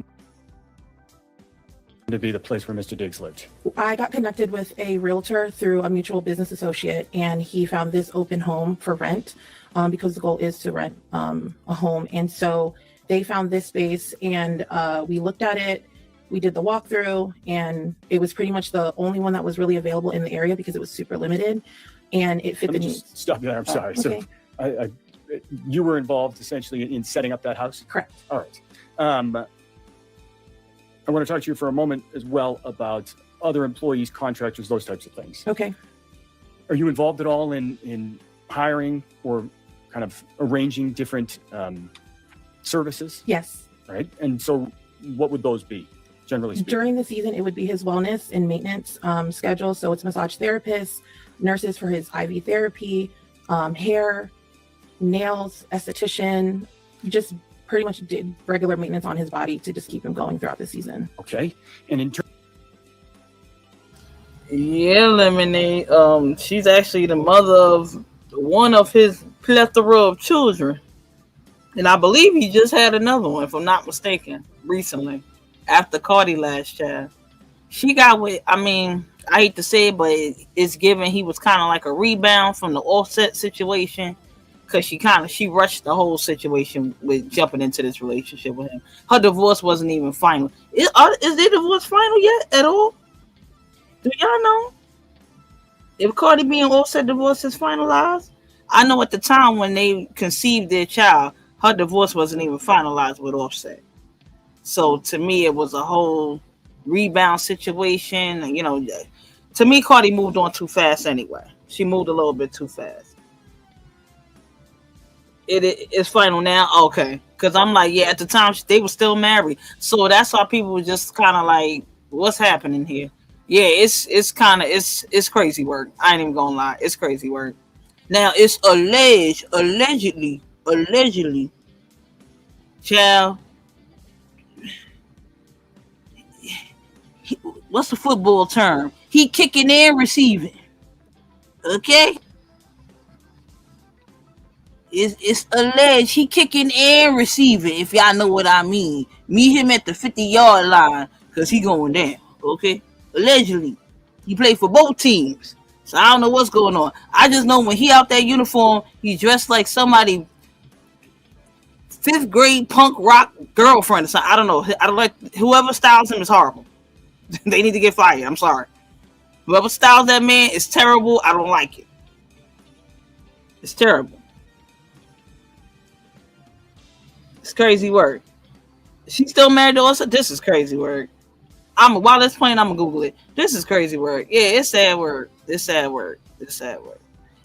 connected with a realtor through a mutual business associate, and he found this open home for rent because the goal is to rent a home. And so they found this space, and we looked at it. We did the walkthrough, and it was pretty much the only one that was really available in the area because it was super limited, and it fit the needs. Stop you there. I'm sorry. Okay. So you were involved essentially in setting up that house? Correct. All right. I want to talk to you for a moment as well about other employees, contractors, those types of things. Okay. Are you involved at all in hiring or kind of arranging different services? Yes. Right. And so what would those be, generally speaking? During the season, it would be his wellness and maintenance schedule. So it's massage therapists, nurses for his IV therapy, hair, nails, esthetician, just pretty much did regular maintenance on his body to just keep him going throughout the season. Okay. And in terms Lemonade. She's actually the mother of one of his plethora of children. And I believe he just had another one, if I'm not mistaken, recently, after Cardi last child. She got with, I mean, I hate to say it, but it's given he was kind of like a rebound from the Offset situation, because she rushed the whole situation with jumping into this relationship with him. Her divorce wasn't even final. Is their divorce final yet at all? Do y'all know if Cardi B and Offset divorce is finalized? I know at the time when they conceived their child, her divorce wasn't even finalized with Offset. So to me, it was a whole rebound situation. You know, to me, Cardi moved on too fast anyway. She moved a little bit too fast. It's final now? Okay. Because I'm like, yeah, at the time, they were still married. So that's why people were just kind of like, what's happening here? Yeah, it's crazy work. I ain't even gonna lie. It's crazy work. Now, it's allegedly, child, what's the football term? He kicking and receiving. Okay? It's alleged he kicking and receiving, if y'all know what I mean. Meet him at the 50-yard line, because he going down. Okay? Allegedly. He played for both teams. So I don't know what's going on. I just know when he out that uniform, he dressed like somebody 5th grade punk rock girlfriend or something. I don't know. I don't like whoever styles him is horrible. They need to get fired. I'm sorry. Whoever styles that man is terrible. I don't like it. It's terrible. It's crazy work. She's still married to us. This is crazy work. While it's playing, I'm gonna Google it. This is crazy work. Yeah, it's sad work. It's sad work. It's sad work.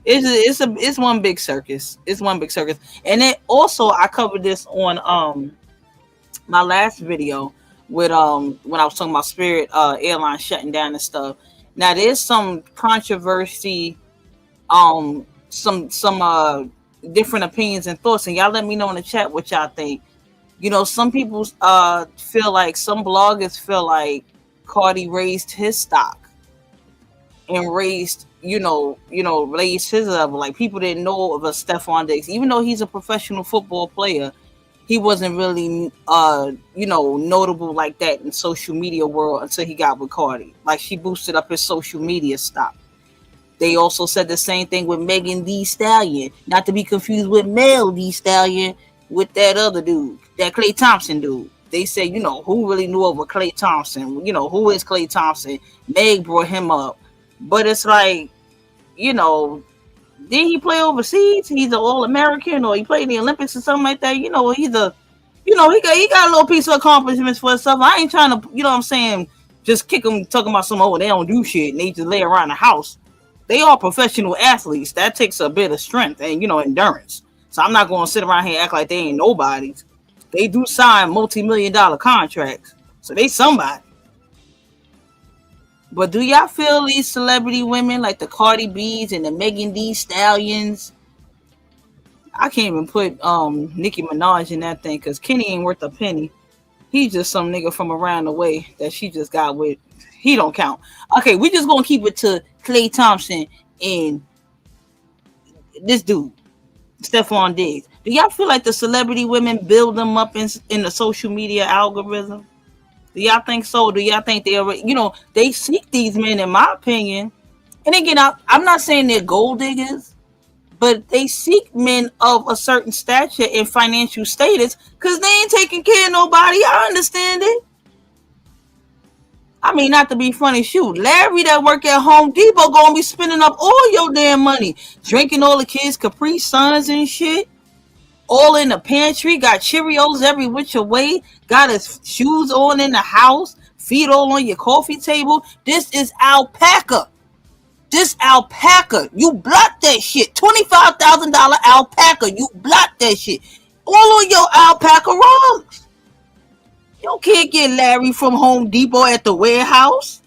It's one big circus. It's one big circus. And then also I covered this on my last video with when I was talking about Spirit Airlines shutting down and stuff. Now there's some controversy, some different opinions and thoughts, and y'all let me know in the chat what y'all think. You know, some people feel like, some bloggers feel like Cardi raised his stock and raised his level. Like, people didn't know of a Stefon Diggs, even though he's a professional football player. He wasn't really notable like that in social media world until he got with Cardi. Like, she boosted up his social media stock. They also said the same thing with Megan Thee Stallion, not to be confused with Mel Thee Stallion, with that other dude, that Klay Thompson dude. They said, who really knew over Klay Thompson? Who is Klay Thompson? Meg brought him up. But it's like, did he play overseas? He's an All-American, or he played in the Olympics or something like that. He's a, he got a little piece of accomplishments for himself. I ain't trying to, just kick him talking about some, they don't do shit and they just lay around the house. They are professional athletes. That takes a bit of strength and, endurance. So I'm not going to sit around here and act like they ain't nobodies. They do sign multi-million-dollar contracts. So they somebody. But do y'all feel these celebrity women like the Cardi B's and the Megan Thee Stallions? I can't even put Nicki Minaj in that thing, because Kenny ain't worth a penny. He's just some nigga from around the way that she just got with. He don't count. Okay, we just going to keep it to Klay Thompson and this dude, Stefon Diggs. Do y'all feel like the celebrity women build them up in the social media algorithm? Do y'all think so? Do y'all think they seek these men, in my opinion? And again, I'm not saying they're gold diggers, but they seek men of a certain stature and financial status, because they ain't taking care of nobody. I understand it. I mean, not to be funny, shoot, Larry that work at Home Depot gonna be spending up all your damn money, drinking all the kids' Capri Suns and shit, all in the pantry, got Cheerios every which way, got his shoes on in the house, feet all on your coffee table. This is alpaca. This alpaca, you block that shit. $25,000 alpaca, you block that shit. All on your alpaca rugs. You can't get Larry from Home Depot at the warehouse.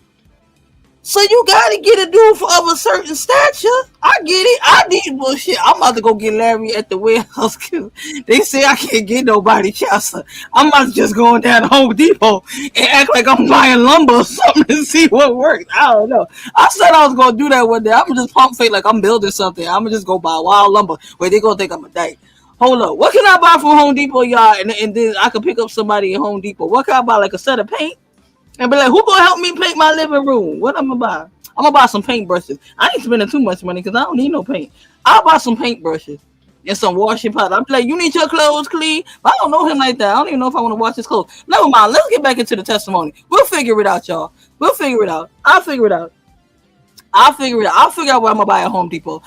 So you gotta get a dude of a certain stature. I get it. I need bullshit. I'm about to go get Larry at the warehouse because they say I can't get nobody Chester. I'm about to just go down to Home Depot and act like I'm buying lumber or something to see what works. I don't know. I said I was gonna do that one day. I'm gonna just pump fake like I'm building something. I'm gonna just go buy wild lumber where they gonna think I'm a dyke. Hold up. What can I buy from Home Depot, y'all? And then I can pick up somebody at Home Depot. What can I buy? Like a set of paint? And be like, who gonna help me paint my living room? What I'm gonna buy? I'm gonna buy some paintbrushes. I ain't spending too much money because I don't need no paint. I'll buy some paintbrushes and some washing powder. I'm like, you need your clothes clean? But I don't know him like that. I don't even know if I want to wash his clothes. Never mind. Let's get back into the testimony. We'll figure it out, y'all. We'll figure it out. I'll figure it out. I'll figure out what I'm gonna buy at Home Depot.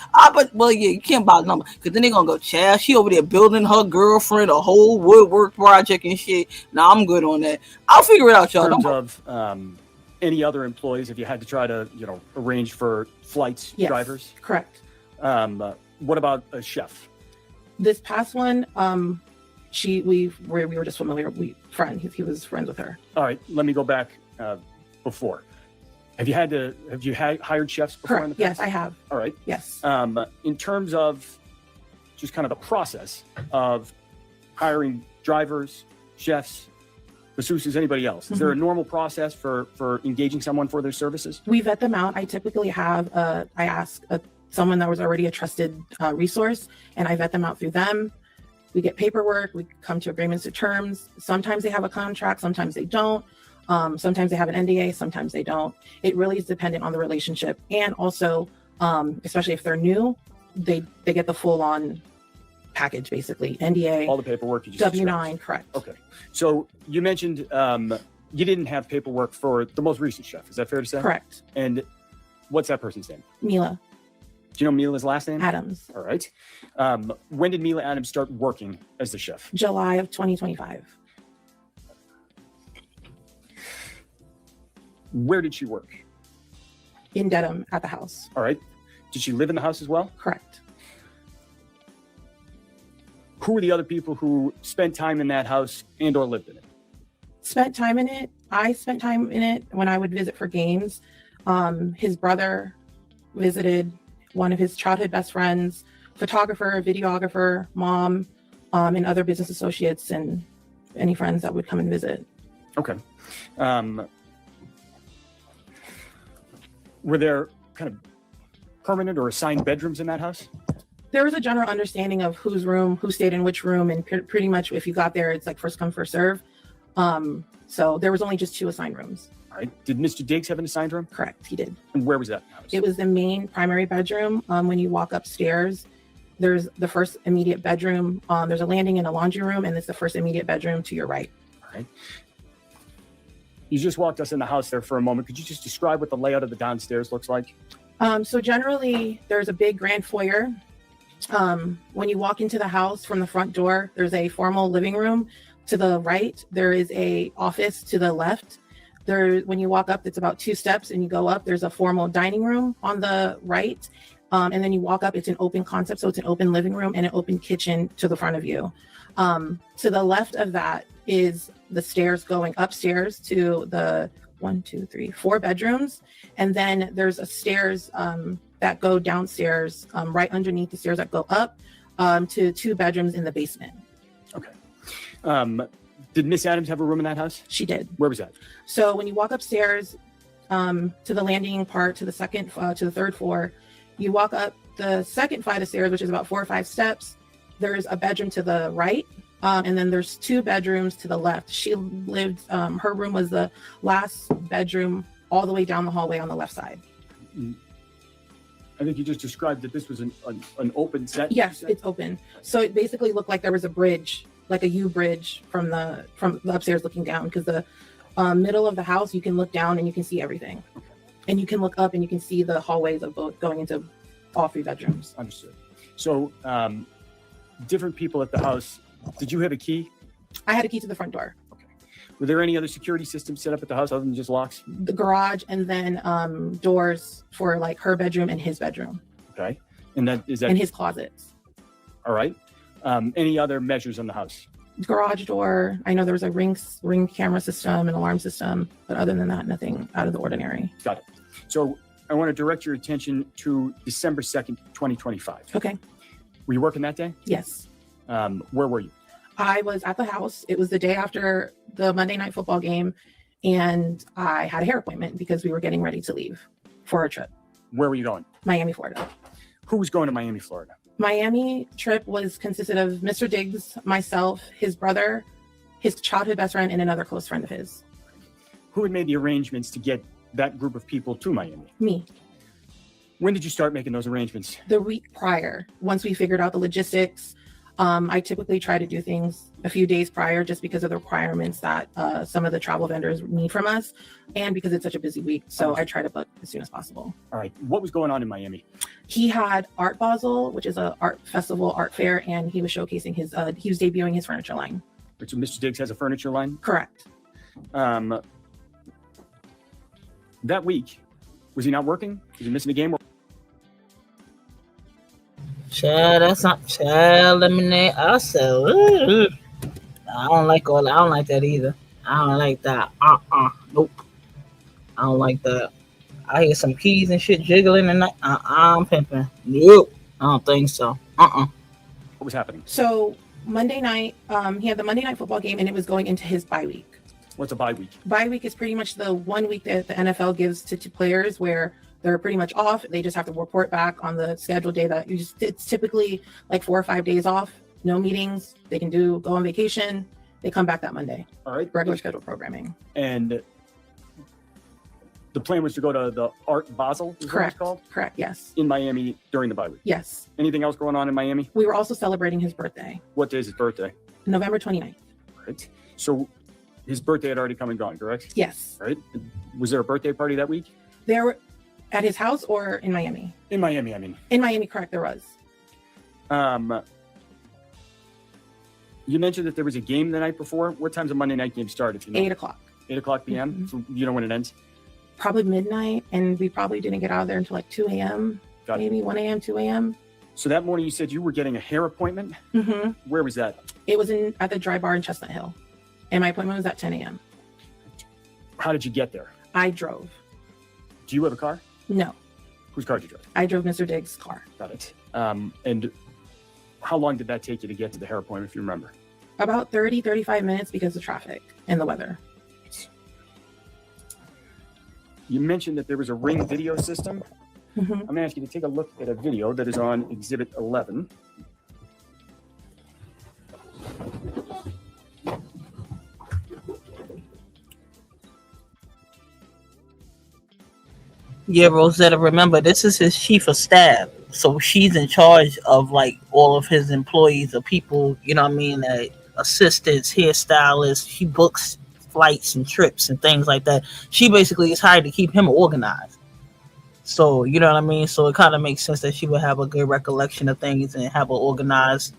Well, yeah, you can't buy a number because then they're gonna go, Chad, she over there building her girlfriend a whole woodwork project and shit. Nah, I'm good on that. I'll figure it out, y'all. In terms of any other employees, if you had to try to, arrange for flights, Yes, drivers? correct. What about a chef? This past one, we were just familiar. He was friends with her. All right, let me go back before. Have you hired chefs before? Correct. In the Yes, past? I have. All right. Yes. In terms of just kind of the process of hiring drivers, chefs, masseuses, anybody else, is there a normal process for engaging someone for their services? We vet them out. I typically have I ask someone that was already a trusted resource, and I vet them out through them. We get paperwork. We come to agreements to terms. Sometimes they have a contract. Sometimes they don't. Sometimes they have an NDA. Sometimes they don't. It really is dependent on the relationship, and also, especially if they're new, they get the full on package, basically NDA, all the paperwork. You just W-9, correct. Okay. So you mentioned you didn't have paperwork for the most recent chef. Is that fair to say? Correct. And what's that person's name? Mila. Do you know Mila's last name? Adams. All right. When did Mila Adams start working as the chef? July of 2025. Where did she work? In Dedham at the house. All right. Did she live in the house as well? Correct. Who were the other people who spent time in that house and or lived in it? Spent time in it. I spent time in it when I would visit for games. His brother visited, one of his childhood best friends, photographer, videographer, mom, and other business associates and any friends that would come and visit. Okay. Were there kind of permanent or assigned bedrooms in that house? There was a general understanding of whose room, who stayed in which room, and pretty much if you got there, it's like first come, first serve. So there was only just 2 assigned rooms. All right. Did Mr. Diggs have an assigned room? Correct, he did. And where was that house? It was the main primary bedroom. When you walk upstairs, there's the first immediate bedroom. There's a landing and a laundry room, and it's the first immediate bedroom to your right. All right. You just walked us in the house there for a moment. Could you just describe what the layout of the downstairs looks like? So generally, there's a big grand foyer. When you walk into the house from the front door, there's a formal living room. To the right, there is a office to the left. When you walk up, it's about 2 steps and you go up, there's a formal dining room on the right. And then you walk up, it's an open concept. So it's an open living room and an open kitchen to the front of you. To the left of that is the stairs going upstairs to the 4 bedrooms. And then there's a stairs that go downstairs, right underneath the stairs that go up to 2 bedrooms in the basement. Okay. Did Miss Adams have a room in that house? She did. Where was that? So when you walk upstairs to the landing part, to the to the 3rd floor, you walk up the second flight of stairs, which is about 4 or 5 steps. There's a bedroom to the right. And then there's 2 bedrooms to the left. She lived, her room was the last bedroom all the way down the hallway on the left side. I think you just described that this was an open set. Yes, it's open. So it basically looked like there was a bridge, like a U bridge from the upstairs looking down, because the middle of the house, you can look down and you can see everything. Okay. And you can look up and you can see the hallways of both going into all 3 bedrooms. Understood. So different people at the house. Did you have a key? I had a key to the front door. Okay. Were there any other security systems set up at the house other than just locks? The garage, and then doors for like her bedroom and his bedroom. Okay. And that is that and his closets. All right. Any other measures on the house? Garage door. I know there was a ring camera system, an alarm system, but other than that, nothing out of the ordinary. Got it. So I want to direct your attention to December 2nd, 2025. Okay. Were you working that day? Yes. Where were you? I was at the house. It was the day after the Monday night football game, and I had a hair appointment because we were getting ready to leave for a trip. Where were you going? Miami, Florida. Who was going to Miami, Florida? Miami trip consisted of Mr. Diggs, myself, his brother, his childhood best friend, and another close friend of his. Who had made the arrangements to get that group of people to Miami? Me. When did you start making those arrangements? The week prior, once we figured out the logistics. I typically try to do things a few days prior just because of the requirements that some of the travel vendors need from us and because it's such a busy week. So I try to book as soon as possible. All right. What was going on in Miami? He had Art Basel, which is an art festival, art fair, and he was showcasing he was debuting his furniture line. So Mr. Diggs has a furniture line? Correct. That week, was he not working? Was he missing a game? Child, that's not child lemonade. I said, ooh. I don't like all that. I don't like that either. I don't like that. Nope. I don't like that. I hear some keys and shit jiggling and I'm pimping. Nope. I don't think so. What was happening? So Monday night, he had the Monday night football game and it was going into his bye week. What's a bye week? Bye week is pretty much the 1 week that the NFL gives to players where they're pretty much off. They just have to report back on the scheduled day that it's typically like 4 or 5 days off, no meetings. They can go on vacation. They come back that Monday. All right. Regular scheduled programming. And the plan was to go to the Art Basel, is Correct. What it's called? Correct, yes. In Miami during the bye week? Yes. Anything else going on in Miami? We were also celebrating his birthday. What day is his birthday? November 29th. Right. So his birthday had already come and gone, correct? Yes. Right. Was there a birthday party that week? There were at his house or in Miami? In Miami, I mean. In Miami, correct, there was. You mentioned that there was a game the night before. What time's a Monday night game start? If you know? 8 o'clock. 8 o'clock p.m. Mm-hmm. So you know when it ends? Probably midnight, and we probably didn't get out of there until like 2 a.m. Got it. Maybe 1 a.m., 2 a.m. So that morning you said you were getting a hair appointment? Mm-hmm. Where was that? It was at the Dry Bar in Chestnut Hill, and my appointment was at 10 a.m. How did you get there? I drove. Do you have a car? No. Whose car did you drive? I drove Mr. Diggs' car. Got it. And how long did that take you to get to the hair appointment, if you remember? About 30, 35 minutes because of traffic and the weather. You mentioned that there was a Ring video system. Mm-hmm. I'm going to ask you to take a look at a video that is on Exhibit 11. Yeah, Rosetta, remember, this is his chief of staff. So she's in charge of like all of his employees, the people, you know what I mean, assistants, hairstylists. She books flights and trips and things like that. She basically is hired to keep him organized. So, you know what I mean? So it kind of makes sense that she would have a good recollection of things and have an organized,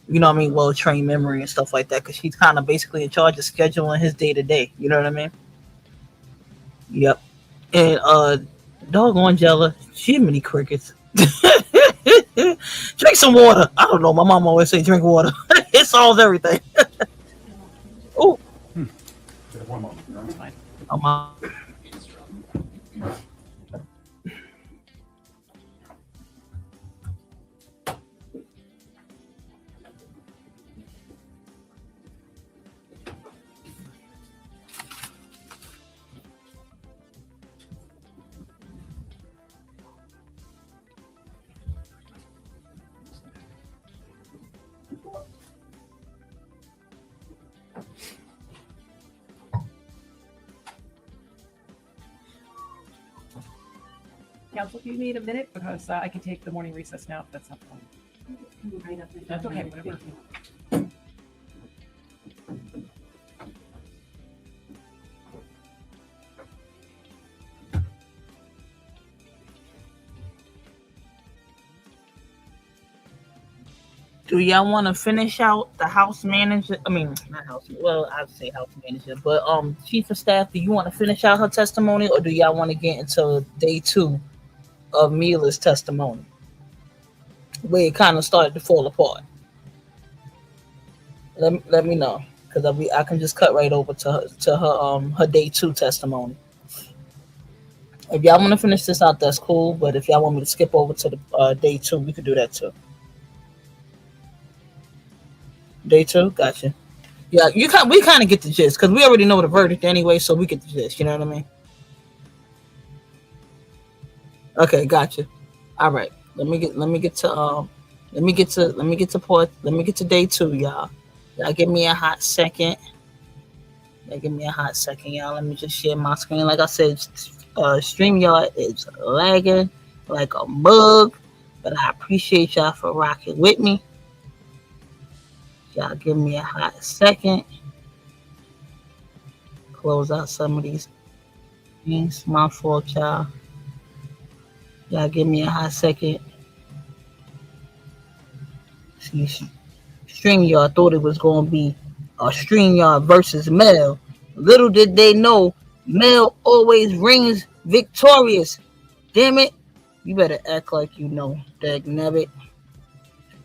you know what I mean, well-trained memory and stuff like that, because she's kind of basically in charge of scheduling his day-to-day. You know what I mean? Yep. And doggone Jella, she many crickets. Drink some water. I don't know. My mom always say drink water. It solves everything. Oh. One moment. No, it's fine. Council, do you need a minute? Because I can take the morning recess now if that's not fine. That's okay, whatever. Do y'all want to finish out the house manager? I mean, not house. Well, I'd say house manager, but chief of staff. Do you want to finish out her testimony, or do y'all want to get into day 2 of Mila's testimony, where it kind of started to fall apart? Let me know, because I can just cut right over to her day 2 testimony. If y'all want to finish this out, that's cool. But if y'all want me to skip over to the day 2, we could do that too. Day 2, gotcha. Yeah, we kind of get the gist, because we already know the verdict anyway, so we get the gist. You know what I mean? Okay, gotcha. All right, let me get to day 2, y'all. Y'all give me a hot second. Y'all. Let me just share my screen. Like I said, StreamYard is lagging like a mug, but I appreciate y'all for rocking with me. Y'all give me a hot second. Close out some of these things. My fault, y'all. Y'all give me a hot second. See, StreamYard thought it was going to be a StreamYard versus Mel. Little did they know, Mel always reigns victorious. Damn it. You better act like you know, dagnabbit.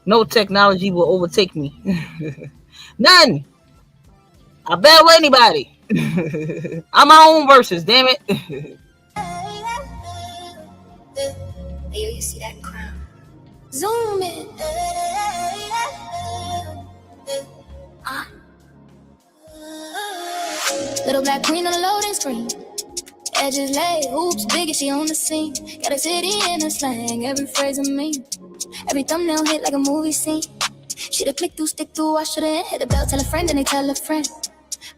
No technology will overtake me. None. I battle anybody. I'm my own versus, damn it. You see that crown? Zoom in. Little black queen on the loading screen. Edges laid, hoops big as she on the scene. Got a city in a slang, every phrase a meme. Every thumbnail hit like a movie scene. She the click through, stick through, I should've hit the bell, tell a friend, then they tell a friend.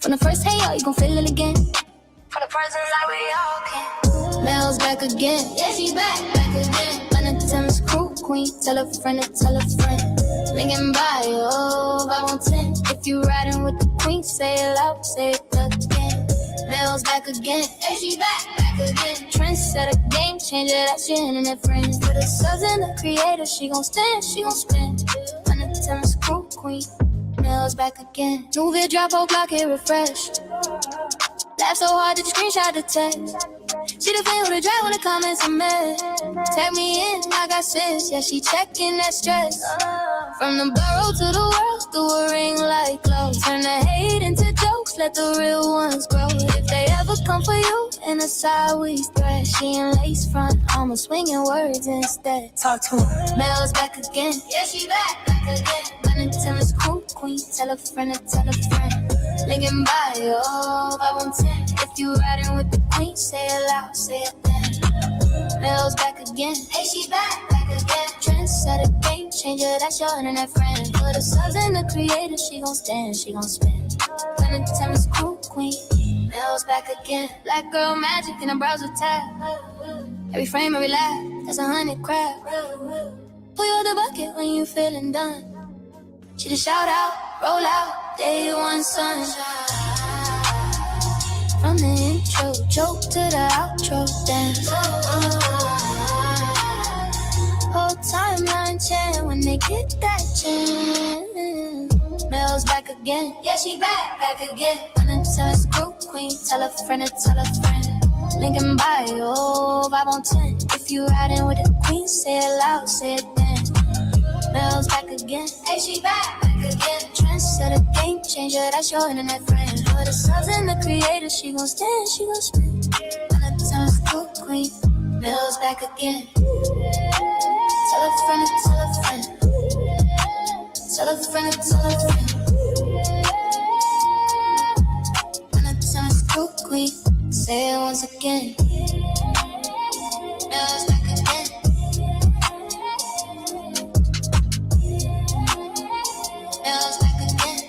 From the first hey y'all, you gon' feel it again. From the present like we all can. Mel's back again. Yeah, she's back again. Run to Tim's crew, queen. Tell a friend to tell a friend. Link in bio, 510. If you riding with the queen, say it loud, say it again. Mel's back again. Yeah, she's back again. Trendsetter, game changer, that's your internet friend. For the subs and the creator, she gon' stand, she gon' spin. Run to Tim's crew, queen. Mel's back again. Move it, drop, or block it, refresh. Laugh so hard that you screenshot the text. She the fan who the drive when the comments are mad. Tag me in, I got sis. Yeah, she checking that stress. From the borough to the world, through a ring like clothes. Turn the hate into jokes, let the real ones grow. If they ever come for you, in a sideways threat. She in lace front, I'ma swinging words instead. Talk to her. Mel's back again. Yeah, she back again. Running to Tim's crew, queen. Tell a friend to tell a friend. Link in bio, 510. If you riding with the queen, say it loud, say it then. Mel's back again. Hey, she back again. Trendsetter, game changer, that's your internet friend. For the subs and the creator, she gon' stand, she gon' spin. Running to Tim's crew, queen. Mel's back again. Black girl magic in a browser tab. Every frame, every laugh, that's 100 crap. Pull you out the bucket when you feeling done. She just shout out, roll out, day one sunshine. From the intro, joke to the outro, dance. Whole timeline chant when they get that chance. Mel's back again. Yeah, she back again. Running to Tim's crew, queen. Tell a friend to tell a friend. Link in bio, 510. If you riding with the queen, say it loud, say it then. Mel's back again. Hey, she back again. Trendsetter, game changer, that's your internet friend. For the subs and the creator, she gon' stand, she gon' spin. Run to Tim's crew, queen. Mel's back again. Tell a friend to tell a friend. Tell a friend to tell a friend. Run to Tim's crew, queen. Say it once again. Mel's back again. Mel's back again.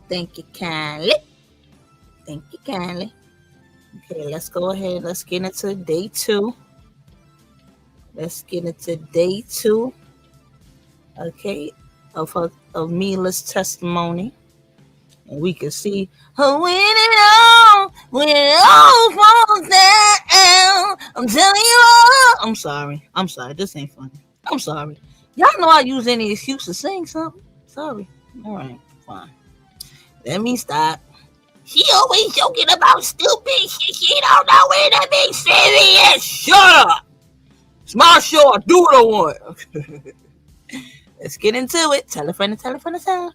Thank you kindly. Thank you kindly. Okay, let's go ahead. Let's get into day 2. Okay, of Mila's testimony. And we can see her winning all When it all falls down, I'm telling you all. I'm sorry. This ain't funny. I'm sorry. Y'all know I use any excuse to sing something. Sorry. All right, fine. Let me stop. She always joking about stupid shit. She don't know when to be serious. Shut up. It's my show. I do what I want. Let's get into it. Tell a friend to tell a friend to tell.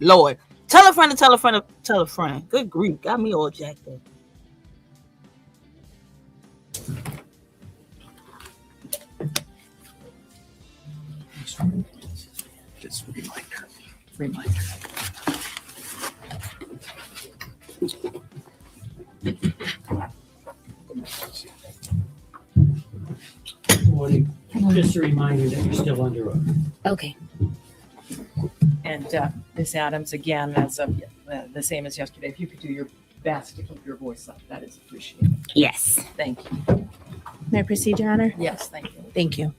Lord. Tell a friend to tell a friend to tell a friend. Good grief. Got me all jacked up. Just reminder. Morning. Just a reminder that you're still under oath. Okay. And Ms. Adams, again, that's the same as yesterday. If you could do your best to keep your voice up, that is appreciated. Yes. Thank you. May I proceed, Your Honor? Yes, thank you. Thank you.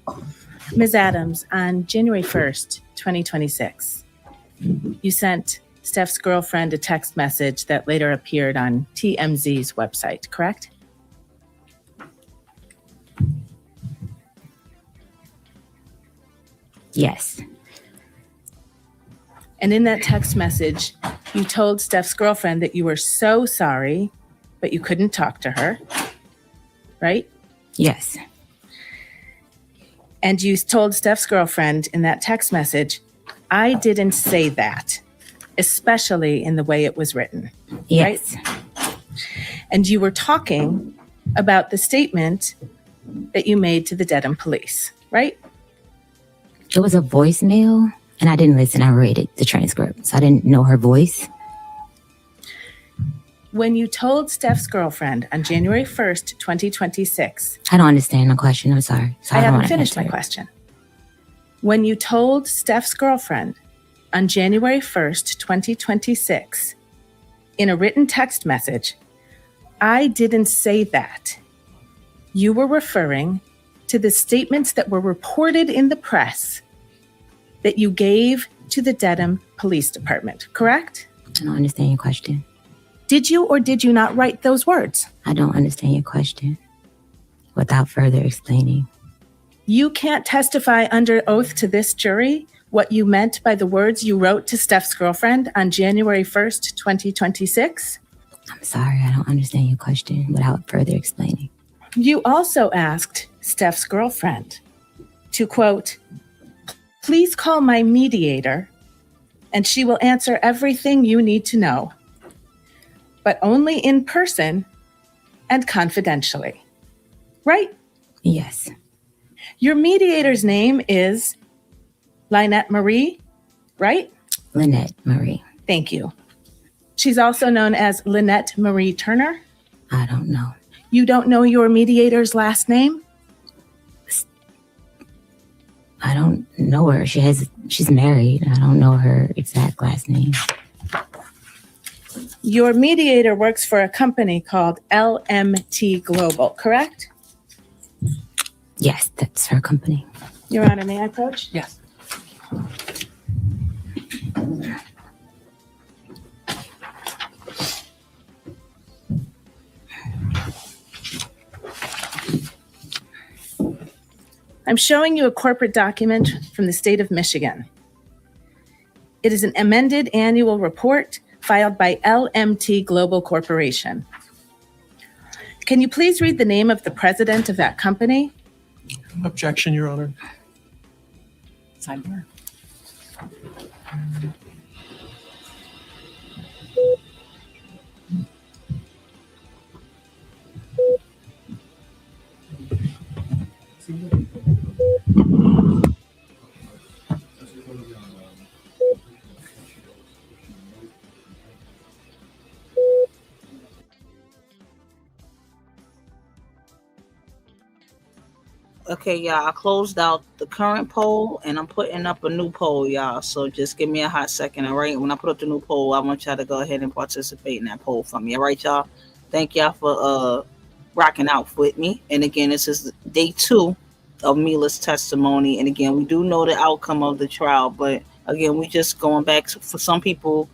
Ms. Adams, on January 1st, 2026, you sent Steph's girlfriend a text message that later appeared on TMZ's website, correct? Yes. And in that text message, you told Steph's girlfriend that you were so sorry, but you couldn't talk to her, right? Yes. And you told Steph's girlfriend in that text message, I didn't say that, especially in the way it was written. Yes. Right? And you were talking about the statement that you made to the Dedham police, right? It was a voicemail, and I didn't listen. I read the transcript, so I didn't know her voice. When you told Steph's girlfriend on January 1st, 2026... I don't understand the question. I'm sorry. I haven't finished my question. When you told Steph's girlfriend on January 1st, 2026, in a written text message, I didn't say that, you were referring to the statements that were reported in the press that you gave to the Dedham Police Department, correct? I don't understand your question. Did you or did you not write those words? I don't understand your question. Without further explaining. You can't testify under oath to this jury what you meant by the words you wrote to Steph's girlfriend on January 1st, 2026? I'm sorry, I don't understand your question without further explaining. You also asked Steph's girlfriend to, quote, please call my mediator and she will answer everything you need to know, but only in person and confidentially. Right? Yes. Your mediator's name is Lynette Marie, right? Lynette Marie. Thank you. She's also known as Lynette Marie Turner. I don't know. You don't know your mediator's last name? I don't know her. She's married. I don't know her exact last name. Your mediator works for a company called LMT Global, correct? Yes, that's her company. Your Honor, may I approach? Yes. I'm showing you a corporate document from the state of Michigan. It is an amended annual report filed by LMT Global Corporation. Can you please read the name of the president of that company? Objection, Your Honor. Sidebar. Okay, y'all, I closed out the current poll and I'm putting up a new poll, y'all. So just give me a hot second, all right? When I put up the new poll, I want y'all to go ahead and participate in that poll for me, all right, y'all? Thank y'all for rocking out with me. And again, this is day 2 of Mila's testimony. And again, we do know the outcome of the trial, but again, we just going back for some people,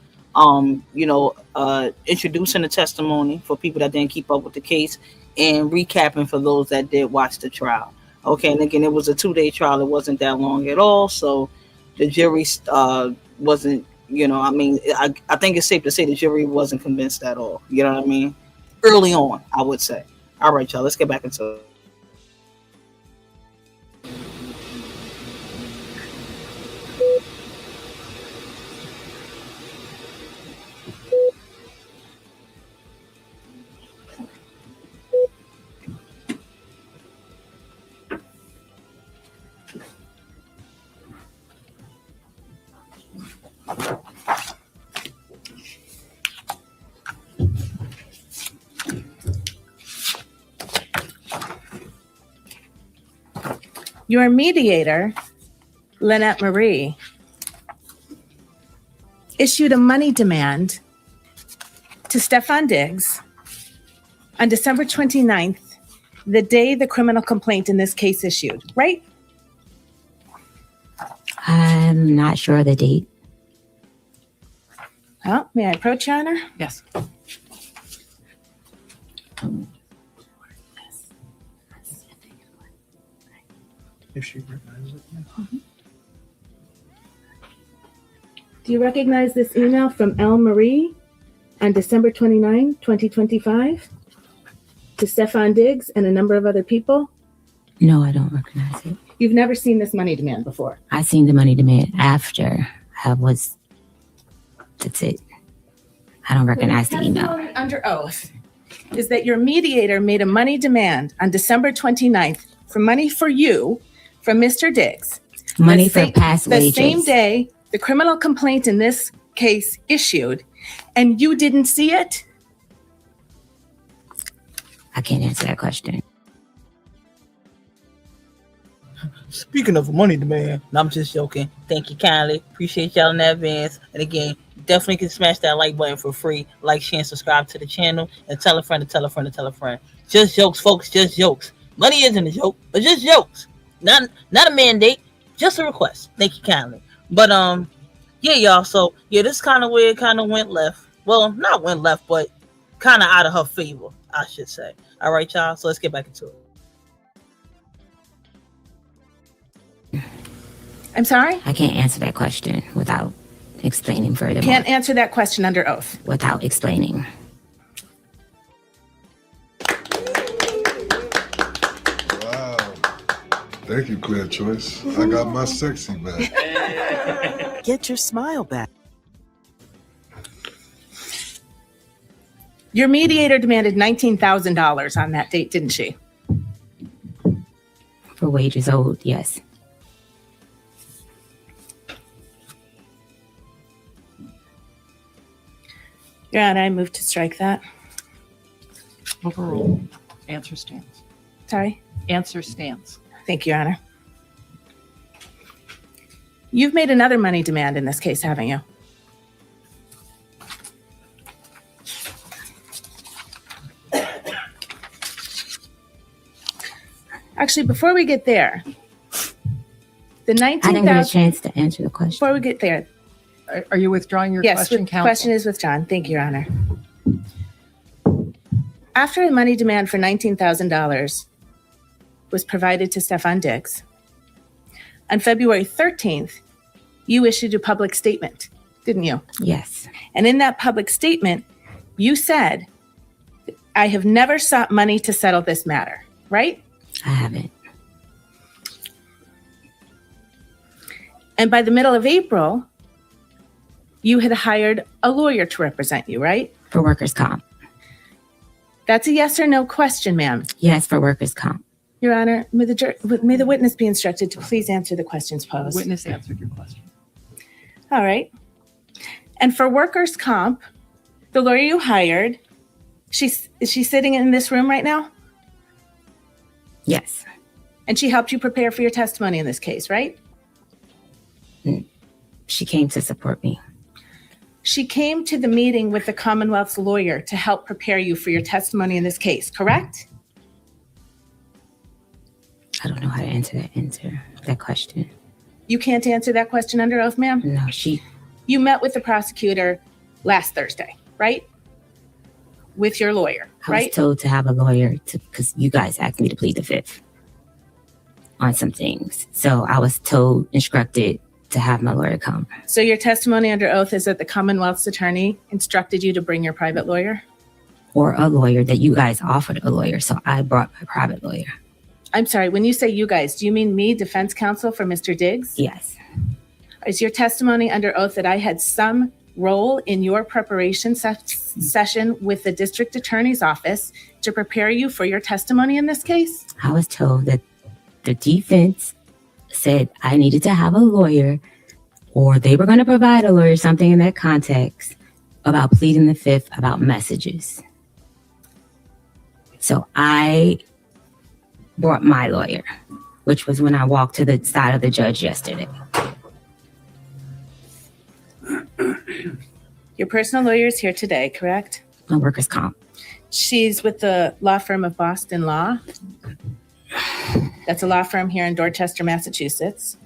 introducing the testimony for people that didn't keep up with the case, and recapping for those that did watch the trial. Okay, and again, it was a 2-day trial. It wasn't that long at all, so the jury wasn't, I think it's safe to say the jury wasn't convinced at all. You know what I mean? Early on, I would say. All right, y'all, let's get back into it. Your mediator, Lynette Marie, issued a money demand to Stefon Diggs on December 29th, the day the criminal complaint in this case issued, right? I'm not sure of the date. Well, may I approach, Your Honor? Yes. If she recognizes it. Do you recognize this email from L. Marie on December 29, 2025 to Stefon Diggs and a number of other people? No, I don't recognize it. You've never seen this money demand before? I seen the money demand after that's it. I don't recognize the email. Testimony under oath is that your mediator made a money demand on December 29th for money for you from Mr. Diggs. Money for past wages. The same day the criminal complaint in this case issued, and you didn't see it? I can't answer that question. Speaking of money demand, no, I'm just joking. Thank you kindly. Appreciate y'all in advance. And again, definitely can smash that like button for free. Like, share, and subscribe to the channel. And tell a friend to tell a friend to tell a friend. Just jokes, folks. Just jokes. Money isn't a joke, but just jokes. Not a mandate. Just a request. Thank you kindly. But yeah, y'all. So yeah, this kind of where it kind of went left. Well, not went left, but kind of out of her favor, I should say. All right, y'all. So let's get back into it. I'm sorry? I can't answer that question without explaining further. Can't answer that question under oath. Without explaining. Wow. Thank you, Clear Choice. I got my sexy back. Get your smile back. Your mediator demanded $19,000 on that date, didn't she? For wages owed, yes. Your Honor, I move to strike that. Overruled. Answer stands. Sorry? Answer stands. Thank you, Your Honor. You've made another money demand in this case, haven't you? Actually, before we get there, the $19,000... I didn't get a chance to answer the question. Before we get there... Are you withdrawing your question, Yes, counsel? question is withdrawn. Thank you, Your Honor. After a money demand for $19,000 was provided to Stefon Diggs, on February 13th, you issued a public statement, didn't you? Yes. And in that public statement, you said, I have never sought money to settle this matter, right? I haven't. And by the middle of April, you had hired a lawyer to represent you, right? For workers' comp. That's a yes or no question, ma'am. Yes, for workers' comp. Your Honor, may the witness be instructed to please answer the questions posed. The witness answered your question. All right. And for workers' comp, the lawyer you hired, is she sitting in this room right now? Yes. And she helped you prepare for your testimony in this case, right? She came to support me. She came to the meeting with the Commonwealth's lawyer to help prepare you for your testimony in this case, correct? I don't know how to answer that question. You can't answer that question under oath, ma'am? No, You met with the prosecutor last Thursday, right? With your lawyer, I right? was told to have a lawyer because you guys asked me to plead the fifth on some things. So I was instructed to have my lawyer come. So your testimony under oath is that the Commonwealth's attorney instructed you to bring your private lawyer? Or a lawyer, that you guys offered a lawyer. So I brought my private lawyer. I'm sorry, when you say you guys, do you mean me, defense counsel for Mr. Diggs? Yes. Is your testimony under oath that I had some role in your preparation session with the district attorney's office to prepare you for your testimony in this case? I was told that the defense said I needed to have a lawyer, or they were going to provide a lawyer, something in that context, about pleading the fifth about messages. So I brought my lawyer, which was when I walked to the side of the judge yesterday. Your personal lawyer is here today, correct? My workers' comp. She's with the law firm of Boston Law. That's a law firm here in Dorchester, Massachusetts.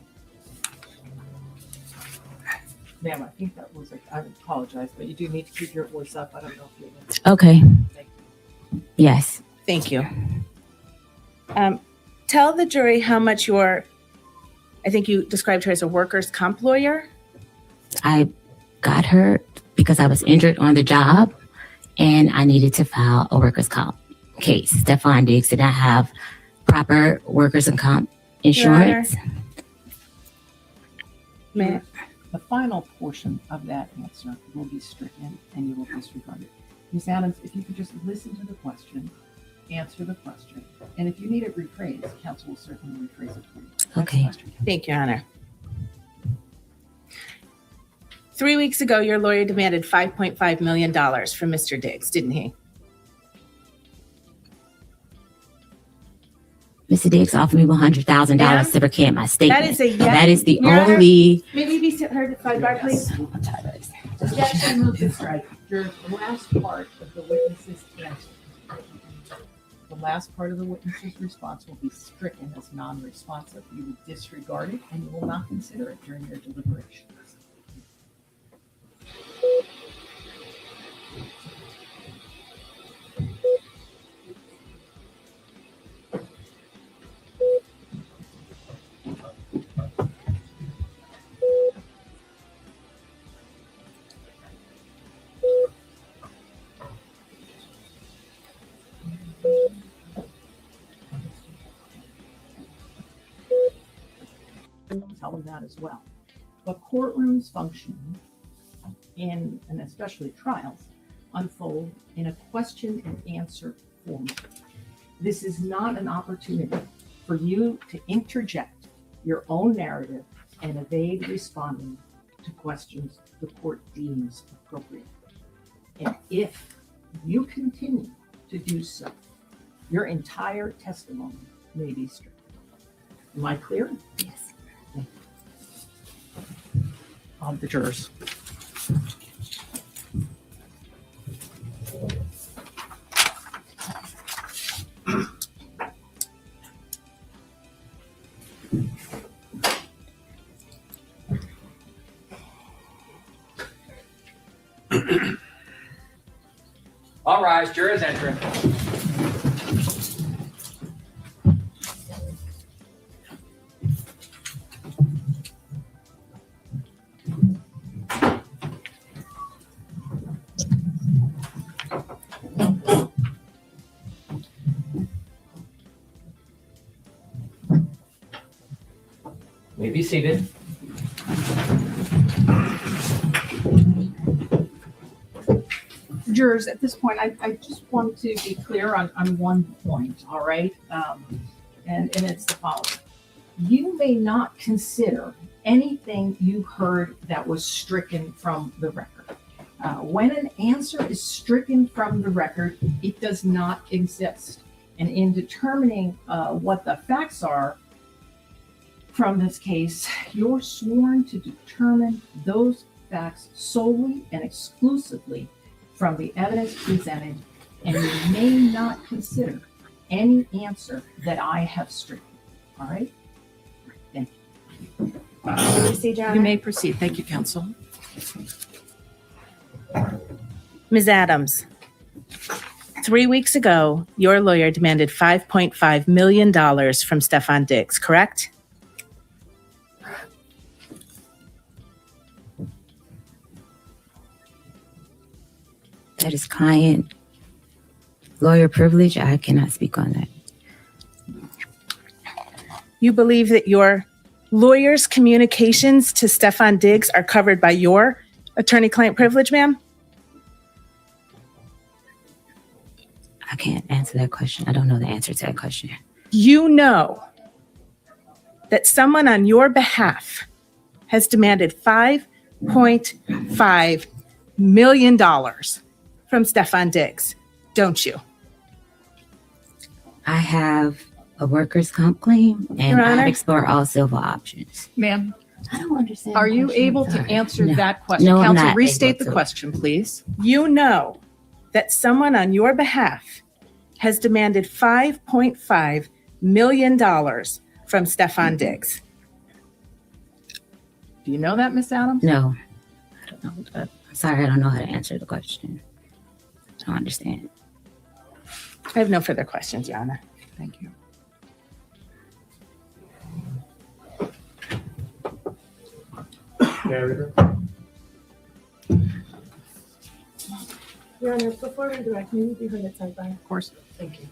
Ma'am, I think that was, I apologize, but you do need to keep your voice up. I don't know if you Okay. Yes. Thank you. Tell the jury how much I think you described her as a workers' comp lawyer. I got her because I was injured on the job and I needed to file a workers' comp case. Stefon Diggs did not have proper workers' and comp insurance. The final portion of that answer will be stricken and you will disregard it. Ms. Adams, if you could just listen to the question, answer the question, and if you need it rephrased, counsel will certainly rephrase it for you. Okay. Thank you, Your Honor. 3 weeks ago, your lawyer demanded $5.5 million from Mr. Diggs, didn't he? Mr. Diggs offered me $100,000 to recant my statement. That is a yes. That is the Your Honor, only. Maybe be heard at sidebar, please. Objection, move to strike. The last part of the witness's answer. The last part of the witness's response will be stricken as non-responsive. You will disregard it and you will not consider it during your deliberations. Tell them that as well. But courtrooms function in, and especially trials, unfold in a question and answer format. This is not an opportunity for you to interject your own narrative and evade responding to questions the court deems appropriate. And if you continue to do so, your entire testimony may be stricken. Am I clear? Yes. On the jurors. All rise, jurors entering. May be seated. Jurors, at this point, I just want to be clear on one point, all right? And it's the following. You may not consider anything you heard that was stricken from the record. When an answer is stricken from the record, it does not exist. And in determining what the facts are from this case, you're sworn to determine those facts solely and exclusively from the evidence presented, and you may not consider any answer that I have stricken. All right? Thank you. Proceed, Your Honor. You may proceed. Thank you, counsel. Ms. Adams, 3 weeks ago, your lawyer demanded $5.5 million from Stefon Diggs, correct? That is client lawyer privilege. I cannot speak on that. You believe that your lawyer's communications to Stefon Diggs are covered by your attorney-client privilege, ma'am? I can't answer that question. I don't know the answer to that question. You know that someone on your behalf has demanded $5.5 million from Stefon Diggs, don't you? I have a workers' comp claim, and Your Honor? I've explored all civil options. Ma'am, I don't understand. are the you question. able to Sorry. answer No. that question? No, I'm Counsel, not restate able the to. question, please. You know that someone on your behalf has demanded $5.5 million from Stefon Diggs. Do you know that, Miss Adams? No, I don't know. I'm sorry, I don't know how to answer the question. I don't understand. I have no further questions, Your Honor. Thank you. Your Honor, before we direct, may we be heard at sidebar? Of course. Thank you.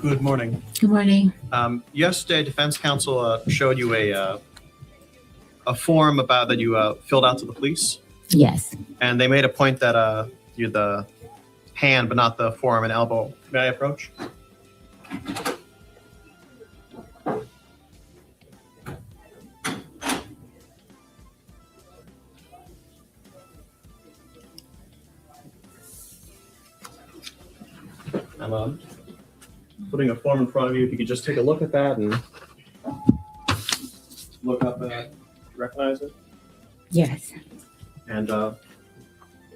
Good morning. Good morning. Yesterday, defense counsel showed you a form about that you filled out to the police, Yes. and they made a point that you're the hand, but not the forearm and elbow. May I approach? I'm putting a form in front of you. If you could just take a look at that and look up that, recognize it. Yes. And I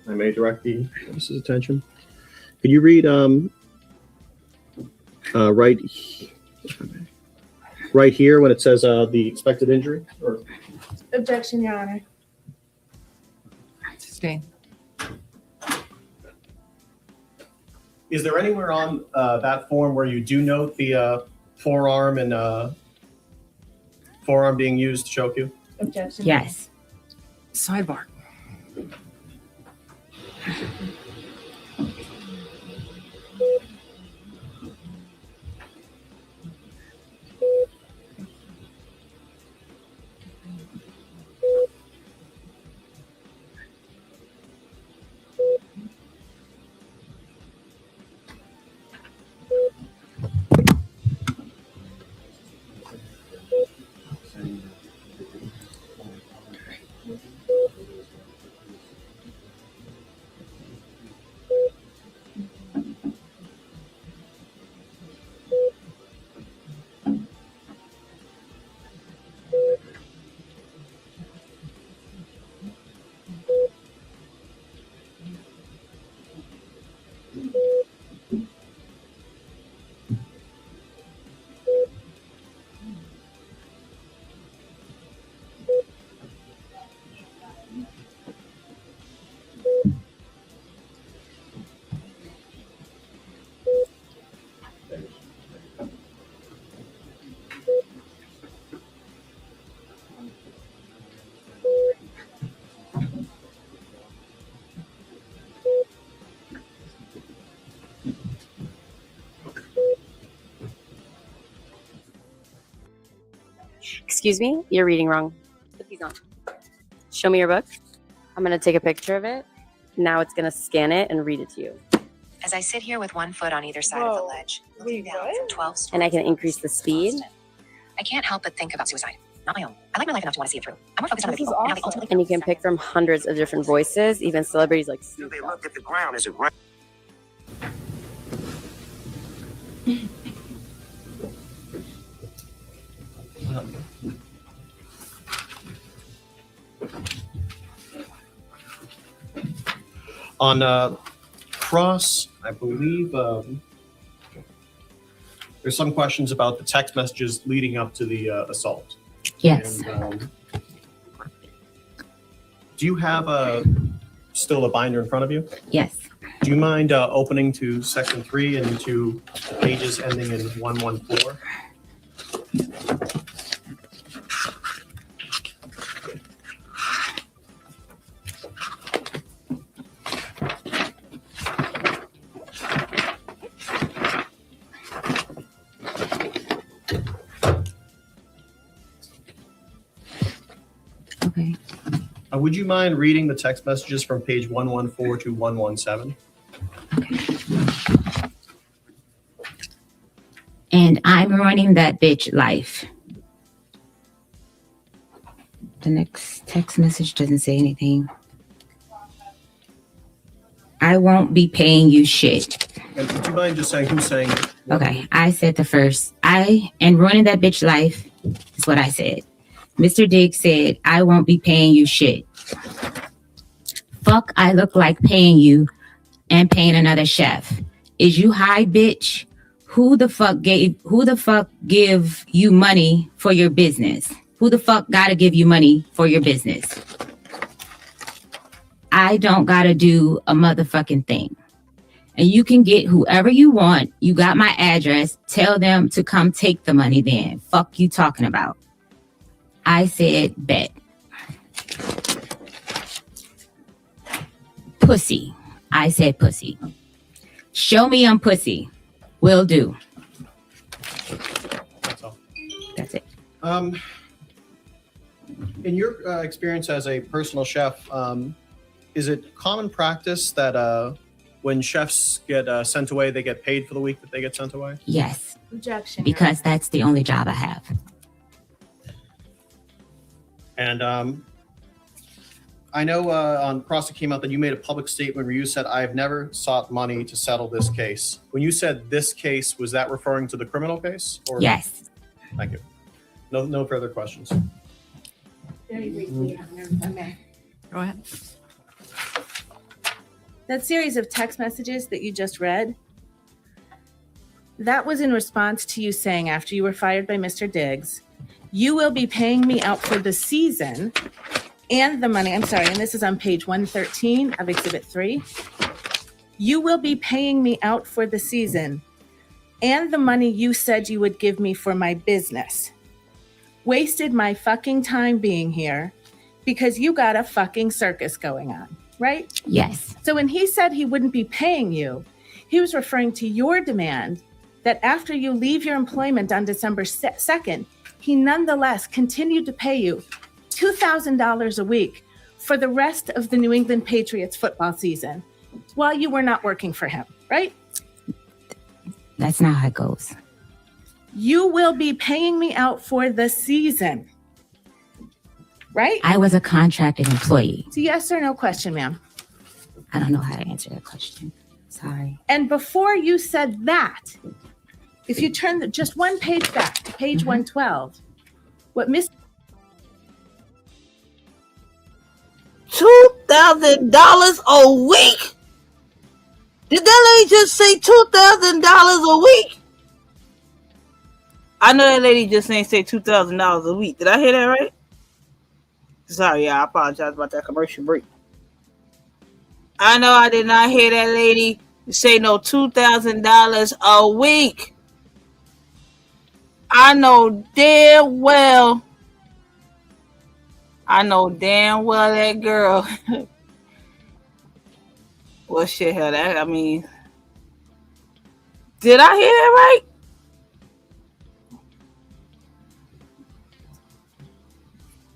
may direct the witness's attention. Could you read right here when it says the expected injury? Or Objection, Your Honor. Sustain. is there anywhere on that form where you do note the forearm and forearm being used to choke you? Objection. Yes. Sidebar. Excuse me, you're reading wrong. Put these on. Show me your book. I'm gonna take a picture of it. Now it's gonna scan it and read it to you. As I sit here with one foot on either side of the ledge, looking down from 12 stories. And I can increase the speed. I can't help but think about suicide. Not my own. I like my life enough to want to see it through. I'm more focused on other people and how they ultimately. And you can pick from hundreds of different voices, even celebrities like Snoop They Dogg. look at the ground. Is it right? On Cross, I believe there's some questions about the text messages leading up to the assault. Yes. And, do you have still a binder in front of you? Yes. Do you mind opening to section 3 and to pages ending in 114? Okay. Would you mind reading the text messages from page 114 to 117? And I'm running that bitch life. The next text message doesn't say anything. I won't be paying you shit. And would you mind just saying who's saying it? Okay, I said the first. I and running that bitch life is what I said. Mr. Diggs said, I won't be paying you shit. Fuck, I look like paying you and paying another chef. Is you high, bitch? Who the fuck give you money for your business? Who the fuck gotta give you money for your business? I don't gotta do a motherfucking thing. And you can get whoever you want. You got my address. Tell them to come take the money then. Fuck you talking about. I said bet. Pussy. I said pussy. Show me I'm pussy. Will do. That's all. That's it. In your experience as a personal chef, is it common practice that when chefs get sent away, they get paid for the week that they get sent away? Yes. Objection. Because that's the only job I have. And I know on Cross it came out that you made a public statement where you said, I have never sought money to settle this case. When you said this case, was that referring to the criminal case? Or? Yes. Thank you. No further questions. Very briefly, if I may. Go ahead. That series of text messages that you just read, that was in response to you saying after you were fired by Mr. Diggs, you will be paying me out for the season and the money. I'm sorry, and this is on page 113 of Exhibit 3. You will be paying me out for the season and the money you said you would give me for my business. Wasted my fucking time being here because you got a fucking circus going on, right? Yes. So when he said he wouldn't be paying you, he was referring to your demand that after you leave your employment on December 2nd, he nonetheless continued to pay you $2,000 a week for the rest of the New England Patriots football season while you were not working for him, right? That's not how it goes. You will be paying me out for the season, right? I was a contracted employee. It's a yes or no question, ma'am. I don't know how to answer that question. Sorry. And before you said that, if you turn just one page back to page 112, what Miss $2,000 a week? Did that lady just say $2,000 a week? I know that lady just ain't say $2,000 a week. Did I hear that right? Sorry, I apologize about that commercial break. I know I did not hear that lady say no $2,000 a week. I know damn well that girl. Well, shit, hell, that, I mean, did I hear that right?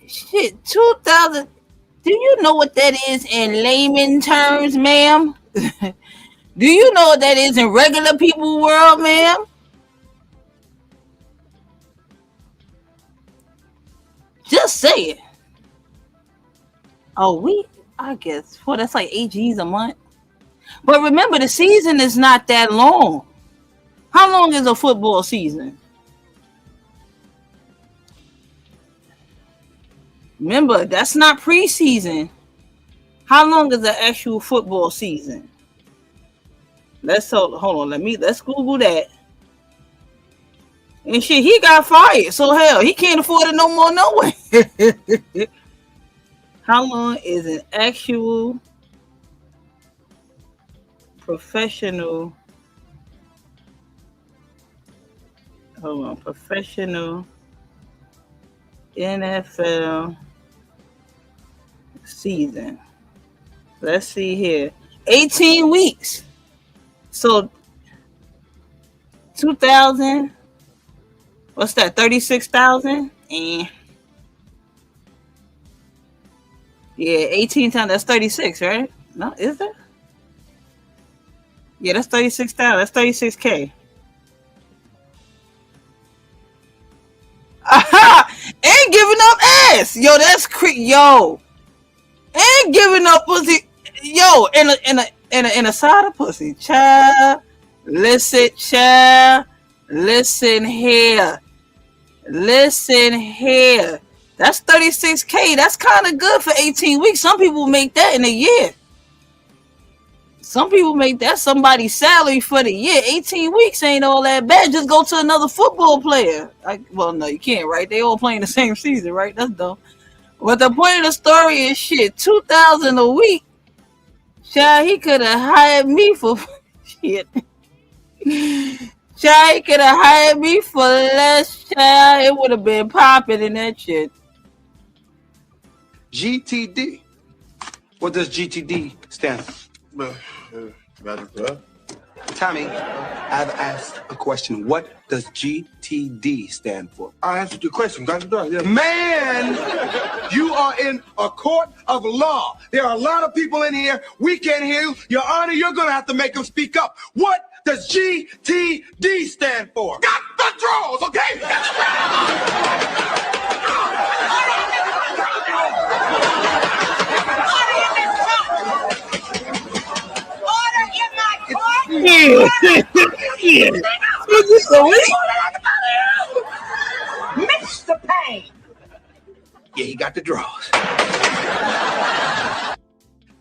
Shit, 2,000. Do you know what that is in layman terms, ma'am? Do you know what that is in regular people world, ma'am? Just say it. Oh, I guess, well, that's like 8 G's a month. But remember, the season is not that long. How long is a football season? Remember, that's not preseason. How long is the actual football season? Let's hold on. Let's Google that. And shit, he got fired. So hell, he can't afford it no more, no way. How long is an actual professional? Hold on, professional NFL season. Let's see here. 18 weeks. So 2,000. What's that? 36,000? And yeah, 18 times, that's 36, right? No, is that? Yeah, that's 36,000. That's 36K. Aha! Ain't giving up ass. Yo, that's yo. Ain't giving up pussy. Yo, in a side of pussy. Child. Listen, child. Listen here. Listen here. That's 36K. That's kind of good for 18 weeks. Some people make that in a year. Some people make that somebody's salary for the year. 18 weeks ain't all that bad. Just go to another football player. Well, no, you can't, right? They all playing the same season, right? That's dumb. But the point of the story is shit. 2,000 a week. Child, he could have hired me for shit. Child, he could have hired me for less. Child, it would have been popping in that shit. GTD. What does GTD stand for? Tommy, I've asked a question. What does GTD stand for? I answered your question. Man, you are in a court of law. There are a lot of people in here. We can't hear you. Your Honor, you're going to have to make them speak up. What does GTD stand for? Got the draws, okay? Yeah. Mr. Payne. Yeah, he got the draws.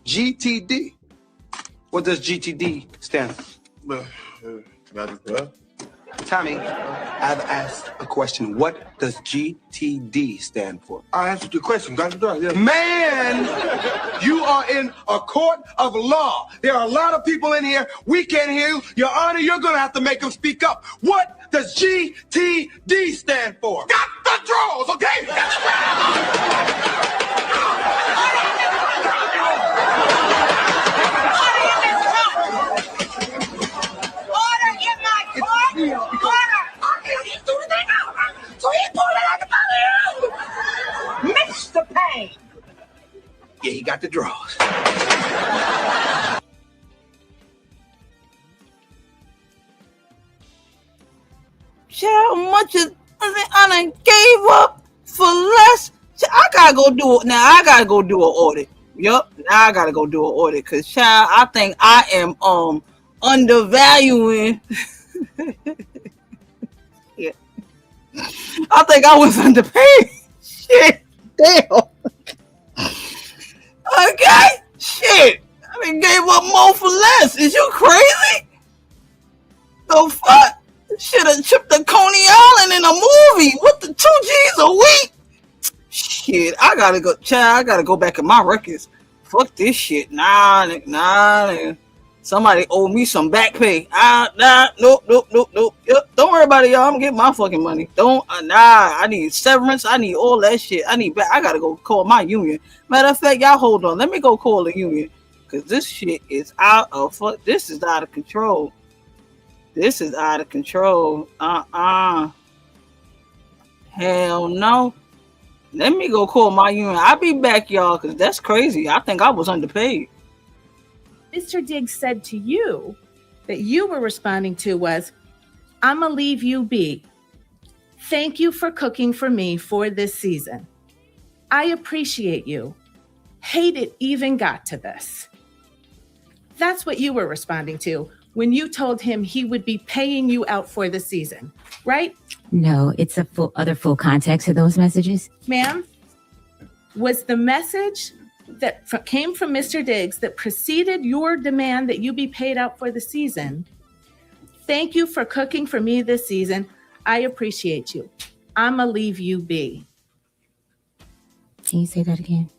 GTD. What does GTD stand for? Tommy, I've asked a question. What does GTD stand for? I answered your question. Man, you are in a court of law. There are a lot of people in here. We can't hear you. Your Honor, you're going to have to make them speak up. What does GTD stand for? Got the draws, okay? So he pulled it out the bottom. Mr. Payne. Yeah, he got the draws. How much is I done gave up for less? I gotta go do it now. I gotta go do an audit. Yup, now I gotta go do an audit because child, I think I am undervaluing. Yeah, I think I was underpaid. Shit, damn. Okay, shit. I done gave up more for less. Is you crazy? The fuck? Should have tripped to Coney Island in a movie with the 2 G's a week. Shit, I gotta go, child. I gotta go back in my records. Fuck this shit. Nah. Somebody owe me some back pay. Nope. Yep, don't worry about it, y'all. I'm gonna get my fucking money. I need severance. I need all that shit. I gotta go call my union. Matter of fact, y'all hold on. Let me go call the union. Cause this shit is this is out of control. This is out of control. Hell no. Let me go call my union. I'll be back, y'all, because that's crazy. I think I was underpaid. Mr. Diggs said to you that you were responding to was, I'ma leave you be. Thank you for cooking for me for this season. I appreciate you. Hate it even got to this. That's what you were responding to when you told him he would be paying you out for the season, right? No, it's a full context to those messages. Ma'am, was the message that came from Mr. Diggs that preceded your demand that you be paid out for the season? Thank you for cooking for me this season. I appreciate you. I'ma leave you be. Can you say that again?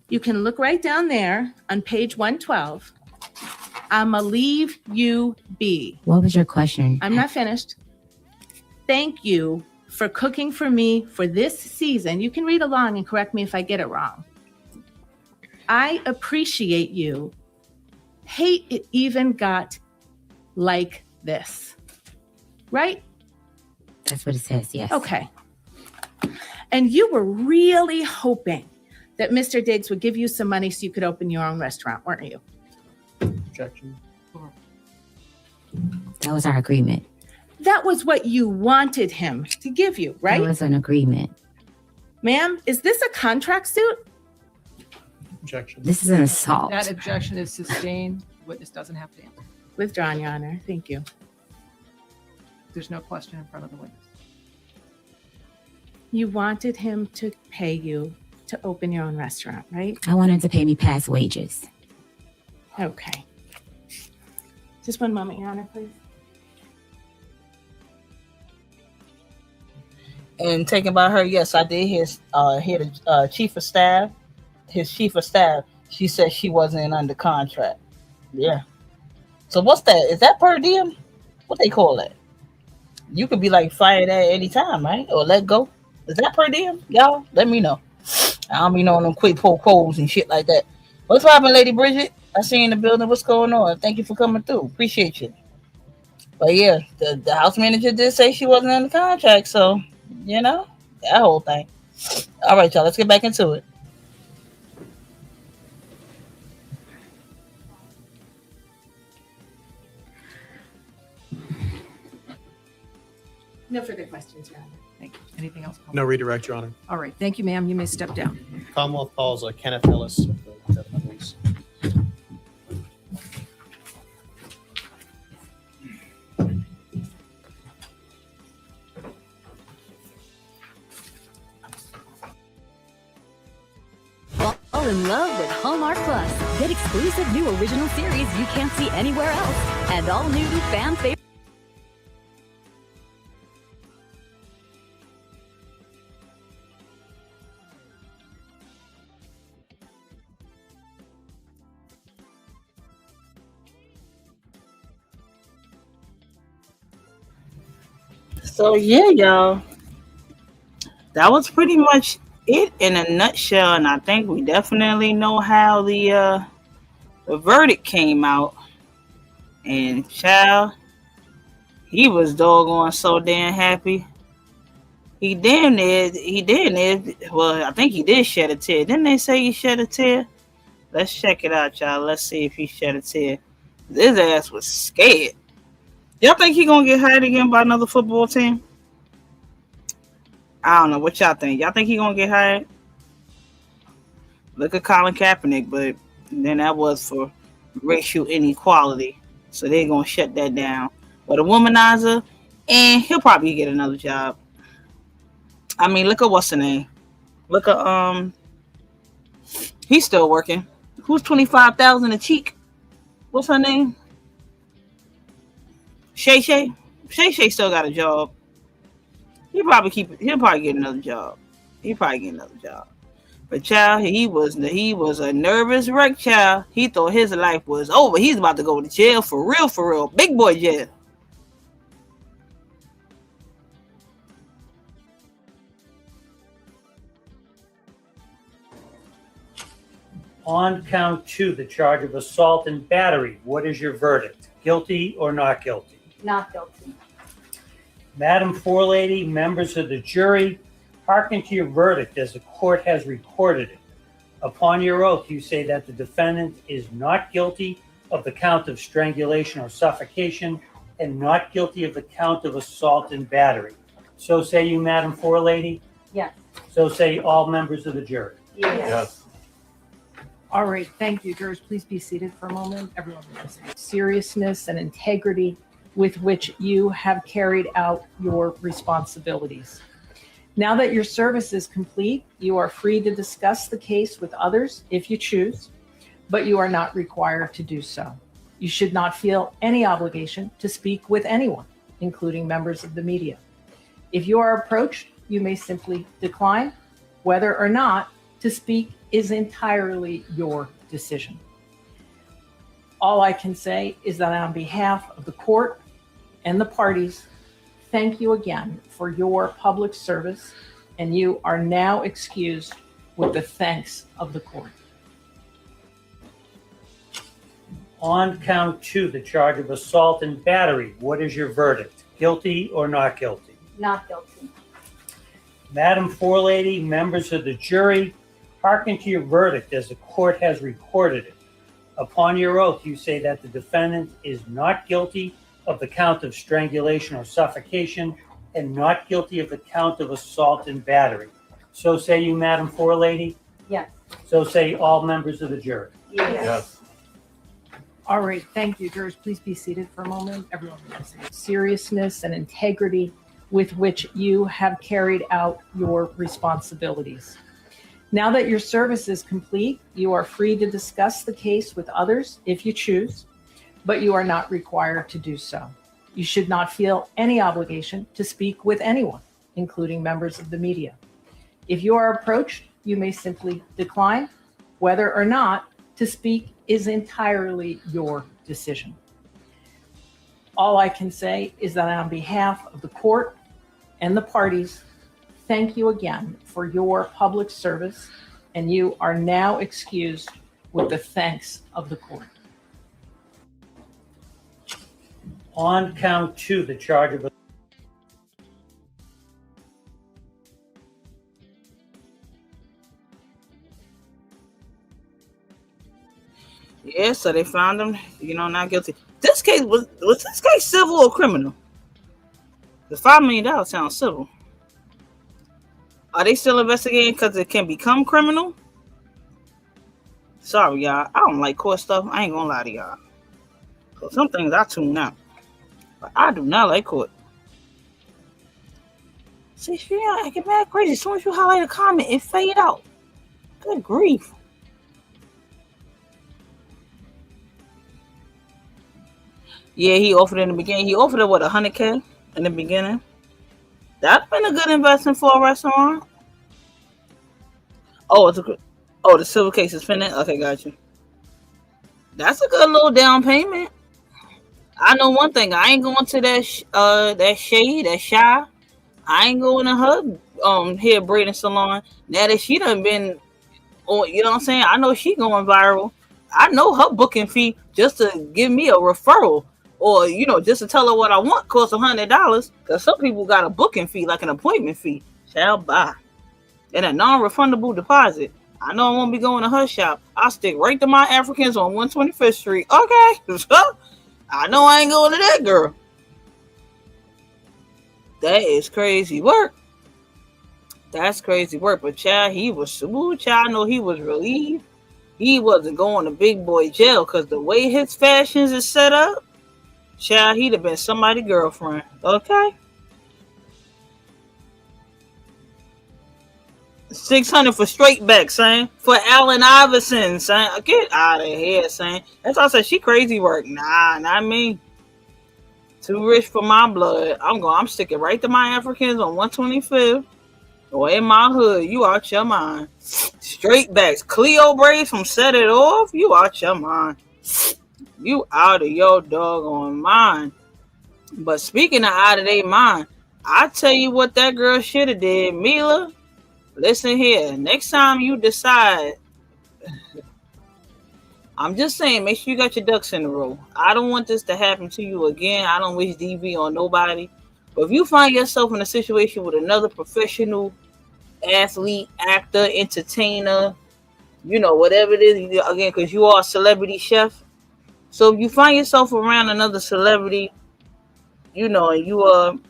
You can look right down there on page 112. I'ma leave you be. What was your question? I'm not finished. Thank you for cooking for me for this season. You can read along and correct me if I get it wrong. I appreciate you. Hate it even got like this. Right? That's what it says, yes. Okay. And you were really hoping that Mr. Diggs would give you some money so you could open your own restaurant, weren't you? Objection. That was our agreement. That was what you wanted him to give you, right? That was an agreement. Ma'am, is this a contract suit? Objection. This is an assault. That objection is sustained. Witness doesn't have to answer. Withdrawn, Your Honor. Thank you. There's no question in front of the witness. You wanted him to pay you to open your own restaurant, right? I want him to pay me past wages. Okay. Just one moment, Your Honor, please. And taken by her, yes, I did hear the chief of staff. His chief of staff, she said she wasn't under contract. Yeah. So what's that? Is that per diem? What they call that? You could be like fired at any time, right? Or let go. Is that per diem? Y'all, let me know. I don't be knowing them quick pull quotes and shit like that. What's poppin', Lady Bridget? I see you in the building. What's going on? Thank you for coming through. Appreciate you. But yeah, the house manager did say she wasn't under contract, so you know, that whole thing. All right, y'all, let's get back into it. No further questions, Your Honor. Thank you. Anything else? No redirect, Your Honor. All right. Thank you, ma'am. You may step down. Commonwealth calls Kenneth Ellis. Fall in love with Hallmark Plus. Get exclusive new original series you can't see anywhere else, and all new fan favorite. So yeah, y'all, that was pretty much it in a nutshell, and I think we definitely know how the verdict came out. And child, he was doggone so damn happy. He damn near. Well, I think he did shed a tear. Didn't they say he shed a tear? Let's check it out, y'all. Let's see if he shed a tear. His ass was scared. Y'all think he gonna get hired again by another football team? I don't know. What y'all think? Y'all think he gonna get hired? Look at Colin Kaepernick, but then that was for racial inequality, so they're gonna shut that down. But a womanizer, and he'll probably get another job. I mean, look at what's the name? Look at he's still working. Who's 25,000 a cheek? What's her name? Shay Shay still got a job. He'll probably get another job. But child, he was a nervous wreck, child. He thought his life was over. He's about to go to jail for real. Big boy jail. On count 2, the charge of assault and battery, what is your verdict? Guilty or not guilty? Not guilty. Madam Forelady, members of the jury, hearken to your verdict as the court has recorded it. Upon your oath, you say that the defendant is not guilty of the count of strangulation or suffocation and not guilty of the count of assault and battery. So say you, Madam Forelady? Yes. So say all members of the jury? Yes. All right, thank you. Jurors, please be seated for a moment. Everyone, seriousness and integrity with which you have carried out your responsibilities. Now that your service is complete, you are free to discuss the case with others if you choose, but you are not required to do so. You should not feel any obligation to speak with anyone, including members of the media. If you are approached, you may simply decline. Whether or not to speak is entirely your decision. All I can say is that on behalf of the court and the parties, thank you again for your public service, and you are now excused with the thanks of the court. On count 2, the charge of assault and battery, what is your verdict? Guilty or not guilty? Not guilty. Madam Forelady, members of the jury, hearken to your verdict as the court has recorded it. Upon your oath, you say that the defendant is not guilty of the count of strangulation or suffocation and not guilty of the count of assault and battery. So say you, Madam Forelady? Yes. So say all members of the jury? Yes. All right, thank you. Jurors, please be seated for a moment. Everyone, seriousness and integrity with which you have carried out your responsibilities. Now that your service is complete, you are free to discuss the case with others if you choose, but you are not required to do so. You should not feel any obligation to speak with anyone, including members of the media. If you are approached, you may simply decline. Whether or not to speak is entirely your decision. All I can say is that on behalf of the court and the parties, thank you again for your public service, and you are now excused with the thanks of the court. On count 2, the charge of Yeah, so they found him, not guilty. This case was this case civil or criminal? The $5 million sounds civil. Are they still investigating because it can become criminal? Sorry, y'all. I don't like court stuff. I ain't gonna lie to y'all. So some things I tune out. But I do not like court. See, I get mad crazy. As soon as you highlight a comment, it fade out. Good grief. Yeah, he offered in the beginning. He offered it, what, $100K in the beginning? That's been a good investment for a restaurant. Oh, the civil case is finished? Okay, got you. That's a good little down payment. I know one thing. I ain't going to that shade, that shy. I ain't going to her hair braiding salon. Now that she done been on, you know what I'm saying? I know she going viral. I know her booking fee just to give me a referral. Or, just to tell her what I want costs $100. Because some people got a booking fee, like an appointment fee. Shall buy. And a non-refundable deposit. I know I won't be going to her shop. I'll stick right to my Africans on 125th Street. Okay. I know I ain't going to that girl. That is crazy work. That's crazy work. But child, I know he was relieved. He wasn't going to big boy jail because the way his fashions is set up, child, he'd have been somebody's girlfriend. Okay. $600 for straight back, son. For Allen Iverson, son. Get out of here, son. That's why I said she crazy work. Nah, not me. Too rich for my blood. I'm sticking right to my Africans on 125th. Or in my hood, you out your mind. Straight backs. Cleo braids from Set It Off. You out your mind. You out of your doggone mind. But speaking of out of their mind, I tell you what that girl should have did. Mila, listen here. Next time you decide, I'm just saying, make sure you got your ducks in a row. I don't want this to happen to you again. I don't wish DV on nobody. But if you find yourself in a situation with another professional athlete, actor, entertainer, whatever it is, again, because you are a celebrity chef. So if you find yourself around another celebrity, and you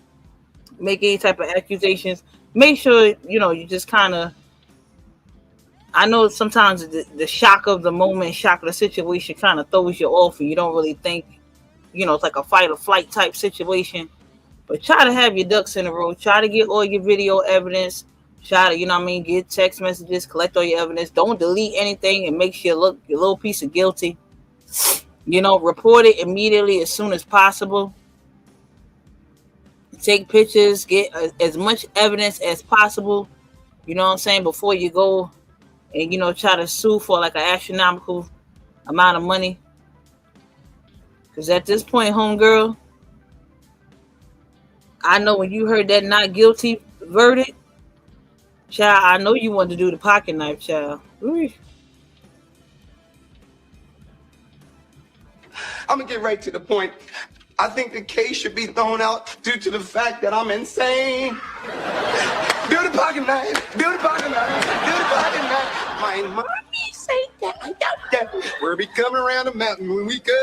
make any type of accusations, make sure, you just kind of, I know sometimes the shock of the moment, shock of the situation kind of throws you off and you don't really think, it's like a fight or flight type situation. But try to have your ducks in a row. Try to get all your video evidence. Try to, get text messages, collect all your evidence. Don't delete anything and make sure look your little piece of guilty. Report it immediately as soon as possible. Take pictures, get as much evidence as possible, before you go and, try to sue for like an astronomical amount of money. Because at this point, homegirl, I know when you heard that not guilty verdict, child, I know you wanted to do the pocket knife, child. Ooh. I'm gonna get right to the point. I think the case should be thrown out due to the fact that I'm insane. Do the pocket knife, do the pocket knife, do the pocket knife. My mommy say that. We'll be coming around the mountain when we come.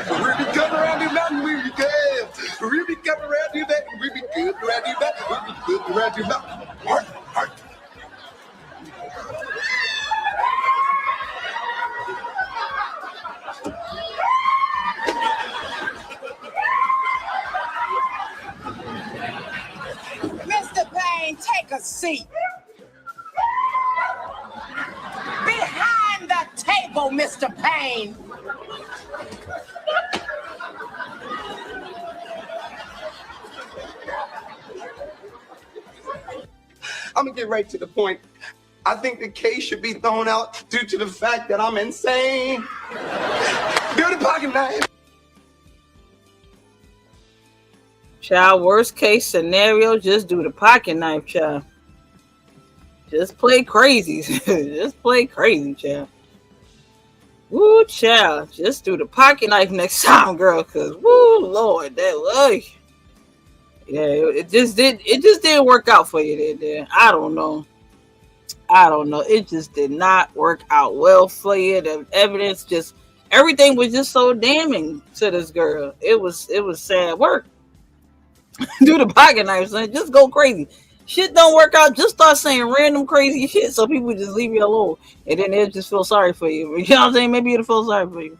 We'll be coming around the mountain when we come. We'll be coming around the mountain. We'll be good around the mountain. We'll be good around the mountain. Heart, heart. Mr. Payne, take a seat. Behind the table, Mr. Payne. I'm gonna get right to the point. I think the case should be thrown out due to the fact that I'm insane. Do the pocket knife. Child, worst case scenario, just do the pocket knife, child. Just play crazy. Just play crazy, child. Woo, child. Just do the pocket knife next time, girl. Cause woo, Lord, that was. Yeah, it just didn't work out for you there. I don't know. It just did not work out well for you. The evidence everything was just so damning to this girl. It was sad work. Do the pocket knife, son. Just go crazy. Shit don't work out. Just start saying random crazy shit so people just leave you alone. And then they'll just feel sorry for you. You know what I'm saying? Maybe it'll feel sorry for you.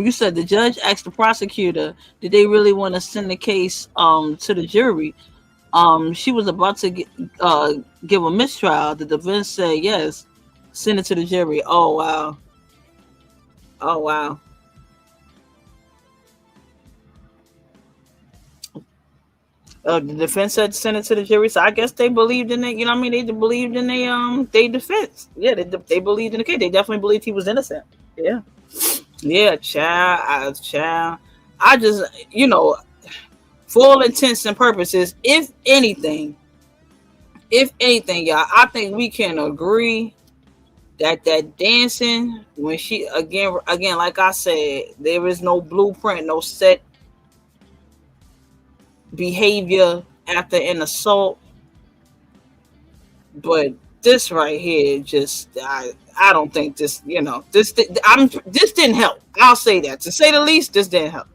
You said the judge asked the prosecutor, did they really want to send the case to the jury? She was about to give a mistrial. The defense said yes. Send it to the jury. Oh wow. Oh wow. The defense said send it to the jury, so I guess they believed in it. You know what I mean? They believed in they defense. Yeah, they believed in the case. They definitely believed he was innocent. Yeah, child. I just, for all intents and purposes, if anything, y'all, I think we can agree that dancing, when she again, like I said, there is no blueprint, no set behavior after an assault, but this right here, I don't think this, this didn't help. I'll say that, to say the least. This didn't help.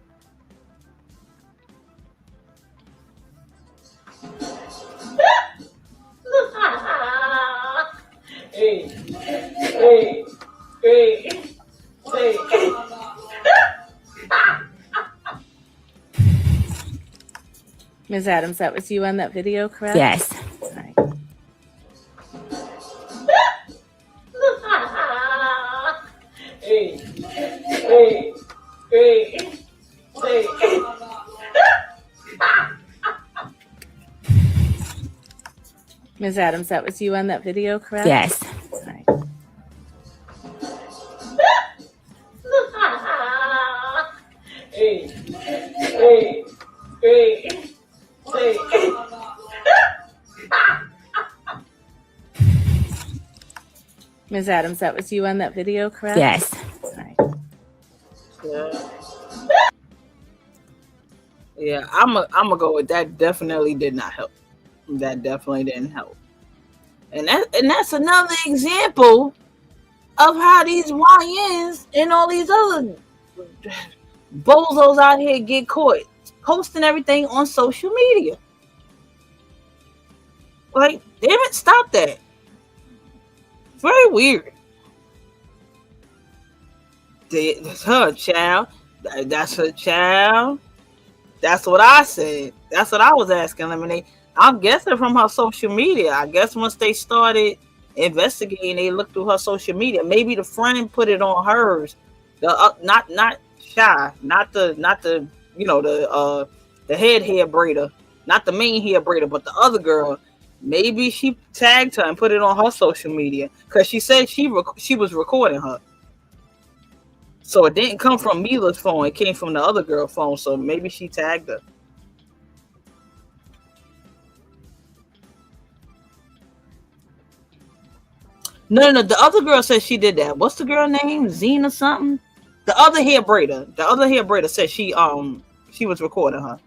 Hey. Ms. Adams, that was you on that video, correct? Yes. Right. Ms. Adams, that was you on that video, correct? Yes. Right. Ms. Adams, that was you on that video, correct? Yes. Right. Yeah, I'm gonna go with that. Definitely did not help. That definitely didn't help. And that's another example of how these YNs and all these other bozos out here get caught posting everything on social media. Like, damn it, stop that. It's very weird. That's her child. That's her child. That's what I said. That's what I was asking Lemonade. I'm guessing from her social media. I guess once they started investigating, they looked through her social media. Maybe the friend put it on hers. The not Shy, not the the head hair braider, not the main hair braider, but the other girl. Maybe she tagged her and put it on her social media because she said she was recording her. So it didn't come from Mila's phone. It came from the other girl's phone. So maybe she tagged her. No. The other girl said she did that. What's the girl name? Zena something? The other hair braider. The other hair braider said she was recording her.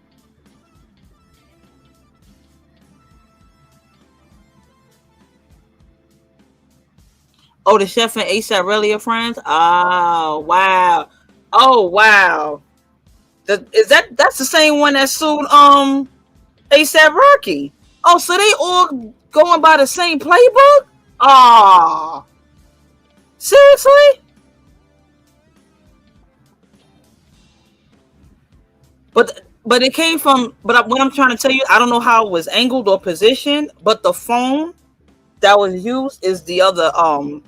Oh, the chef and ASAP really are friends? Oh, wow. Oh, wow. That's the same one that sued ASAP Rocky. Oh, so they all going by the same playbook? Oh. Seriously? But it came from, but what I'm trying to tell you, I don't know how it was angled or positioned, but the phone that was used is the other child,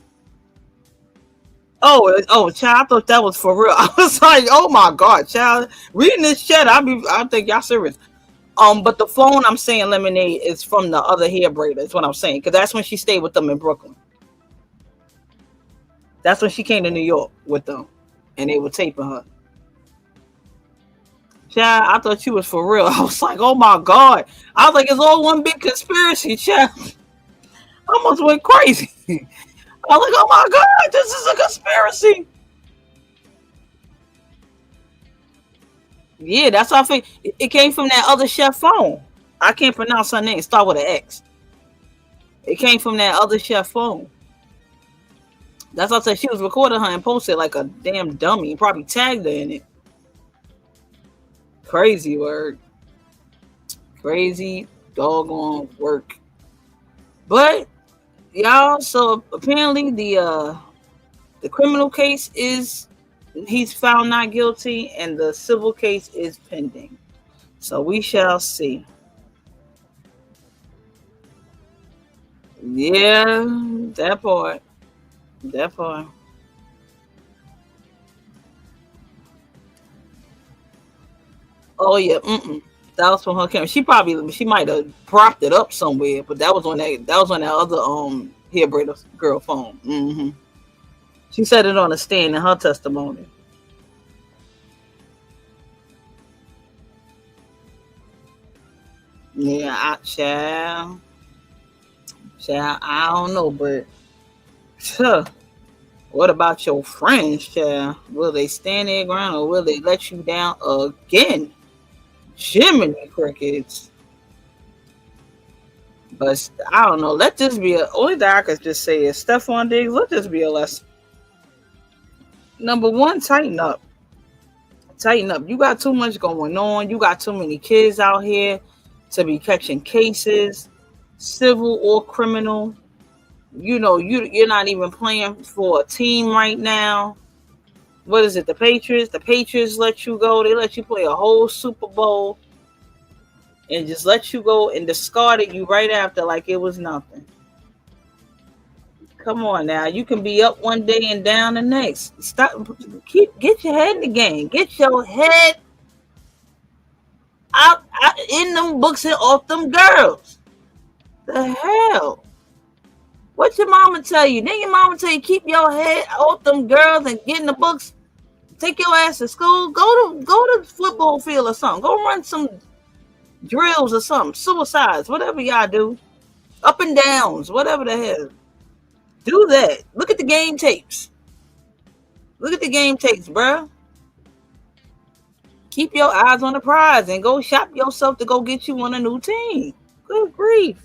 I thought that was for real. I was like, oh my god, child, reading this chat, I think y'all serious. But the phone I'm saying, Lemonade, is from the other hair braider. That's what I'm saying, because that's when she stayed with them in Brooklyn. That's when she came to New York with them, and they were taping her. Child, I thought you was for real. I was like, oh my god. I was like, it's all one big conspiracy, child. I almost went crazy. I was like, oh my god, this is a conspiracy. Yeah, that's how I think. It came from that other chef phone. I can't pronounce her name. Start with an X. It came from that other chef phone. That's what I said. She was recording her and posted like a damn dummy. Probably tagged her in it. Crazy word. Crazy doggone work. But y'all, so apparently the criminal case he's found not guilty and the civil case is pending. So we shall see. Yeah, that part. That part. Oh yeah, that was from her camera. She might have propped it up somewhere, but that was on that other hair braider girl phone. She said it on a stand in her testimony. Yeah, child, I don't know, but what about your friends, child? Will they stand their ground or will they let you down again? Jiminy crickets. But I don't know. Let this be only thing I could just say is Stefon Diggs, let this be a lesson. Number one, tighten up. Tighten up. You got too much going on. You got too many kids out here to be catching cases, civil or criminal. You know, you're not even playing for a team right now. What is it? The Patriots? The Patriots let you go. They let you play a whole Super Bowl and just let you go and discarded you right after like it was nothing. Come on now. You can be up one day and down the next. Get your head in the game. Get your head out in them books and off them girls. The hell? What your mama tell you? Then your mama tell you keep your head off them girls and get in the books. Take your ass to school. Go to the football field or something. Go run some drills or something. Suicides, whatever y'all do. Up and downs, whatever the hell. Do that. Look at the game tapes. Look at the game tapes, bro. Keep your eyes on the prize and go shop yourself to go get you on a new team. Good grief.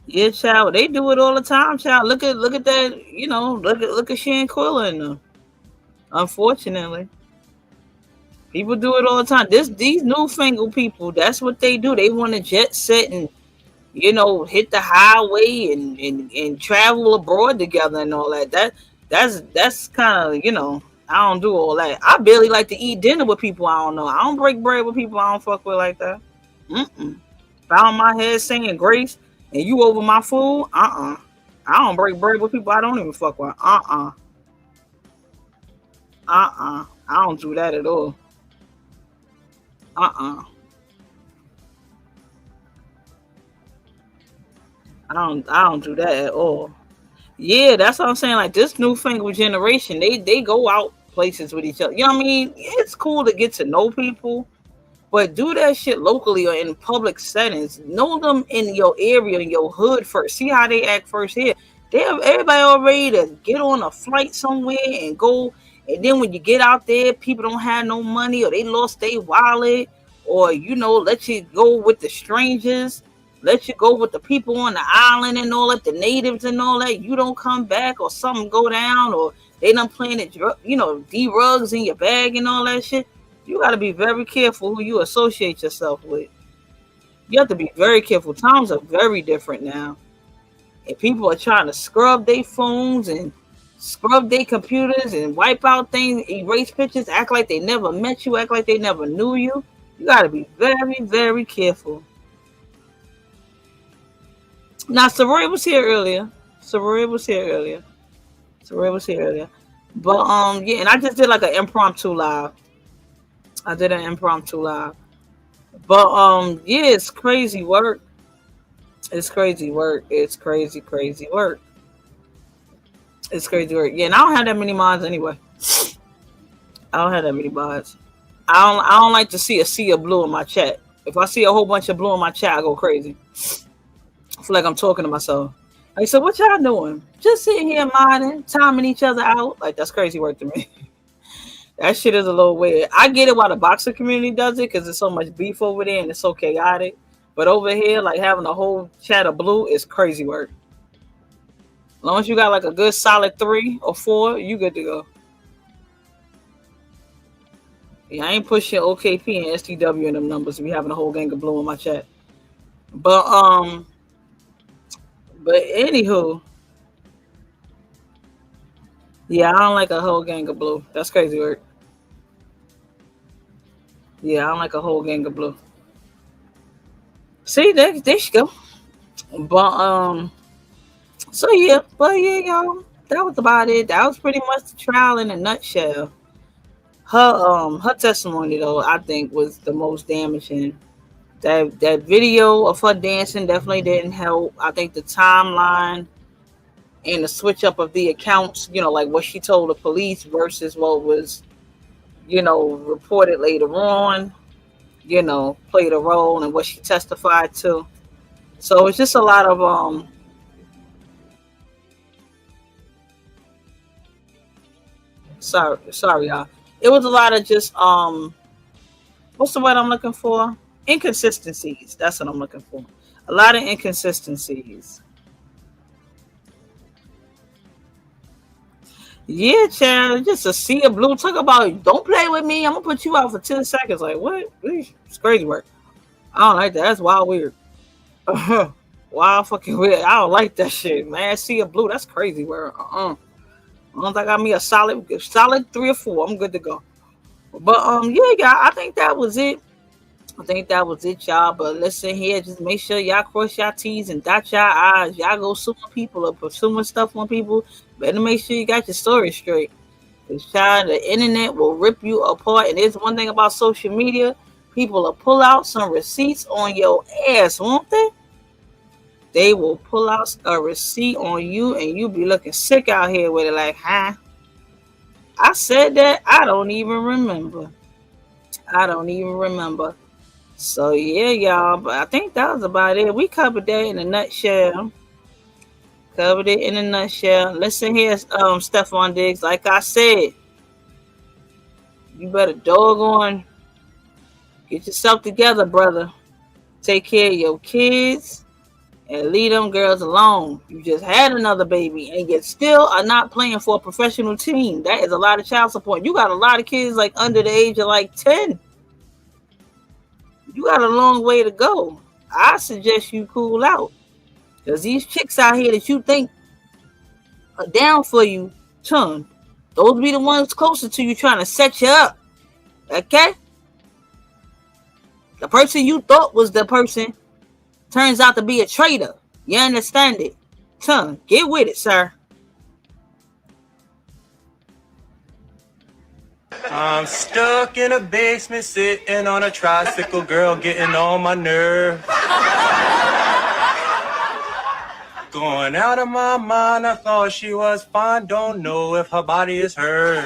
Yeah, child, they do it all the time, child. Look at that, look at Shanquilla and them. Unfortunately. People do it all the time. These newfangled people, that's what they do. They want to jet set and hit the highway and travel abroad together and all that. That's kind of I don't do all that. I barely like to eat dinner with people I don't know. I don't break bread with people I don't fuck with like that. Bow my head saying grace and you over my food. I don't break bread with people I don't even fuck with. I don't do that at all. I don't do that at all. Yeah, that's what I'm saying. Like this newfangled generation, they go out places with each other. You know what I mean? It's cool to get to know people, but do that shit locally or in public settings. Know them in your area, in your hood first. See how they act first here. They have everybody all ready to get on a flight somewhere and go. And then when you get out there, people don't have no money or they lost their wallet or, let you go with the strangers. Let you go with the people on the island and all that, the natives and all that. You don't come back or something go down or they done planted, D-rugs in your bag and all that shit. You got to be very careful who you associate yourself with. You have to be very careful. Times are very different now. And people are trying to scrub their phones and scrub their computers and wipe out things, erase pictures, act like they never met you, act like they never knew you. You got to be very, very careful. Now, Saroy was here earlier. But, yeah, and I just did like an impromptu live. But, yeah, it's crazy work. It's crazy work. Yeah, and I don't have that many mods anyway. I don't like to see a sea of blue in my chat. If I see a whole bunch of blue in my chat, I go crazy. I feel like I'm talking to myself. Like, so what y'all doing? Just sitting here modding, timing each other out. Like, that's crazy work to me. That shit is a little weird. I get it why the boxer community does it because there's so much beef over there and it's so chaotic. But over here, like having a whole chat of blue is crazy work. As long as you got like a good solid 3 or 4, you good to go. Yeah, I ain't pushing OKP and STW in them numbers. We having a whole gang of blue in my chat. But anywho, yeah, I don't like a whole gang of blue. That's crazy work. Yeah, I don't like a whole gang of blue. See, there you go. But y'all, that was about it. That was pretty much the trial in a nutshell. Her testimony though, I think was the most damaging. That video of her dancing definitely didn't help. I think the timeline and the switch up of the accounts, like what she told the police versus what was, reported later on, played a role in what she testified to. So it's just a lot of sorry y'all. It was a lot of just what's the word I'm looking for? Inconsistencies. That's what I'm looking for. A lot of inconsistencies. Yeah, child. Just a sea of blue. Talk about don't play with me. I'm gonna put you out for 10 seconds. Like what? It's crazy work. I don't like that. That's wild weird. Wild fucking weird. I don't like that shit, man. Sea of blue. That's crazy work. As long as I got me a solid 3 or 4, I'm good to go. But yeah, I think that was it. Y'all. But listen here, just make sure y'all cross your T's and dot your I's. Y'all go suing people or pursuing stuff on people. Better make sure you got your story straight. Because child, the internet will rip you apart. And there's one thing about social media. People will pull out some receipts on your ass, won't they? They will pull out a receipt on you and you be looking sick out here with it like, huh? I said that? I don't even remember. So yeah, y'all, but I think that was about it. We covered that in a nutshell. Covered it in a nutshell. Listen here, Stefon Diggs. Like I said, you better doggone get yourself together, brother. Take care of your kids and leave them girls alone. You just had another baby and you still are not playing for a professional team. That is a lot of child support. You got a lot of kids like under the age of like 10. You got a long way to go. I suggest you cool out. Because these chicks out here that you think are down for you, son, those be the ones closer to you trying to set you up. Okay? The person you thought was the person turns out to be a traitor. You understand it? Son, get with it, sir. I'm stuck in a basement sitting on a tricycle, girl getting on my nerves. Going out of my mind, I thought she was fine, don't know if her body is hers.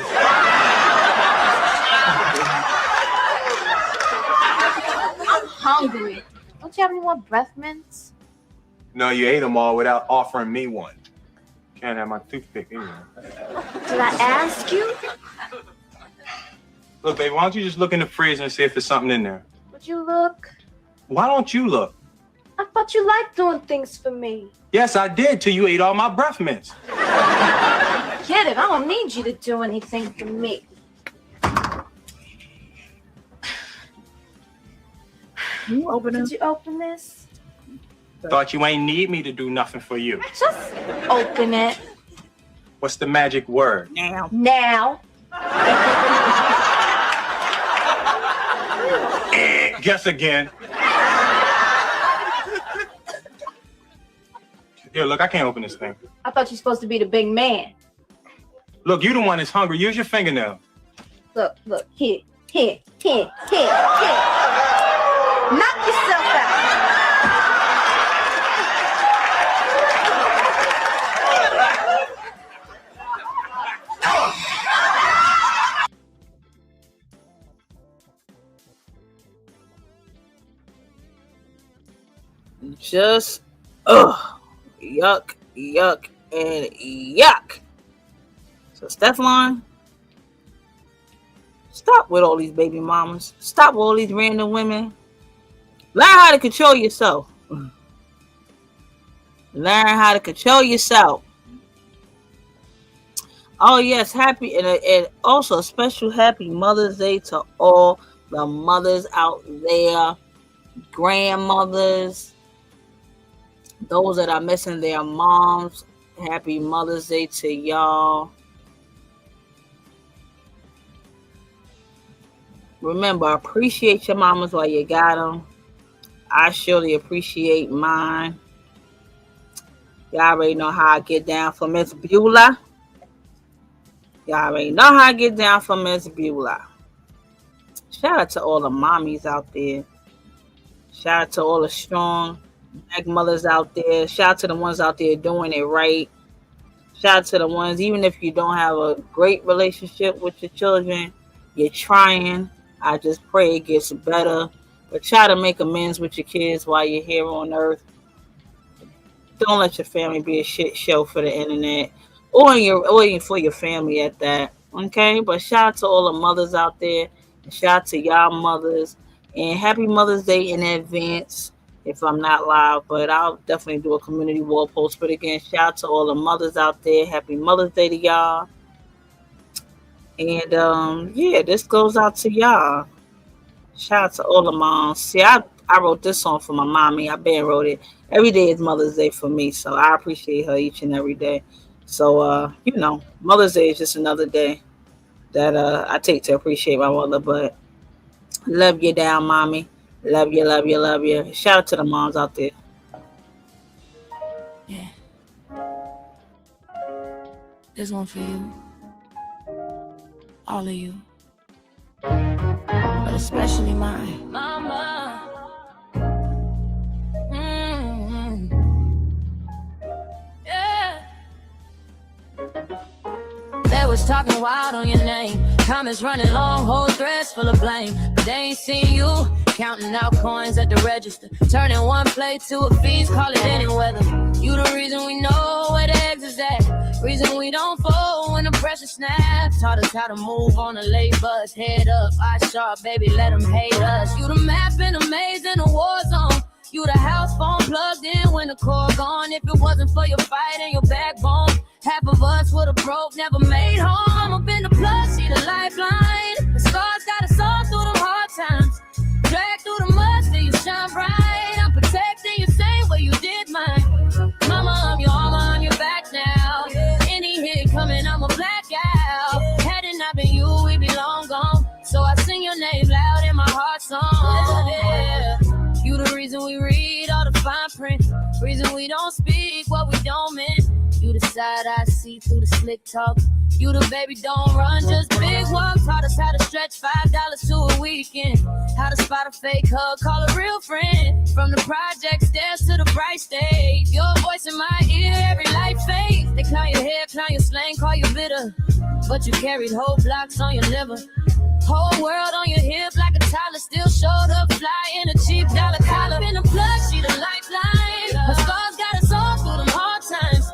I'm hungry. Don't you have any more breath mints? No, you ate them all without offering me one. Can't have my toothpick anyway. Did I ask you? Look, baby, why don't you just look in the freezer and see if there's something in there? Would you look? Why don't you look? I thought you liked doing things for me. Yes, I did till you ate all my breath mints. Get it? I don't need you to do anything for me. You open it? Did you open this? Thought you ain't need me to do nothing for you. Just open it. What's the magic word? Now. Now. Guess again. Here, look, I can't open this thing. I thought you were supposed to be the big man. Look, you the one that's hungry. Use your fingernail. Look, here. Knock yourself out. Just, yuck, and yuck. So, Stefon, stop with all these baby mamas. Stop with all these random women. Learn how to control yourself. Learn how to control yourself. Oh, yes, happy, and also a special happy Mother's Day to all the mothers out there, grandmothers, those that are missing their moms. Happy Mother's Day to y'all. Remember, appreciate your mamas while you got them. I surely appreciate mine. Y'all already know how I get down for Miss Beulah. Y'all already know how I get down for Miss Beulah. Shout out to all the mommies out there. Shout out to all the strong black mothers out there. Shout out to the ones out there doing it right. Shout out to the ones, even if you don't have a great relationship with your children, you're trying. I just pray it gets better. But try to make amends with your kids while you're here on earth. Don't let your family be a shit show for the internet. Or for your family at that. Okay? But shout out to all the mothers out there. And shout out to y'all mothers. And happy Mother's Day in advance. If I'm not live, but I'll definitely do a community wall post. But again, shout out to all the mothers out there. Happy Mother's Day to y'all. And yeah, this goes out to y'all. Shout out to all the moms. See, I wrote this song for my mommy. I been wrote it. Every day is Mother's Day for me, so I appreciate her each and every day. So Mother's Day is just another day that I take to appreciate my mother. But love you down, mommy. Love you, love you, love you. Shout out to the moms out there. Yeah. This one for you. All of you. But especially mine. Mama. Yeah. There were was talking wild on your name. Comments running long, whole threads full of blame. But they ain't seen you counting out coins at the register, turning one plate to a feast, call it any weather. You the reason we know where the eggs is at. Reason we don't fold when the pressure snaps. Taught us how to move on a late bus. Head up, eyes sharp, baby, let them hate us. You the map in a maze in a war zone. You the house phone plugged in when the cord gone. If it wasn't for your fight and your backbone, half of us would've broke, never made home. I've been the plug, she the lifeline. The scars got us all through them hard times. Drag through the mud till you shine bright. I'm protecting you same way you did mine. Mama, I'm your armor on your back now. Any hit coming, I'm a blackout. Had it not been you, we'd be long gone. So I sing your name loud in my heart song. Yeah. You the reason we read all the fine print. Reason we don't speak what we don't mean. You the side I see through the slick talk. You the baby don't run, just big walk. Taught us how to stretch $5 to a weekend. How to spot a fake hug, call a real friend. From the project stairs to the bright stage. Your voice in my ear, every light fades. They clown your hair, clown your slang, call you bitter. But you carried whole blocks on your liver. Whole world on your hip like a toddler. Still showed up fly in a cheap dollar collar. Been a plug, she the lifeline. Her scars got us all through them hard times.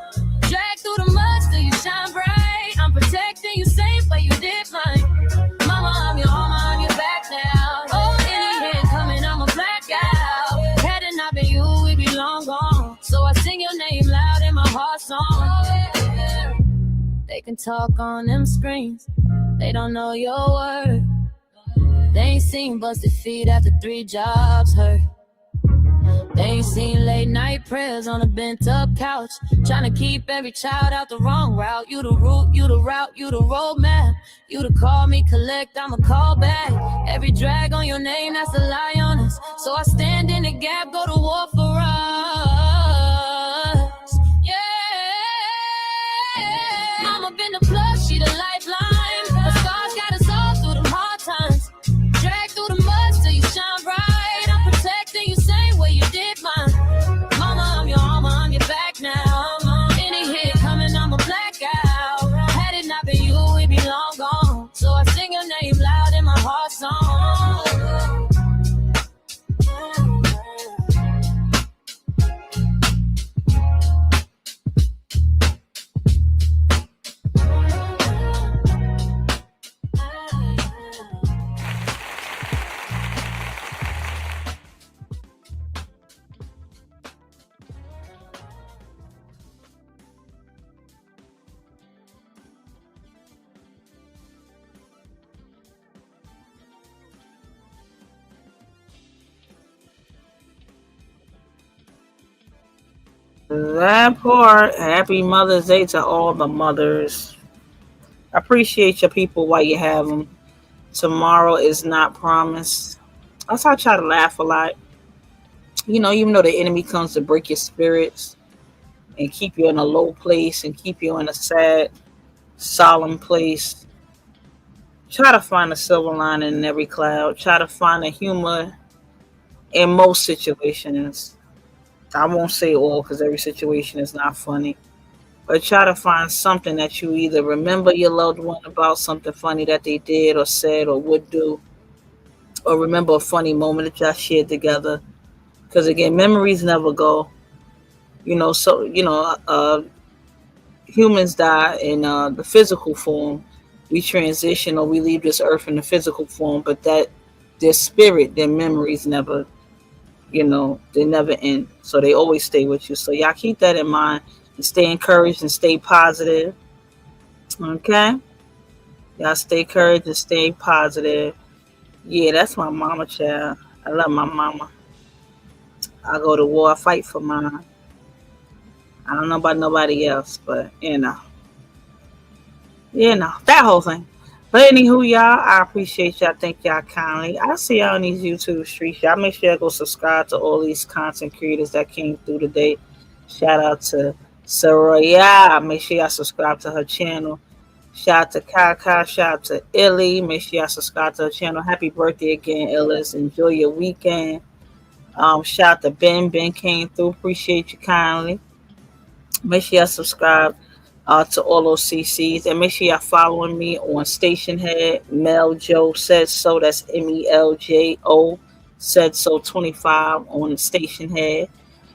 Drag through the mud till you shine bright. I'm protecting you safe where you did mine. Mama, I'm your armor on your back now. Oh, any hit coming, I'm a blackout. Had it not been you, we'd be long gone. So I sing your name loud in my heart song. They can talk on them screens. They don't know your word. They ain't seen busted feet after 3 jobs hurt. They ain't seen late night prayers on a bent up couch. Trying to keep every child out the wrong route. You the route, you the route, you the roadmap. You the call me collect, I'ma call back. Every drag on your name, that's a lie on us. So I stand in the gap, go to war for us. Yeah. Mama been the plug, she the lifeline. The scars got us all through them hard times. Drag through the mud till you shine bright. I'm protecting you same way you did mine. Mama, I'm your armor, I'm your back now. Any hit coming, I'm a blackout. Had it not been you, we'd be long gone. So I sing your name loud in my heart song. That part. Happy Mother's Day to all the mothers. Appreciate your people while you have them. Tomorrow is not promised. Also, I try to laugh a lot. You know, even though the enemy comes to break your spirits and keep you in a low place and keep you in a sad, solemn place, try to find a silver lining in every cloud. Try to find a humor in most situations. I won't say all because every situation is not funny. But try to find something that you either remember your loved one about, something funny that they did or said or would do, or remember a funny moment that y'all shared together. Because again, memories never go. You know, so, you know, humans die in the physical form. We transition or we leave this earth in the physical form, but that their spirit, their memories never, you know, they never end. So they always stay with you. So y'all keep that in mind and stay encouraged and stay positive. Okay? Y'all stay encouraged and stay positive. Yeah, that's my mama, child. I love my mama. I go to war, I fight for mine. I don't know about nobody else, but you know, that whole thing. But anywho, y'all, I appreciate y'all. Thank y'all kindly. I see y'all on these YouTube streets. Y'all make sure y'all go subscribe to all these content creators that came through today. Shout out to Soraya. Make sure y'all subscribe to her channel. Shout out to Kaka. Shout out to Illy. Make sure y'all subscribe to her channel. Happy birthday again, Illis. Enjoy your weekend. Shout out to Ben. Ben came through. Appreciate you kindly. Make sure y'all subscribe To all those CCs. And make sure y'all following me on Station Head. Mel Joe Said So. That's MELJO Said So 25 on the Station Head.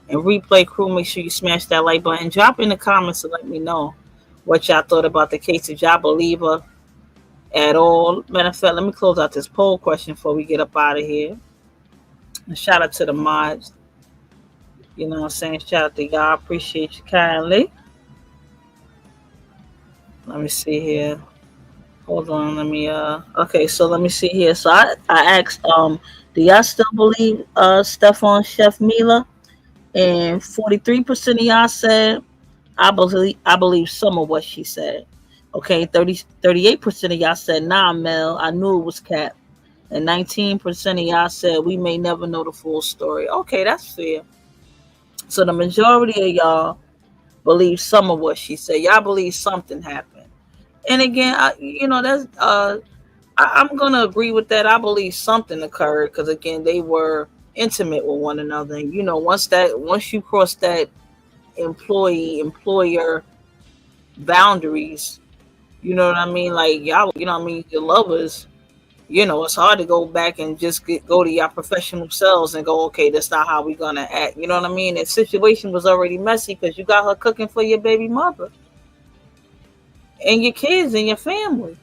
And Replay Crew, make sure you smash that like button. Drop in the comments and let me know what y'all thought about the case. If y'all believe her at all. Matter of fact, let me close out this poll question before we get up out of here. And shout out to the mods. You know what I'm saying? Shout out to y'all. Appreciate you kindly. Let me see here. Hold on. Let me okay, so let me see here. So I asked, do y'all still believe Stefon Chef Mila? And 43% of y'all said I believe some of what she said. Okay, 38% of y'all said nah, Mel, I knew it was cap. And 19% of y'all said we may never know the full story. Okay, that's fair. So the majority of y'all believe some of what she said. Y'all believe something happened. And again, that's I'm gonna agree with that. I believe something occurred because again, they were intimate with one another. And once you cross that employer boundaries, you know what I mean? Like y'all, you know what I mean, your lovers, it's hard to go back and just go to your professional selves and go, okay, that's not how we're gonna act. You know what I mean? The situation was already messy because you got her cooking for your baby mother and your kids and your family.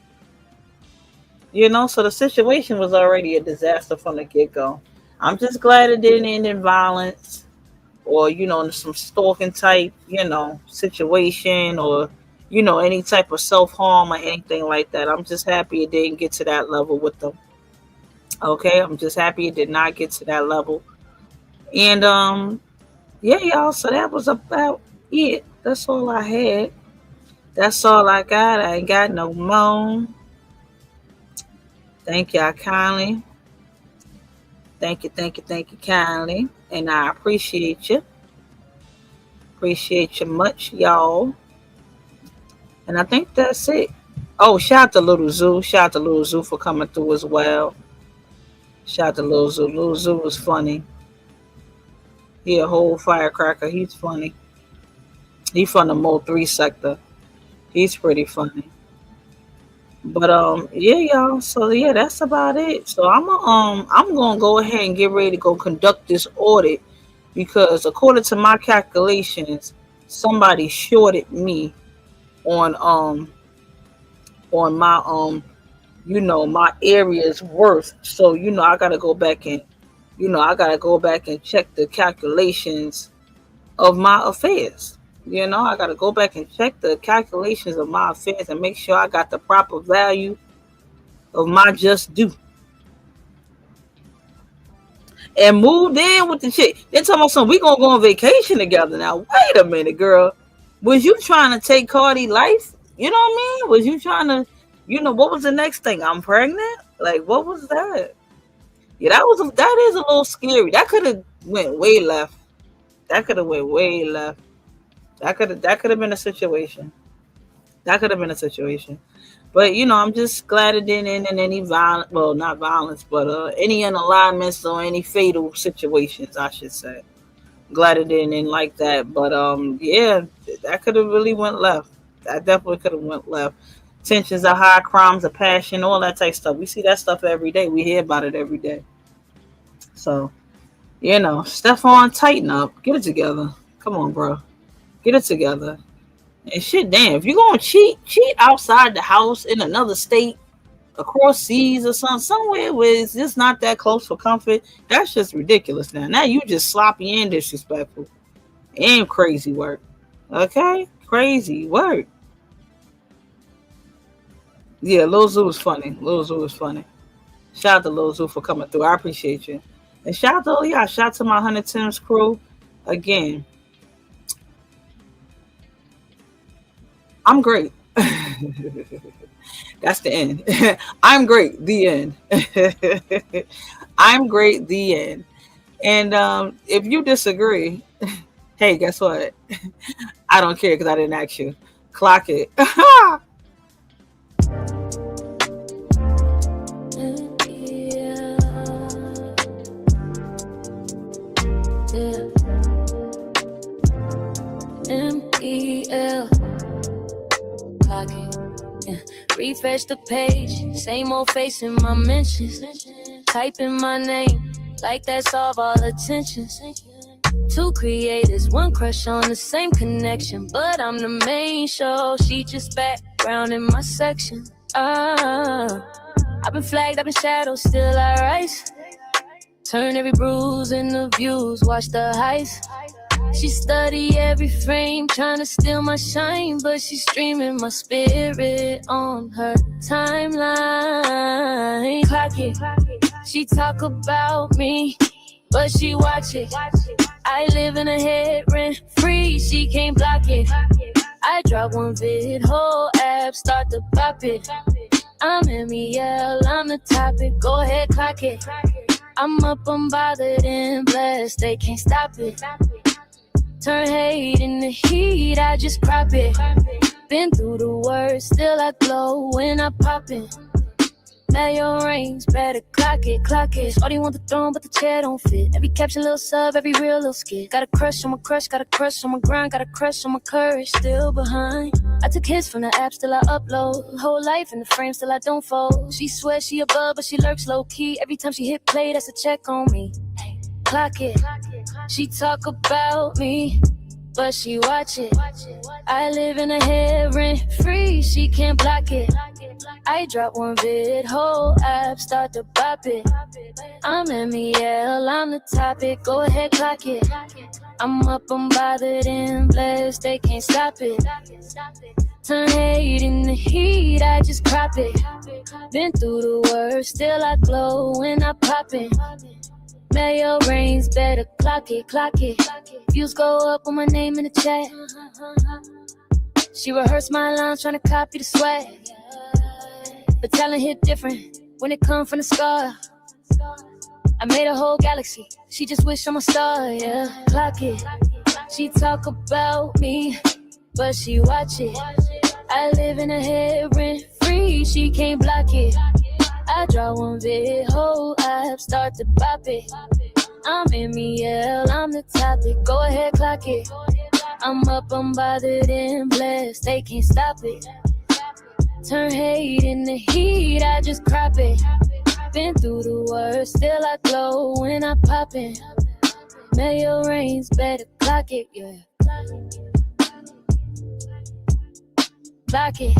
So the situation was already a disaster from the get-go. I'm just glad it didn't end in violence or, some stalking type, situation or, any type of self-harm or anything like that. I'm just happy it didn't get to that level with them. Okay, I'm just happy it did not get to that level. And, yeah, y'all, so that was about it. That's all I had. That's all I got. I ain't got no more. Thank y'all kindly. Thank you kindly. And I appreciate you. Appreciate you much, y'all. And I think that's it. Oh, shout out to Little Zoo. Shout out to Little Zoo for coming through as well. Shout out to Little Zoo. Little Zoo was funny. He a whole firecracker. He's funny. He from the Mo 3 sector. He's pretty funny. But yeah, y'all. So yeah, that's about it. So I'm gonna go ahead and get ready to go conduct this audit because according to my calculations, somebody shorted me on my my area's worth. So I gotta go back and check the calculations of my affairs. I got to go back and check the calculations of my affairs and make sure I got the proper value of my just due. And moved in with the chick. They're talking about something, we going to go on vacation together now. Wait a minute, girl. Was you trying to take Cardi life? You know what I mean? Was you trying to, what was the next thing? I'm pregnant? Like, what was that? Yeah, that is a little scary. That could have went way left. That could have went way left. That could have been a situation. But I'm just glad it didn't end in any violence. Well, not violence, but any unalignments or any fatal situations, I should say. Glad it didn't end like that. But yeah, that could have really went left. That definitely could have went left. Tensions are high, crimes of passion, all that type of stuff. We see that stuff every day. We hear about it every day. So, Stefon, tighten up. Get it together. Come on, bro. Get it together. And shit, damn, if you're going to cheat outside the house in another state, across seas or somewhere where it's just not that close for comfort, that's just ridiculous now. Now you just sloppy and disrespectful and crazy work. Okay? Crazy work. Yeah, Lil Zoo was funny. Shout out to Lil Zoo for coming through. I appreciate you. And shout out to my 100 Tims crew. Again, I'm great. That's the end. I'm great. The end. I'm great. The end. And if you disagree, hey, guess what? I don't care because I didn't ask you. Clock it. MPL. refresh the page. Same old face in my mentions. Typing my name like that's solve all attentions. Two creators, one crush on the same connection, but I'm the main show. She just background in my section. I've been flagged, I've been shadowed, still I rise. Turn every bruise into views, watch the heist. She study every frame, trying to steal my shine, but she's streaming my spirit on her timeline. Clock it, she talk about me, but she watch it. I live in her head rent free, she can't block it. I drop one vid, whole app start to pop it. I'm MEL, I'm the topic, go ahead clock it. I'm up, I'm bothered and blessed, they can't stop it. Turn hate into heat, I just crop it. Been through the worst, still I glow when I pop it. Now your rings, better clock it, clock it. Shorty want the throne, but the chair don't fit. Every caption, little sub, every real little skit. Got a crush on my crush, got a crush on my grind, got a crush on my courage, still behind. I took hits from the app, still I upload. Whole life in the frame, still I don't fold. She swears she above, but she lurks low key. Every time she hit play, that's a check on me. Clock it, she talk about me, but she watch it. I live in her head rent free, she can't block it. I drop one vid, whole app start to pop it. I'm MEL, I'm the topic, go ahead clock it. I'm up, I'm bothered and blessed, they can't stop it. Turn hate into heat, I just crop it. Been through the worst, still I glow when I pop it. Mayo rains, better clock it, clock it. Views go up with my name in the chat. She rehearsed my lines, trying to copy the swag. But talent hit different when it come from the scar. I made a whole galaxy, she just wish I'm a star, yeah. Clock it, she talk about me, but she watch it. I live in her head rent free, she can't block it. I draw one vid, whole app start to pop it. I'm MEL, I'm the topic, go ahead clock it. I'm up, I'm bothered and blessed, they can't stop it. Turn hate into heat, I just crop it. Been through the worst, still I glow when I pop it. Mayo rains, better clock it, yeah. Clock it.